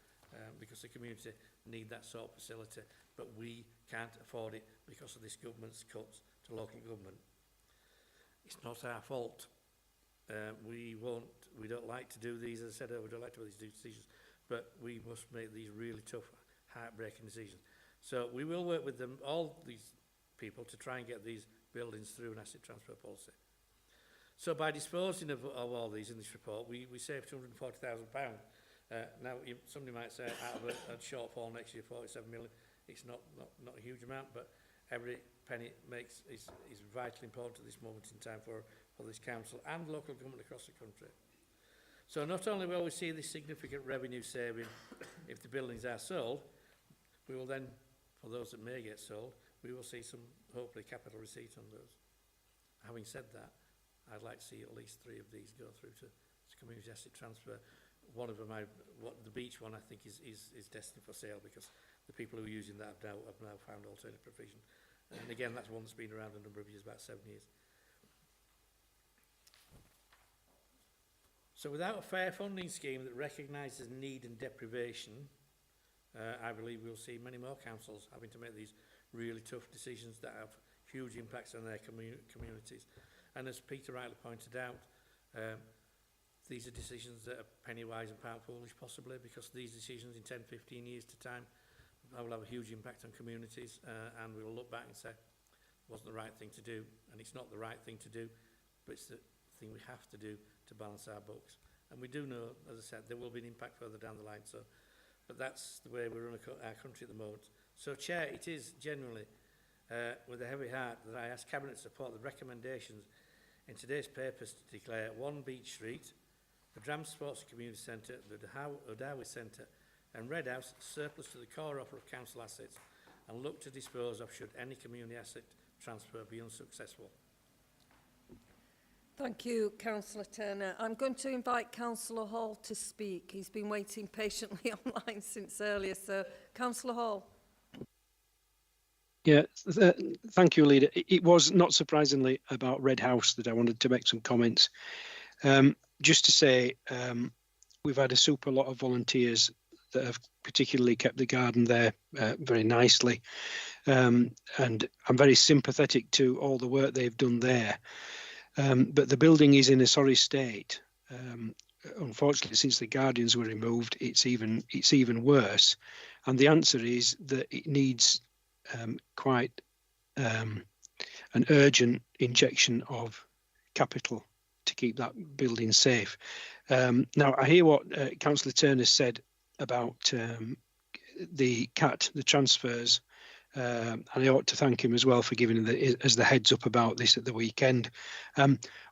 because the community need that sort of facility, but we can't afford it because of this government's cuts to local government. It's not our fault. we don't like to do these, as I said, we don't like to do these decisions, but we must make these really tough, heartbreaking decisions. So we will work with them, all these people, to try and get these buildings through an asset transfer policy. So by disposing of all these in this report, we saved £240,000. Now, somebody might say out of a shortfall next year, 47 million, it's not a huge amount, but every penny makes is vitally important at this moment in time for this council and local government across the country. So not only will we see this significant revenue saving if the buildings are sold, we will then, for those that may get sold, we will see some, hopefully, capital receipt on those. Having said that, I'd like to see at least 3 of these go through to community asset transfer. One of them, the beach one, I think is destined for sale because the people who are using that have now found alternative provision. And again, that's one that's been around a number of years, about 7 years. So without a fair funding scheme that recognises need and deprivation, I believe we'll see many more councils having to make these really tough decisions that have huge impacts on their communities. And as Peter rightly pointed out, these are decisions that are penny wise and pound foolish possibly, because these decisions in 10, 15 years to time will have a huge impact on communities, and we'll look back and say, it wasn't the right thing to do, and it's not the right thing to do, but it's the thing we have to do to balance our books. And we do know, as I said, there will be an impact further down the line, but that's the way we run our country at the moment. So, Chair, it is genuinely with a heavy heart that I ask Cabinet to support the recommendations in today's papers to declare 1 Beach Street, the Dram Sports and Community Centre, the Odawi Centre and Red House surplus to the core offer of council assets, and look to dispose of should any community asset transfer be unsuccessful. Thank you, Councillor Turner. I'm going to invite Councillor Hall to speak. He's been waiting patiently online since earlier. So, Councillor Hall. Yeah, thank you, Leader. It was not surprisingly about Red House that I wanted to make some comments. Just to say, we've had a super lot of volunteers that have particularly kept the garden there very nicely. And I'm very sympathetic to all the work they've done there. But the building is in a sorry state. Unfortunately, since the guardians were removed, it's even worse. And the answer is that it needs quite an urgent injection of capital to keep that building safe. Now, I hear what Councillor Turner said about the transfers, and I ought to thank him as well for giving us the heads up about this at the weekend.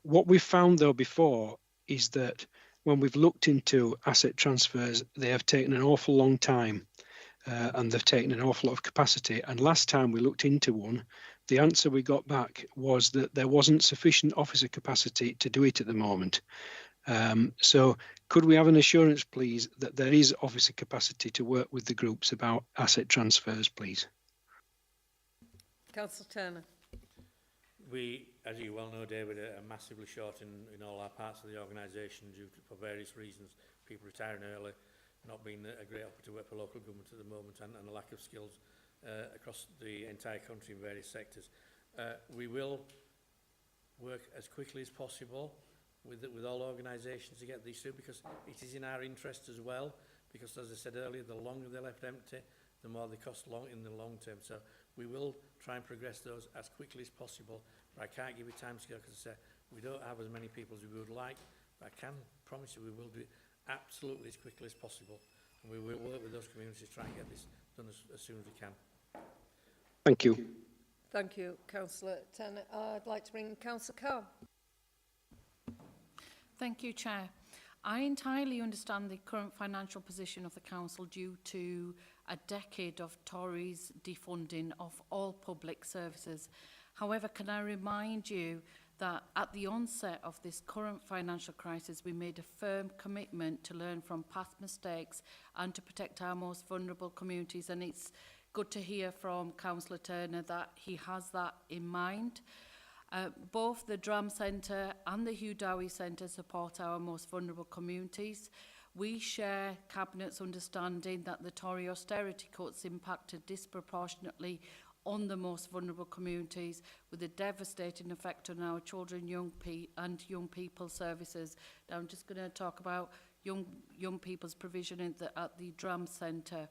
What we've found, though, before is that when we've looked into asset transfers, they have taken an awful long time. And they've taken an awful lot of capacity. And last time we looked into one, the answer we got back was that there wasn't sufficient officer capacity to do it at the moment. So could we have an assurance, please, that there is officer capacity to work with the groups about asset transfers, please? Councillor Turner. We, as you well know, David, are massively short in all our parts of the organisation for various reasons. People retiring early, not being a great opportunity to work for local government at the moment, and a lack of skills across the entire country in various sectors. We will work as quickly as possible with all organisations to get these through, because it is in our interest as well, because as I said earlier, the longer they're left empty, the more they cost in the long term. So we will try and progress those as quickly as possible, but I can't give you time scale because I say we don't have as many people as we would like, but I can promise you we will do it absolutely as quickly as possible, and we will work with those communities to try and get this done as soon as we can. Thank you. Thank you, Councillor Turner. I'd like to bring Councillor Carr. Thank you, Chair. I entirely understand the current financial position of the Council due to a decade of Tories defunding of all public services. However, can I remind you that at the onset of this current financial crisis, we made a firm commitment to learn from past mistakes and to protect our most vulnerable communities. And it's good to hear from Councillor Turner that he has that in mind. Both the Dram Centre and the Hugh Dowie Centre support our most vulnerable communities. We share Cabinet's understanding that the Tory austerity cuts impacted disproportionately on the most vulnerable communities, with a devastating effect on our children, young people services. Now I'm just going to talk about young people's provision at the Dram Centre.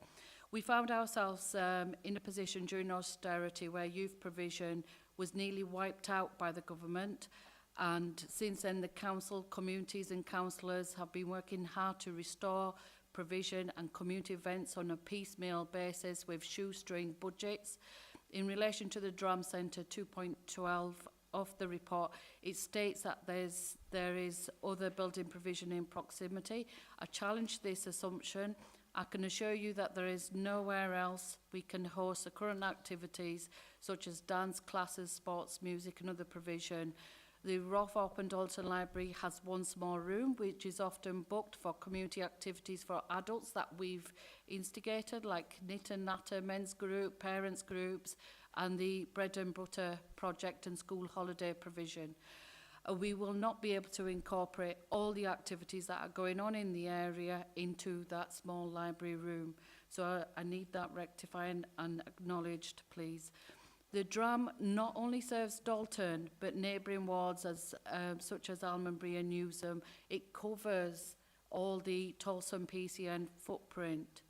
We found ourselves in a position during austerity where youth provision was nearly wiped out by the government, and since then the council, communities and councillors have been working hard to restore provision and community events on a piecemeal basis with shoestring budgets. In relation to the Dram Centre 2.12 of the report, it states that there is other building provision in proximity. I challenge this assumption. I can assure you that there is nowhere else we can host the current activities such as dance classes, sports, music and other provision. The Rothorpe and Dalton Library has one small room which is often booked for community activities for adults that we've instigated, like Knit and Natter, men's group, parents groups and the Bread and Butter project and school holiday provision. We will not be able to incorporate all the activities that are going on in the area into that small library room. So I need that rectified and acknowledged, please. The Dram not only serves Dalton, but neighbouring wards such as Almonbury and Newsham. It covers all the Tolson PCN footprint.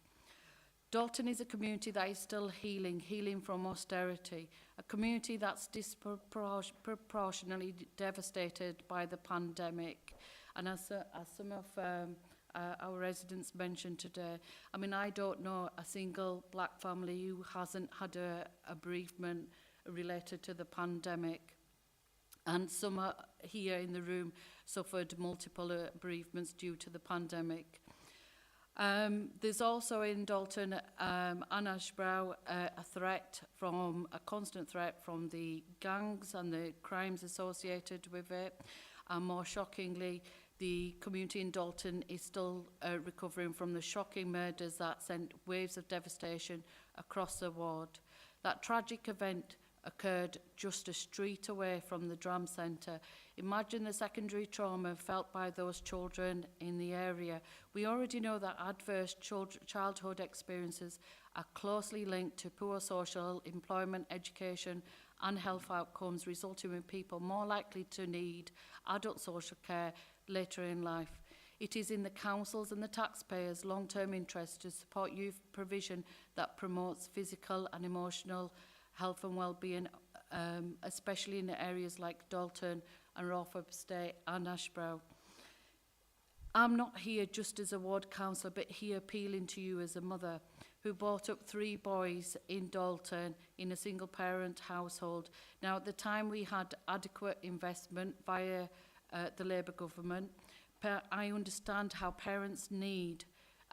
Dalton is a community that is still healing from austerity, a community that's disproportionately devastated by the pandemic. And as some of our residents mentioned today, I mean, I don't know a single black family who hasn't had a bereavement related to the pandemic. And some here in the room suffered multiple bereavements due to the pandemic. There's also in Dalton and Ashbrow a constant threat from the gangs and the crimes associated with it. And more shockingly, the community in Dalton is still recovering from the shocking murders that sent waves of devastation across the ward. That tragic event occurred just a street away from the Dram Centre. Imagine the secondary trauma felt by those children in the area. We already know that adverse childhood experiences are closely linked to poor social, employment, education and health outcomes, resulting in people more likely to need adult social care later in life. It is in the councils and the taxpayers' long-term interest to support youth provision that promotes physical and emotional health and well-being, especially in areas like Dalton and Rothorpe Estate and Ashbrow. I'm not here just as a ward councillor, but here appealing to you as a mother who brought up 3 boys in Dalton in a single-parent household. Now, at the time, we had adequate investment via the Labour government. I understand how parents need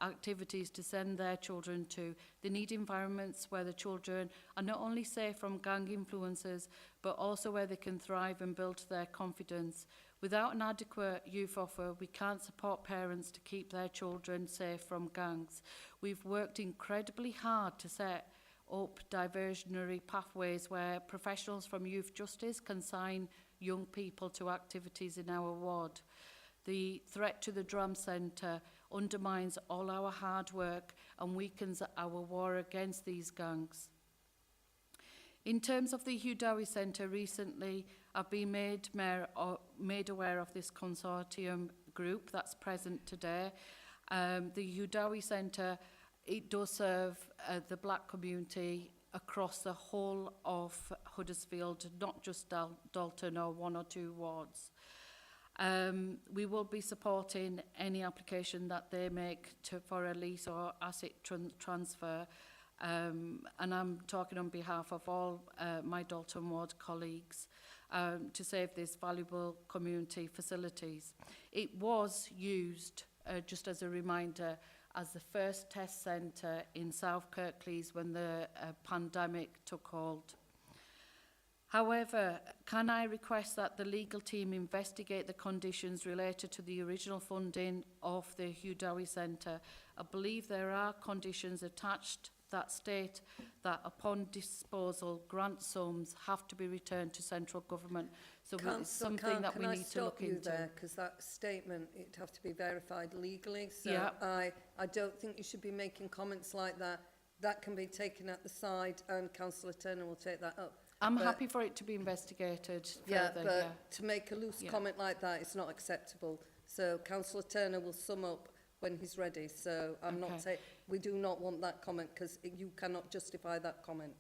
activities to send their children to. They need environments where the children are not only safe from gang influences, but also where they can thrive and build their confidence. Without an adequate youth offer, we can't support parents to keep their children safe from gangs. We've worked incredibly hard to set up diversionary pathways where professionals from youth justice can sign young people to activities in our ward. The threat to the Dram Centre undermines all our hard work and weakens our war against these gangs. In terms of the Hugh Dowie Centre, recently I've been made aware of this consortium group that's present today. The Hugh Dowie Centre, it does serve the black community across the whole of Huddersfield, not just Dalton or 1 or 2 wards. We will be supporting any application that they make for a lease or asset transfer. And I'm talking on behalf of all my Dalton Ward colleagues to save these valuable community facilities. It was used, just as a reminder, as the first test centre in South Kirklees when the pandemic took hold. However, can I request that the legal team investigate the conditions related to the original funding of the Hugh Dowie Centre? I believe there are conditions attached that state that upon disposal, grant sums have to be returned to central government. So it's something that we need to look into. Because that statement, it'd have to be verified legally. So Yeah. I don't think you should be making comments like that that can be taken at the side and Councillor Turner will take that up. I'm But- happy for it to be investigated Yeah, further, but yeah. to make a loose Yeah. comment like that is not acceptable. So Councillor Turner will sum up when he's ready. So I'm not Okay. saying, we do not want that comment because you cannot justify that comment.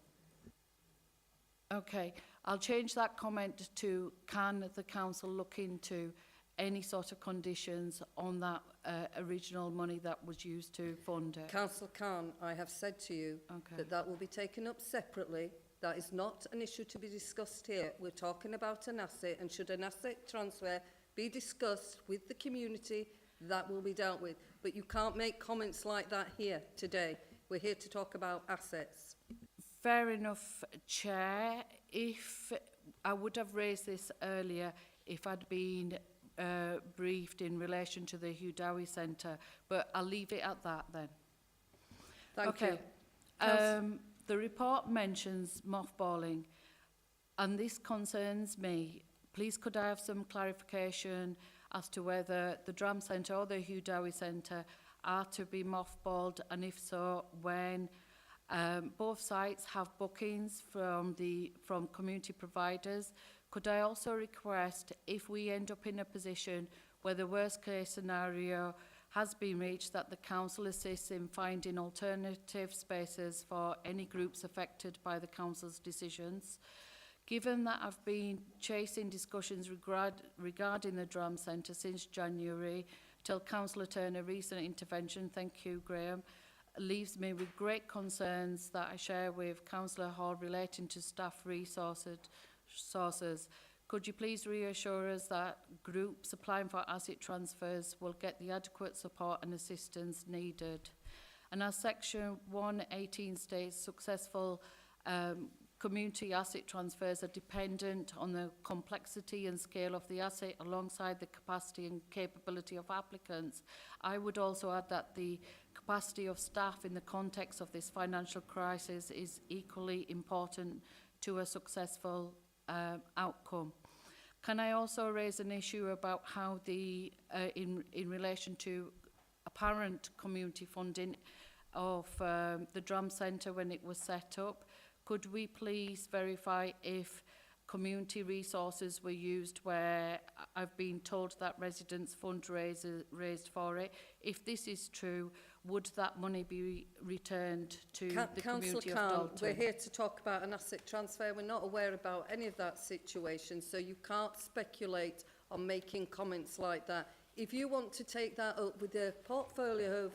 Okay, I'll change that comment to, can the council look into any sort of conditions on that original money that was used to fund it? Councillor Khan, I have said to you that that will be taken up separately. That is not an issue to be discussed here. We're talking about an asset, and should an asset transfer be discussed with the community, that will be dealt with. But you can't make comments like that here today. We're here to talk about assets. Fair enough, Chair. If I would have raised this earlier if I'd been briefed in relation to the Hugh Dowie Centre, but I'll leave it at that then. Thank okay. you. The report mentions mothballing, and this concerns me. Please could I have some clarification as to whether the Dram Centre or the Hugh Dowie Centre are to be mothballed, and if so, when? Both sites have bookings from community providers. Could I also request, if we end up in a position where the worst case scenario has been reached, that the council assists in finding alternative spaces for any groups affected by the council's decisions? Given that I've been chasing discussions regarding the Dram Centre since January, till Councillor Turner's recent intervention, thank you, Graham, leaves me with great concerns that I share with Councillor Hall relating to staff resources. Could you please reassure us that groups applying for asset transfers will get the adequate support and assistance needed? And as Section 118 states, successful community asset transfers are dependent on the complexity and scale of the asset alongside the capacity and capability of applicants. I would also add that the capacity of staff in the context of this financial crisis is equally important to a successful outcome. Can I also raise an issue about how the, in relation to apparent community funding of the Dram Centre when it was set up, could we please verify if community resources were used where I've been told that residents fundraised for it? If this is true, would that money be returned to the community of Dalton? We're here to talk about an asset transfer. We're not aware about any of that situation, so you can't speculate on making comments like that. If you want to take that up with the portfolio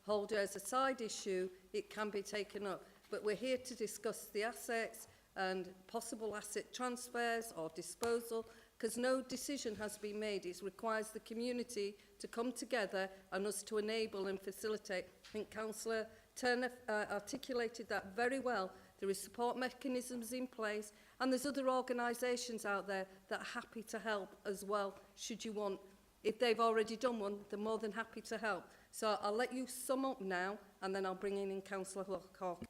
holder as a side issue, it can be taken up. But we're here to discuss the assets and possible asset transfers or disposal, because no decision has been made. It requires the community to come together and us to enable and facilitate. I think Councillor Turner articulated that very well. There is support mechanisms in place, and there's other organisations out there that are happy to help as well, should you want. If they've already done one, they're more than happy to help. So I'll let you sum up now, and then I'll bring in Councillor Hawkins.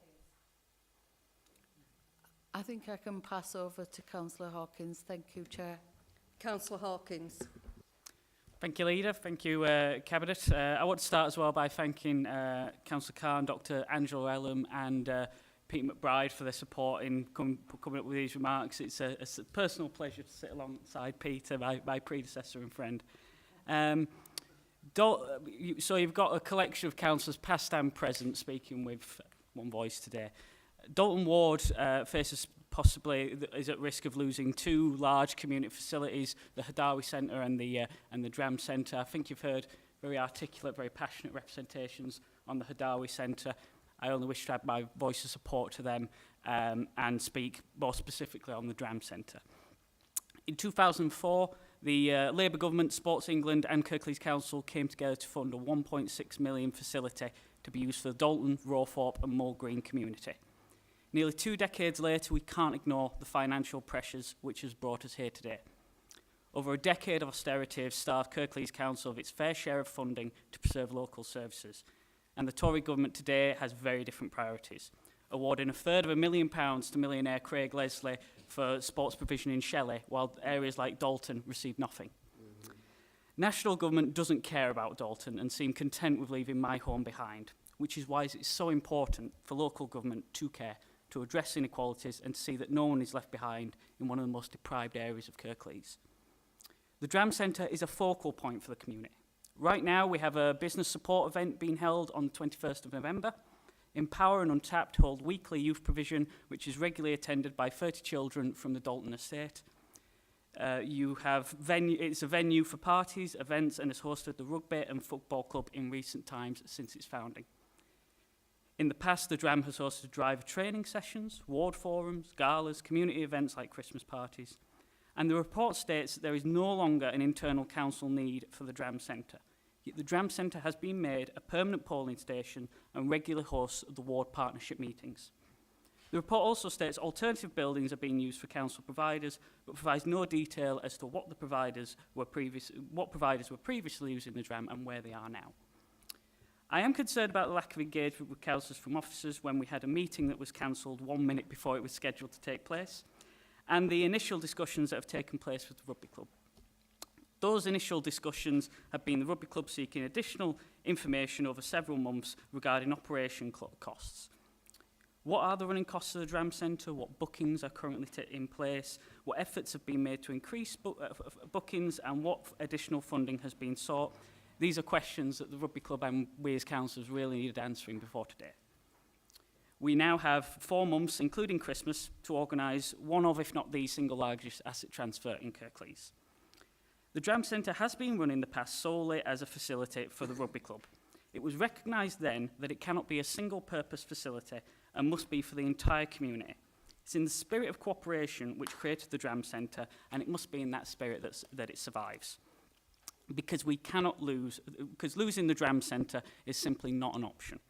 I think I can pass over to Councillor Hawkins. Thank you, Chair. Councillor Hawkins. Thank you, Leader. Thank you, Cabinet. I want to start as well by thanking Councillor Khan, Dr Angela Ellum and Pete McBride for their support in coming up with these remarks. It's a personal pleasure to sit alongside Peter, my predecessor and friend. So you've got a collection of councillors past and present speaking with one voice today. Dalton Ward faces possibly is at risk of losing two large community facilities, the Hadawi Centre and the Dram Centre. I think you've heard very articulate, very passionate representations on the Hadawi Centre. I only wish to add my voice of support to them and speak more specifically on the Dram Centre. In 2004, the Labour government, Sports England and Kirklees Council came together to fund a 1.6 million facility to be used for the Dalton, Rawthorpe and Moor Green community. Nearly 2 decades later, we can't ignore the financial pressures which has brought us here today. Over a decade of austerity has starved Kirklees Council of its fair share of funding to preserve local services. And the Tory government today has very different priorities, awarding £250,000 to millionaire Craig Leslie for sports provision in Shelley, while areas like Dalton receive nothing. National government doesn't care about Dalton and seem content with leaving my home behind. which is why it's so important for local government to care, to address inequalities and to see that no one is left behind in one of the most deprived areas of Kirklees. The Dram Centre is a focal point for the community. Right now we have a business support event being held on the 21st of November. Empower and Untapped hold weekly youth provision, which is regularly attended by 30 children from the Dalton estate. It's a venue for parties, events, and has hosted the rugby and football club in recent times since its founding. In the past, the Dram has hosted driver training sessions, ward forums, galas, community events like Christmas parties. And the report states that there is no longer an internal council need for the Dram Centre. Yet the Dram Centre has been made a permanent polling station and regularly hosts the ward partnership meetings. The report also states alternative buildings are being used for council providers, but provides no detail as to what providers were previously using the Dram and where they are now. I am concerned about the lack of engagement with councillors from officers when we had a meeting that was cancelled 1 minute before it was scheduled to take place, and the initial discussions that have taken place with the rugby club. Those initial discussions have been the rugby club seeking additional information over several months regarding operation costs. What are the running costs of the Dram Centre? What bookings are currently in place? What efforts have been made to increase bookings? And what additional funding has been sought? These are questions that the rugby club and we as councillors really needed answering before today. We now have 4 months, including Christmas, to organise one of, if not the single largest asset transfer in Kirklees. The Dram Centre has been run in the past solely as a facility for the rugby club. It was recognised then that it cannot be a single-purpose facility and must be for the entire community. It's in the spirit of cooperation which created the Dram Centre, and it must be in that spirit that it survives. Because losing the Dram Centre is simply not an option.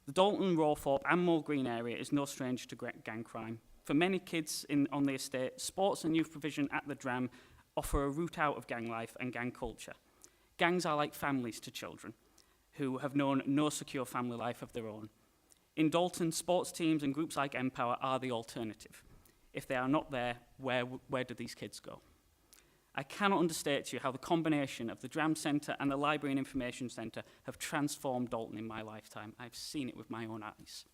The Dalton, Rawthorpe and Moor Green area is no stranger to gang crime. For many kids on the estate, sports and youth provision at the Dram offer a route out of gang life and gang culture. Gangs are like families to children who have known no secure family life of their own. In Dalton, sports teams and groups like Empower are the alternative. If they are not there, where do these kids go? I cannot understate to you how the combination of the Dram Centre and the Library and Information Centre have transformed Dalton in my lifetime. I've seen it with my own eyes.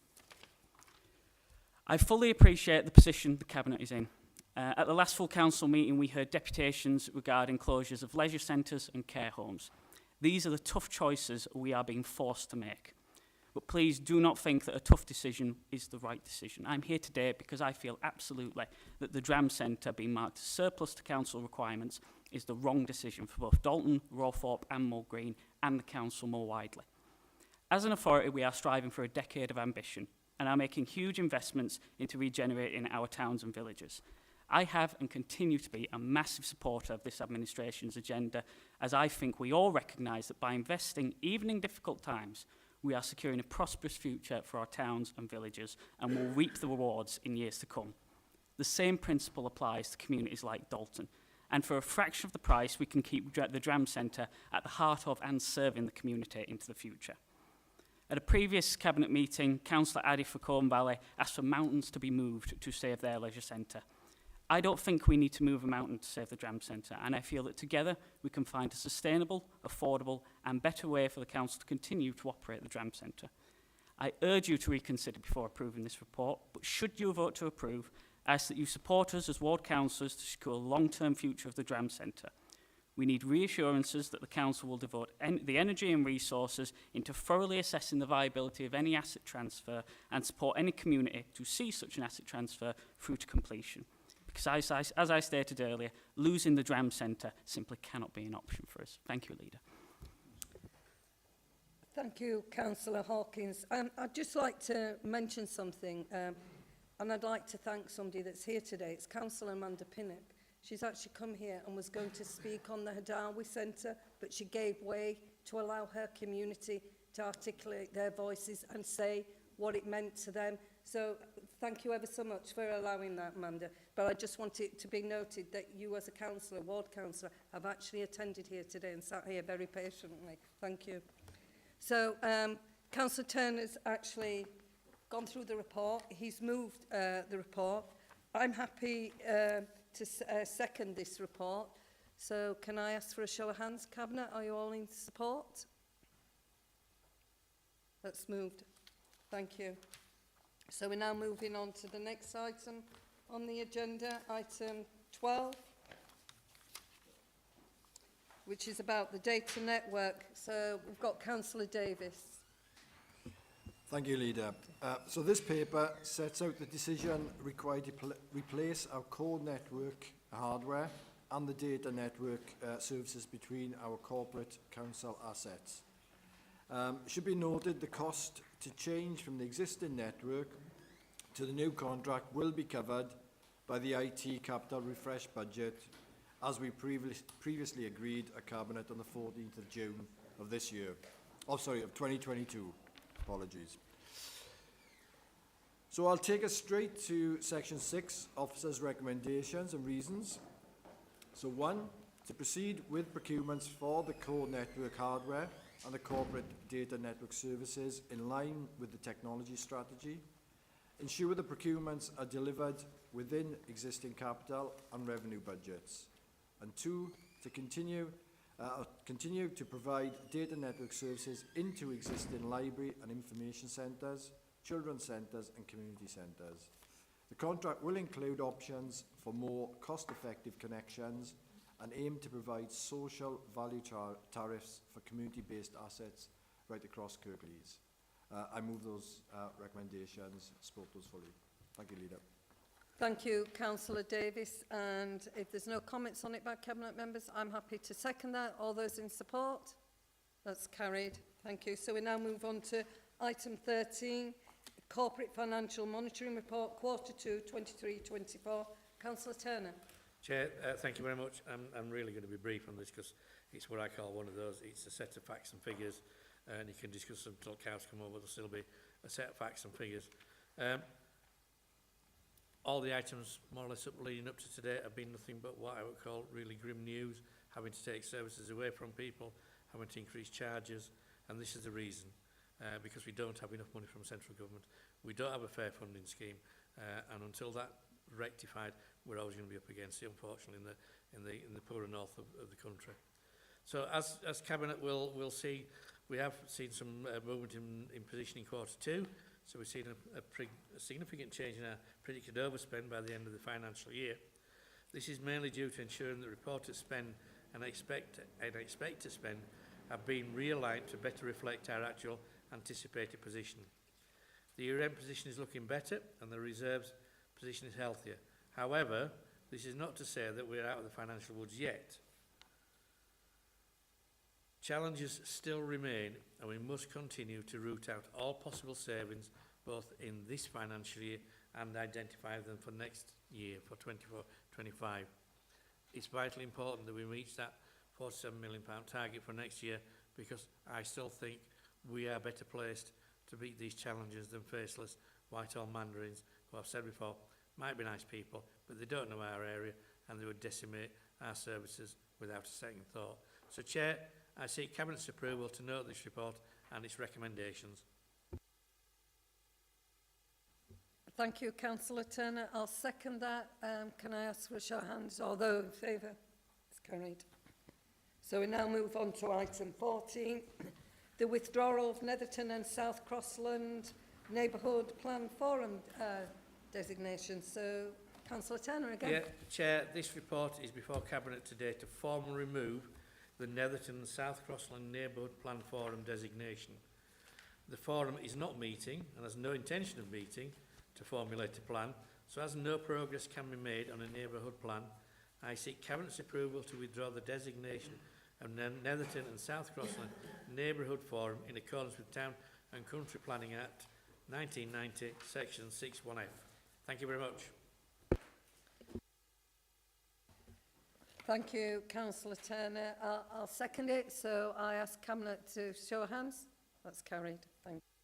I fully appreciate the position the Cabinet is in. At the last full council meeting, we heard deputations regarding closures of leisure centres and care homes. These are the tough choices we are being forced to make. But please do not think that a tough decision is the right decision. I'm here today because I feel absolutely that the Dram Centre being marked as surplus to council requirements is the wrong decision for both Dalton, Rawthorpe and Moor Green and the council more widely. As an authority, we are striving for a decade of ambition and are making huge investments into regenerating our towns and villages. I have and continue to be a massive supporter of this administration's agenda, as I think we all recognise that by investing, even in difficult times, we are securing a prosperous future for our towns and villages and will reap the rewards in years to come. The same principle applies to communities like Dalton, and for a fraction of the price, we can keep the Dram Centre at the heart of and serving the community into the future. At a previous Cabinet meeting, Councillor Addy for Colne Valley asked for mountains to be moved to save their leisure centre. I don't think we need to move a mountain to save the Dram Centre, and I feel that together we can find a sustainable, affordable and better way for the Council to continue to operate the Dram Centre. I urge you to reconsider before approving this report, but should you vote to approve, I ask that you support us as ward councillors to secure a long-term future of the Dram Centre. We need reassurances that the Council will devote the energy and resources into thoroughly assessing the viability of any asset transfer and support any community to see such an asset transfer through to completion. Because as I stated earlier, losing the Dram Centre simply cannot be an option for us. Thank you, Leader. Thank you, Councillor Hawkins. I'd just like to mention something, and I'd like to thank somebody that's here today. It's Councillor Amanda Pinnock. She's actually come here and was going to speak on the Hadawi Centre, but she gave way to allow her community to articulate their voices and say what it meant to them. So thank you ever so much for allowing that, Amanda. But I just want it to be noted that you as a councillor, ward councillor, have actually attended here today and sat here very patiently. Thank you. So Councillor Turner's actually gone through the report. He's moved the report. I'm happy to second this report. So can I ask for a show of hands, Cabinet? Are you all in support? That's moved. Thank you. So we're now moving on to the next item on the agenda, item 12, which is about the data network. So we've got Councillor Davis. Thank you, Leader. So this paper sets out the decision required to replace our core network hardware and the data network services between our corporate council assets. It should be noted the cost to change from the existing network to the new contract will be covered by the IT capital refresh budget as we previously agreed at Cabinet on the 14th of June of this year. Oh, sorry, of 2022. Apologies. So I'll take us straight to Section 6, Officers' Recommendations and Reasons. So 1, to proceed with procurements for the core network hardware and the corporate data network services in line with the technology strategy. Ensure the procurements are delivered within existing capital and revenue budgets. And 2, to continue to provide data network services into existing library and information centres, children's centres and community centres. The contract will include options for more cost-effective connections and aim to provide social value tariffs for community-based assets right across Kirklees. I move those recommendations, support those fully. Thank you, Leader. Thank you, Councillor Davis. And if there's no comments on it by Cabinet members, I'm happy to second that. All those in support? That's carried. Thank you. So we now move on to item 13, Corporate Financial Monitoring Report, Quarter 2, 23-24. Councillor Turner. Chair, thank you very much. I'm really going to be brief on this because it's what I call one of those. It's a set of facts and figures, and you can discuss them until cows come over. There'll still be a set of facts and figures. All the items, more or less, leading up to today have been nothing but what I would call really grim news, having to take services away from people, having to increase charges, and this is the reason, because we don't have enough money from central government. We don't have a fair funding scheme, and until that rectified, we're always going to be up against it, unfortunately, in the poorer north of the country. So as Cabinet will see, we have seen some movement in position in Quarter 2. So we've seen a significant change in our predicted overspend by the end of the financial year. This is mainly due to ensuring that reported spend and expect to spend have been realigned to better reflect our actual anticipated position. The year-end position is looking better and the reserves position is healthier. However, this is not to say that we're out of the financial woods yet. Challenges still remain and we must continue to root out all possible savings both in this financial year and identify them for next year, for 24-25. It's vitally important that we reach that £47 million target for next year because I still think we are better placed to meet these challenges than faceless Whitehall mandarins who I've said before might be nice people but they don't know our area and they would decimate our services without a second thought. So Chair, I seek Cabinet's approval to note this report and its recommendations. Thank you, Councillor Turner. I'll second that. Can I ask for a show of hands? All those in favour? It's carried. So we now move on to item 14, the withdrawal of Netherton and South Crossland Neighbourhood Plan Forum designation. So, Councillor Turner again. Yeah, Chair, this report is before Cabinet today to formally remove the Netherton and South Crossland Neighbourhood Plan Forum designation. The forum is not meeting and has no intention of meeting to formulate a plan, so as no progress can be made on a neighbourhood plan, I seek Cabinet's approval to withdraw the designation of Netherton and South Crossland Neighbourhood Forum in accordance with Town and Country Planning Act 1990, Section 61F. Thank you very much. Thank you, Councillor Turner. I'll second it. So I ask Cabinet to show of hands. That's carried. Thank you.